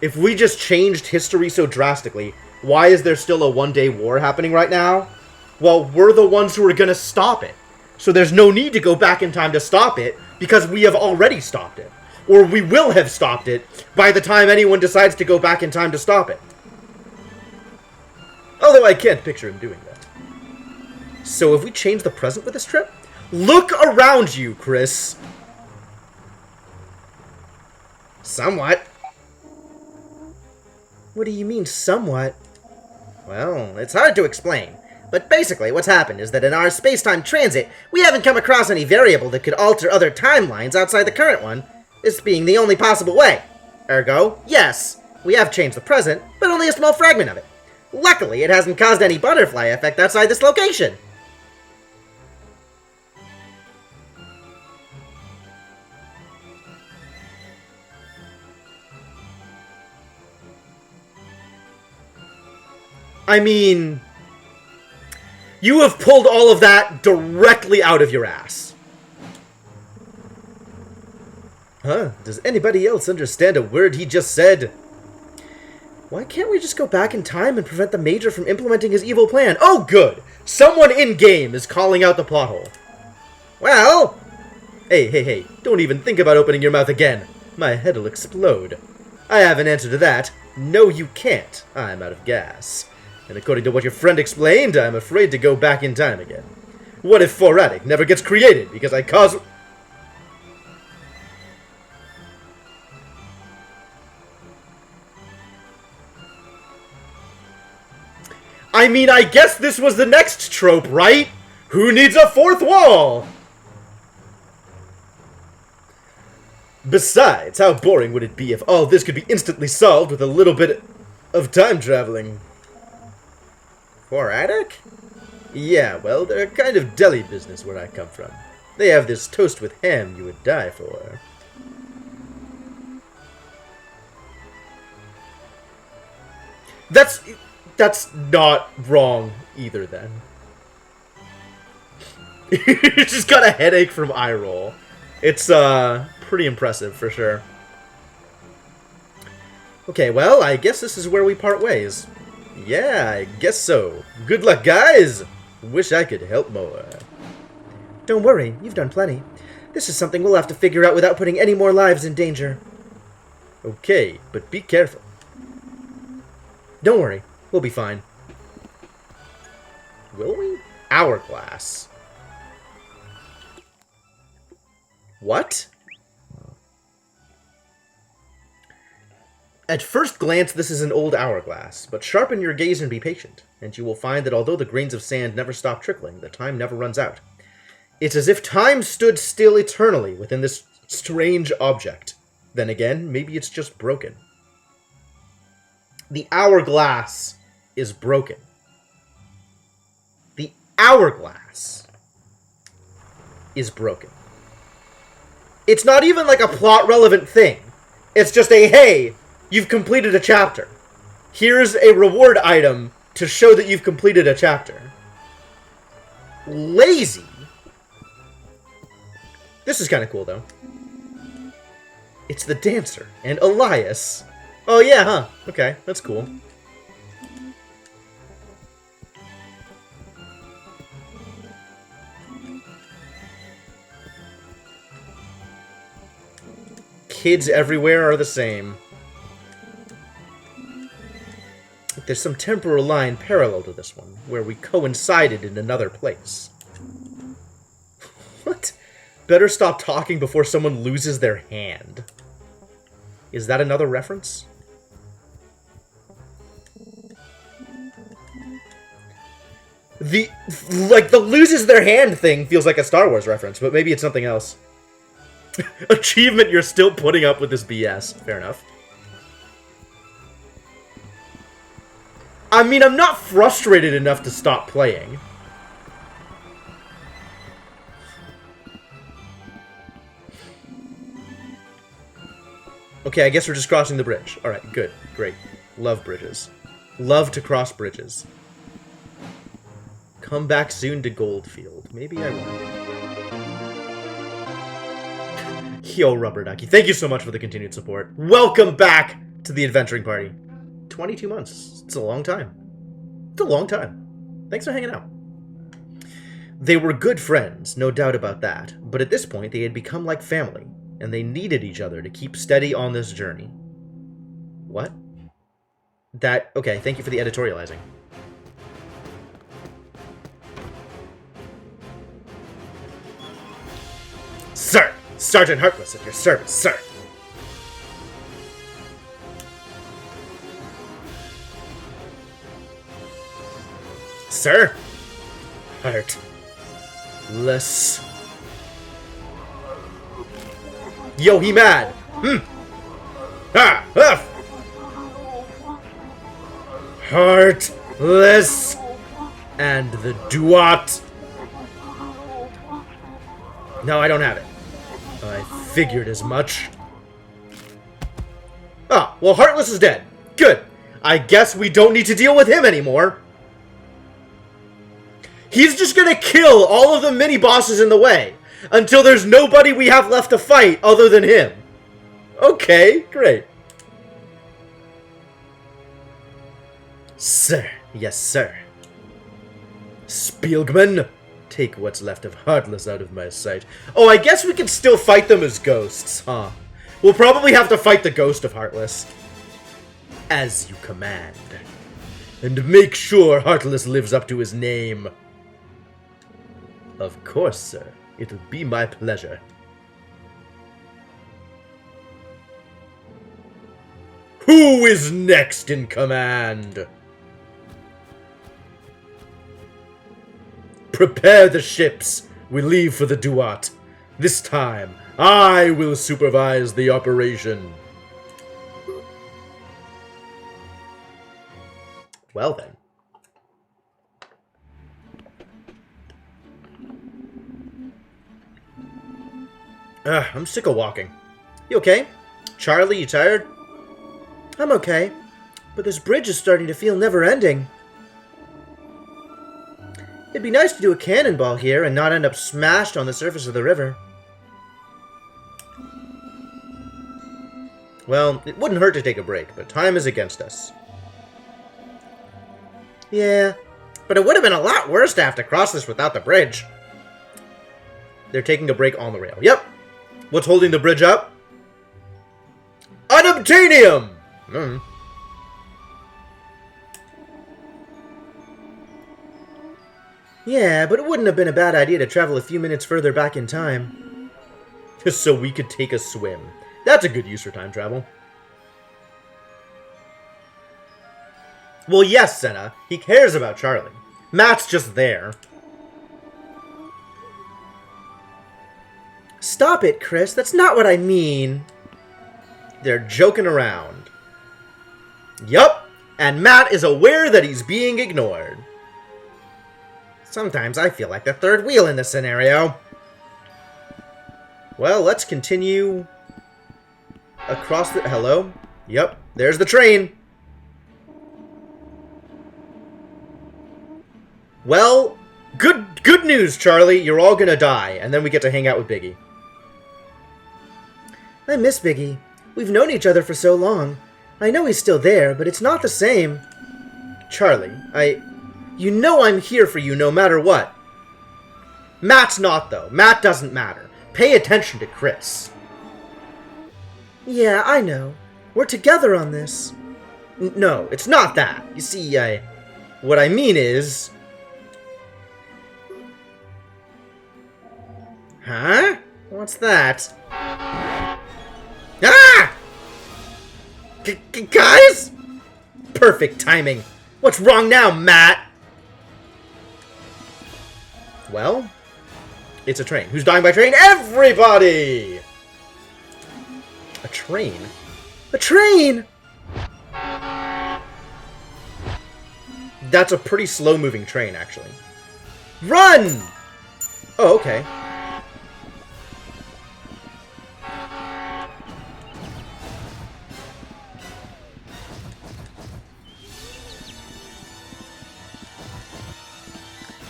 If we just changed history so drastically, why is there still a one-day war happening right now? Well, we're the ones who are gonna stop it. So there's no need to go back in time to stop it, because we have already stopped it. Or we will have stopped it by the time anyone decides to go back in time to stop it. Although I can't picture him doing that. So have we changed the present with this trip? Look around you, Chris! Somewhat. What do you mean, somewhat? Well, it's hard to explain. But basically, what's happened is that in our space-time transit, we haven't come across any variable that could alter other timelines outside the current one, this being the only possible way. Ergo, yes, we have changed the present, but only a small fragment of it. Luckily, it hasn't caused any butterfly effect outside this location. I mean, you have pulled all of that directly out of your ass. Huh? Does anybody else understand a word he just said? Why can't we just go back in time and prevent the Major from implementing his evil plan? Oh, good! Someone in-game is calling out the plot hole. Well... Hey, don't even think about opening your mouth again. My head'll explode. I have an answer to that. No, you can't. I'm out of gas. And according to what your friend explained, I'm afraid to go back in time again. What if 4-Attic never gets created because I cause... I mean, I guess this was the next trope, right? Who needs a fourth wall? Besides, how boring would it be if all this could be instantly solved with a little bit of time traveling? 4-Attic? Yeah, well, they're a kind of deli business where I come from. They have this toast with ham you would die for. That's not wrong either, then. You just got a headache from eye roll. It's, pretty impressive, for sure. Okay, well, I guess this is where we part ways. Yeah, I guess so. Good luck, guys! Wish I could help more. Don't worry, you've done plenty. This is something we'll have to figure out without putting any more lives in danger. Okay, but be careful. Don't worry, we'll be fine. Will we? Hourglass. What? At first glance, this is an old hourglass, but sharpen your gaze and be patient, and you will find that although the grains of sand never stop trickling, the time never runs out. It's as if time stood still eternally within this strange object. Then again, maybe it's just broken. The hourglass is broken. The hourglass is broken. It's not even like a plot-relevant thing. It's just a, hey, you've completed a chapter. Here's a reward item to show that you've completed a chapter. Lazy. This is kind of cool, though. It's the dancer and Elias. Oh, yeah, huh? Okay, that's cool. Kids everywhere are the same. There's some temporal line parallel to this one, where we coincided in another place. What? Better stop talking before someone loses their hand. Is that another reference? The loses their hand thing feels like a Star Wars reference, but maybe it's something else. Achievement, you're still putting up with this BS. Fair enough. I mean, I'm not frustrated enough to stop playing. Okay, I guess we're just crossing the bridge. Alright, good. Great. Love bridges. Love to cross bridges. Come back soon to Goldfield. Maybe I won't. Yo, Rubber Ducky, thank you so much for the continued support. Welcome back to the Adventuring Party. 22 months. It's a long time. It's a long time. Thanks for hanging out. They were good friends, no doubt about that, but at this point they had become like family, and they needed each other to keep steady on this journey. What? Okay, thank you for the editorializing. Sir! Sergeant Heartless at your service, sir! Sir? Heartless. Yo, he mad! Ah! Huff! Heartless! And the Duat. No, I don't have it. I figured as much. Ah, well, Heartless is dead. Good. I guess we don't need to deal with him anymore. He's just gonna kill all of the mini-bosses in the way until there's nobody we have left to fight other than him. Okay, great. Sir, yes, sir. Spielgman. Take what's left of Heartless out of my sight. Oh, I guess we can still fight them as ghosts, huh? We'll probably have to fight the ghost of Heartless. As you command. And make sure Heartless lives up to his name. Of course, sir. It'll be my pleasure. Who is next in command? Prepare the ships. We leave for the Duat. This time, I will supervise the operation. Well then. I'm sick of walking. You okay? Charlie, you tired? I'm okay, but this bridge is starting to feel never-ending. It'd be nice to do a cannonball here and not end up smashed on the surface of the river. Well, it wouldn't hurt to take a break, but time is against us. Yeah, but it would have been a lot worse to have to cross this without the bridge. They're taking a break on the rail. Yep. What's holding the bridge up? Unobtainium! Yeah, but it wouldn't have been a bad idea to travel a few minutes further back in time. Just so we could take a swim. That's a good use for time travel. Well, yes, Senna. He cares about Charlie. Matt's just there. Stop it, Chris. That's not what I mean. They're joking around. Yup. And Matt is aware that he's being ignored. Sometimes I feel like the third wheel in this scenario. Well, let's continue across the... Hello? Yep, there's the train. Well, good news, Charlie. You're all gonna die, and then we get to hang out with Biggie. I miss Biggie. We've known each other for so long. I know he's still there, but it's not the same. Charlie, You know I'm here for you no matter what. Matt's not, though. Matt doesn't matter. Pay attention to Chris. Yeah, I know. We're together on this. No, it's not that. You see, what I mean is... Huh? What's that? Ah! Guys? Perfect timing. What's wrong now, Matt? Well, it's a train. Who's dying by train? Everybody! A train? A train! That's a pretty slow-moving train, actually. Run! Oh, okay.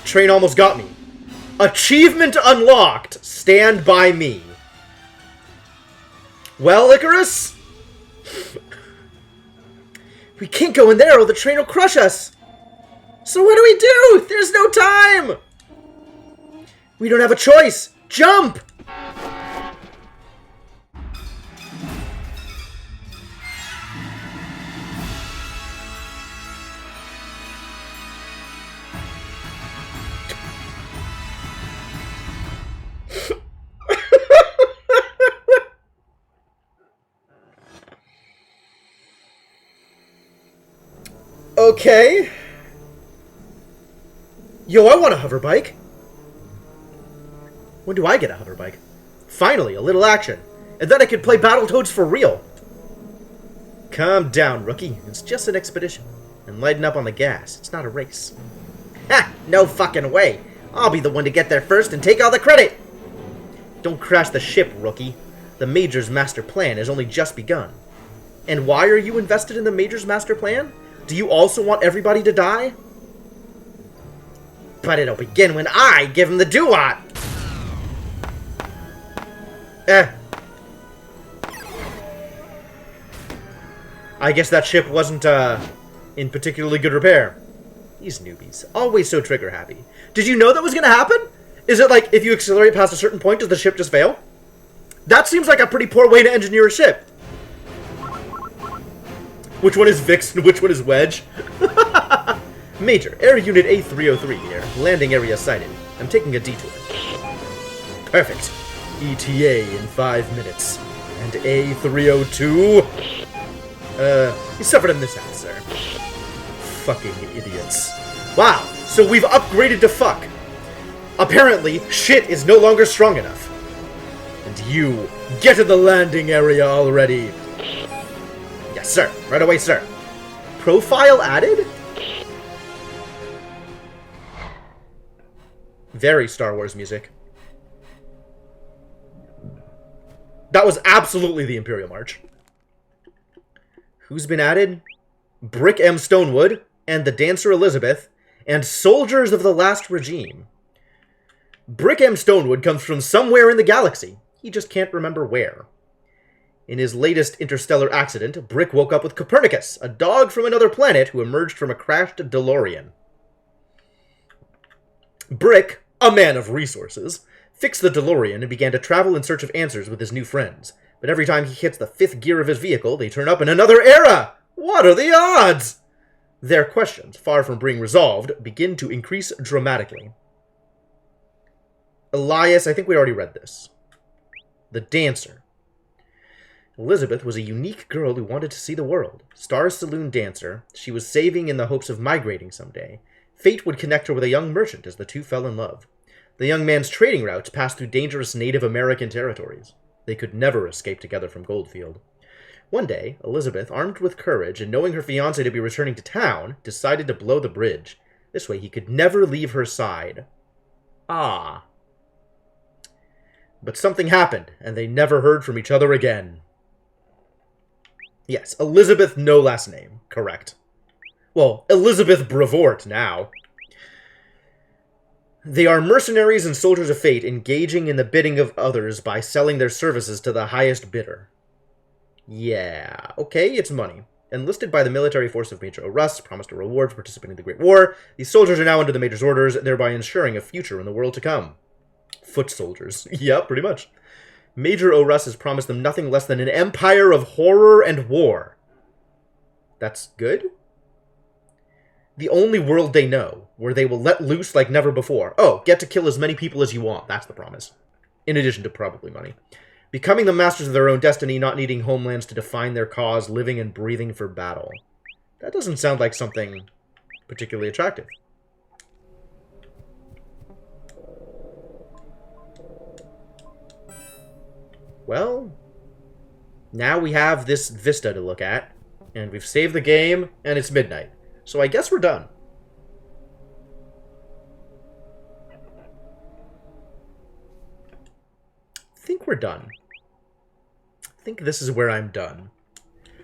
Train almost got me. Achievement unlocked. Stand by me. Well, Icarus? We can't go in there or the train will crush us. So what do we do? There's no time. We don't have a choice. Jump! Okay. Yo, I want a hover bike. When do I get a hover bike? Finally, a little action. And then I could play Battletoads for real. Calm down, rookie. It's just an expedition. And lighten up on the gas. It's not a race. Ha! No fucking way. I'll be the one to get there first and take all the credit. Don't crash the ship, rookie. The Major's master plan has only just begun. And why are you invested in the Major's master plan? Do you also want everybody to die? But it'll begin when I give him the doo-wop! I guess that ship wasn't, in particularly good repair. These newbies, always so trigger-happy. Did you know that was gonna happen? Is it like, if you accelerate past a certain point, does the ship just fail? That seems like a pretty poor way to engineer a ship. Which one is Vix and which one is Wedge? Major, Air Unit A303 here. Landing area sighted. I'm taking a detour. Perfect. ETA in 5 minutes. And A302? You suffered a mishap, sir. Fucking idiots. Wow, so we've upgraded to fuck. Apparently, shit is no longer strong enough. And you, get to the landing area already. Yes, sir. Right away, sir. Profile added? Very Star Wars music. That was absolutely the Imperial March. Who's been added? Brick M. Stonewood, and the dancer Elizabeth, and soldiers of the last regime. Brick M. Stonewood comes from somewhere in the galaxy. He just can't remember where. In his latest interstellar accident, Brick woke up with Copernicus, a dog from another planet who emerged from a crashed DeLorean. Brick, a man of resources, fixed the DeLorean and began to travel in search of answers with his new friends. But every time he hits the fifth gear of his vehicle, they turn up in another era! What are the odds? Their questions, far from being resolved, begin to increase dramatically. Elias, I think we already read this. The dancer. Elizabeth was a unique girl who wanted to see the world. Star saloon dancer, she was saving in the hopes of migrating someday. Fate would connect her with a young merchant as the two fell in love. The young man's trading routes passed through dangerous Native American territories. They could never escape together from Goldfield. One day, Elizabeth, armed with courage and knowing her fiancé to be returning to town, decided to blow the bridge. This way he could never leave her side. Ah. But something happened, and they never heard from each other again. Yes, Elizabeth, no last name. Correct. Well, Elizabeth Brevoort now. They are mercenaries and soldiers of fate, engaging in the bidding of others by selling their services to the highest bidder. Yeah, okay, it's money. Enlisted by the military force of Major O'Russ, promised a reward for participating in the Great War, these soldiers are now under the Major's orders, thereby ensuring a future in the world to come. Foot soldiers. Yeah, pretty much. Major O'Russ has promised them nothing less than an empire of horror and war. That's good? The only world they know, where they will let loose like never before. Oh, get to kill as many people as you want. That's the promise. In addition to probably money. Becoming the masters of their own destiny, not needing homelands to define their cause, living and breathing for battle. That doesn't sound like something particularly attractive. Well, now we have this vista to look at, and we've saved the game, and it's midnight. So I guess we're done. I think we're done. I think this is where I'm done.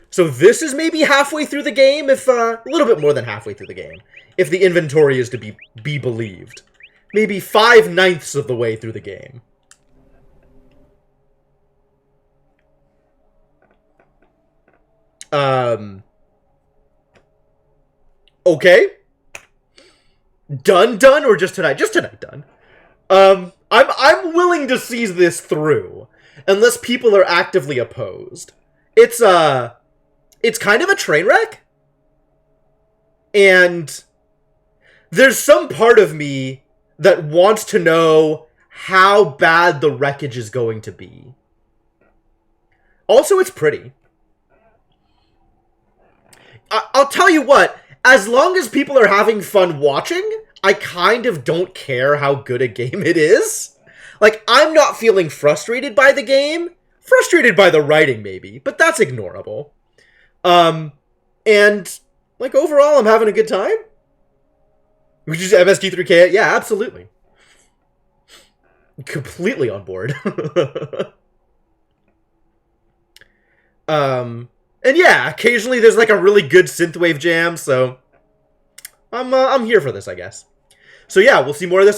So this is maybe halfway through the game, if a little bit more than halfway through the game, if the inventory is to be believed. Maybe 5/9 of the way through the game. Okay. Done, or just tonight? Just tonight, done. I'm willing to see this through, unless people are actively opposed. It's kind of a train wreck, and there's some part of me that wants to know how bad the wreckage is going to be. Also, it's pretty. I'll tell you what, as long as people are having fun watching, I kind of don't care how good a game it is. Like, I'm not feeling frustrated by the game. Frustrated by the writing, maybe, but that's ignorable. And, like, overall, I'm having a good time. Would you say MSG3K? Yeah, absolutely. Completely on board. And yeah, occasionally there's like a really good synthwave jam, so I'm here for this, I guess. So yeah, we'll see more of this on